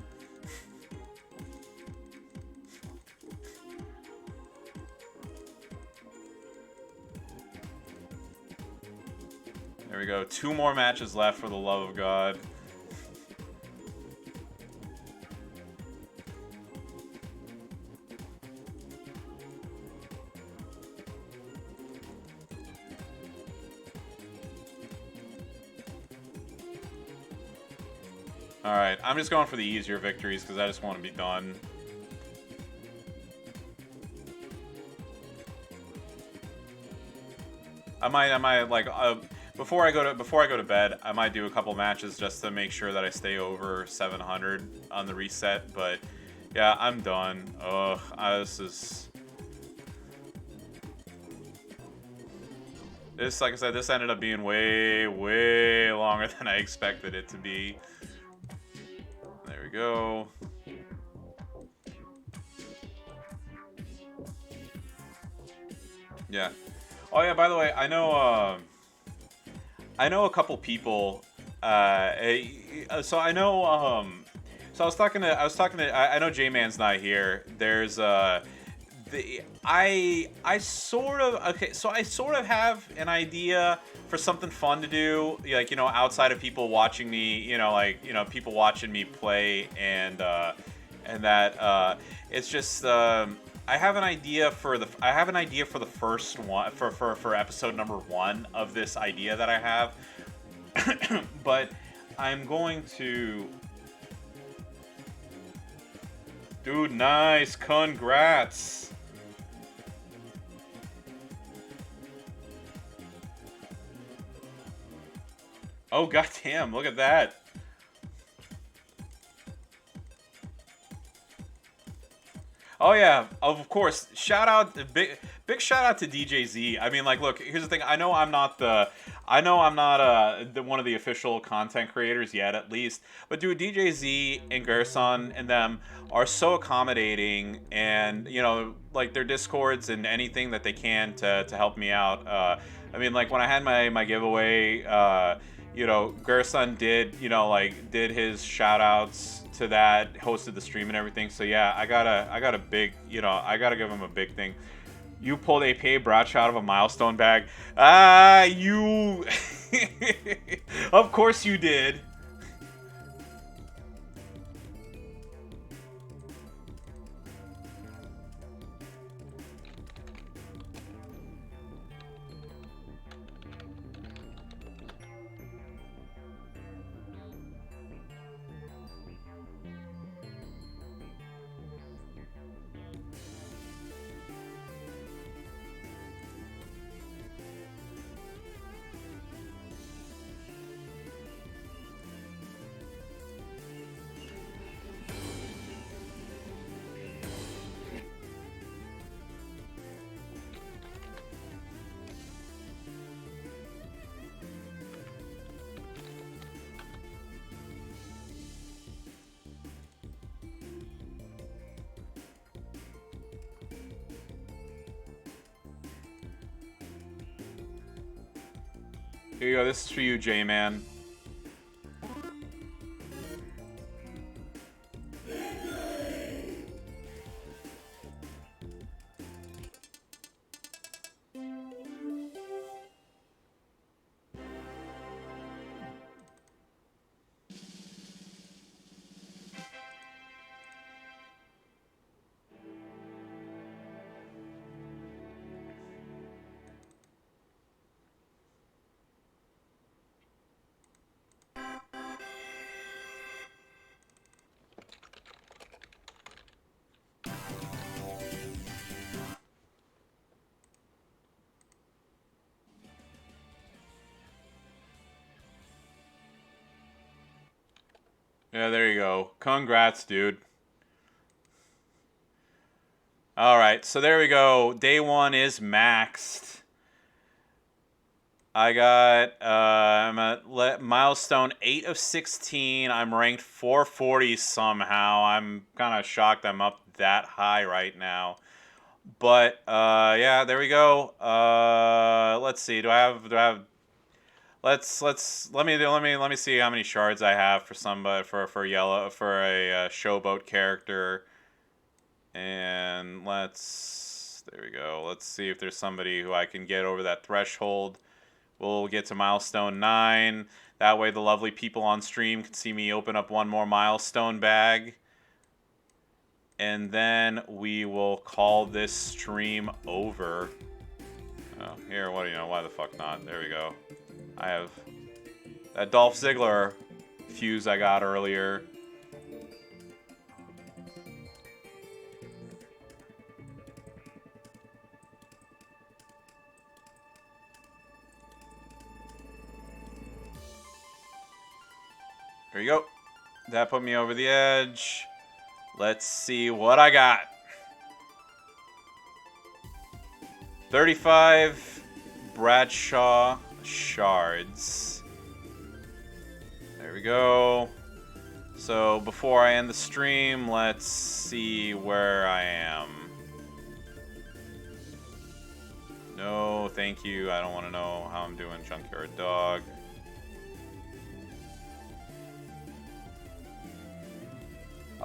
Speaker 1: There we go. 2 more matches left, for the love of God. Alright, I'm just going for the easier victories because I just want to be done. I might before I go to bed, I might do a couple matches just to make sure that I stay over 700 on the reset, but yeah, I'm done. Ugh, this, like I said, this ended up being way, way longer than I expected it to be. There we go. Yeah. Oh yeah, by the way, I know a couple people. So I know. So I was talking to. I know J-Man's not here. There's I sort of okay, so I sort of have an idea for something fun to do, like, you know, outside of people watching me, you know, like, you know, people watching me play, and that it's just I have an idea for the first one for episode number 1 of this idea that I have. But I'm going to, dude, nice, congrats. Oh, goddamn, look at that. Oh yeah, of course. Shout out, big shout out to DJ Z. I mean, like, look, here's the thing. I know I'm not one of the official content creators yet, at least. But dude, DJ Z and Gerson and them are so accommodating, and you know, like their discords and anything that they can to help me out. I mean, like when I had my giveaway, you know, Gerson did, you know, like did his shout outs to that, hosted the stream and everything. So yeah, I got a big, you know, I gotta give him a big thing. You pulled APA Bradshaw out of a milestone bag. You of course you did. Here you go. This is for you, J-Man. Yeah, there you go. Congrats, dude. Alright, so there we go. Day 1 is maxed. I got, I'm at milestone 8 of 16. I'm ranked 440 somehow. I'm kind of shocked I'm up that high right now. But, yeah, there we go. Let's see. Do I have, let me see how many shards I have for somebody, for yellow, for a showboat character. And there we go. Let's see if there's somebody who I can get over that threshold. We'll get to milestone 9. That way the lovely people on stream can see me open up one more milestone bag. And then we will call this stream over. Oh, here, what do you know? Why the fuck not? There we go. I have that Dolph Ziggler fuse I got earlier. There you go. That put me over the edge. Let's see what I got. 35 Bradshaw shards. There we go. So before I end the stream, let's see where I am. No, thank you. I don't want to know how I'm doing, Junkyard Dog.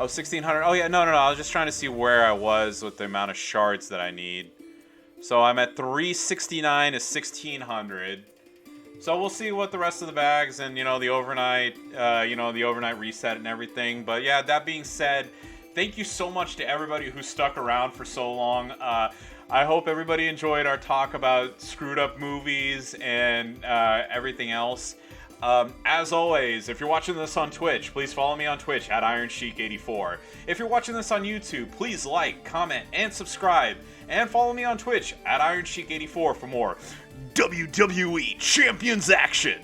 Speaker 1: Oh, 1600. Oh, yeah, no. I was just trying to see where I was with the amount of shards that I need. So I'm at 369 to 1600. So we'll see what the rest of the bags and, the overnight, the overnight reset and everything. But yeah, that being said, thank you so much to everybody who stuck around for so long. I hope everybody enjoyed our talk about screwed up movies and everything else. As always, if you're watching this on Twitch, please follow me on Twitch at IronSheik84. If you're watching this on YouTube, please like, comment, and subscribe. And follow me on Twitch at IronSheik84 for more WWE Champions action.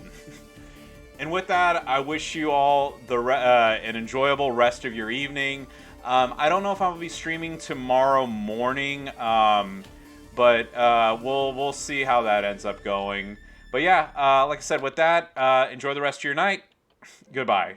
Speaker 1: And with that, I wish you all an enjoyable rest of your evening. I don't know if I'll be streaming tomorrow morning, but we'll see how that ends up going. But yeah, like I said, with that, enjoy the rest of your night. Goodbye.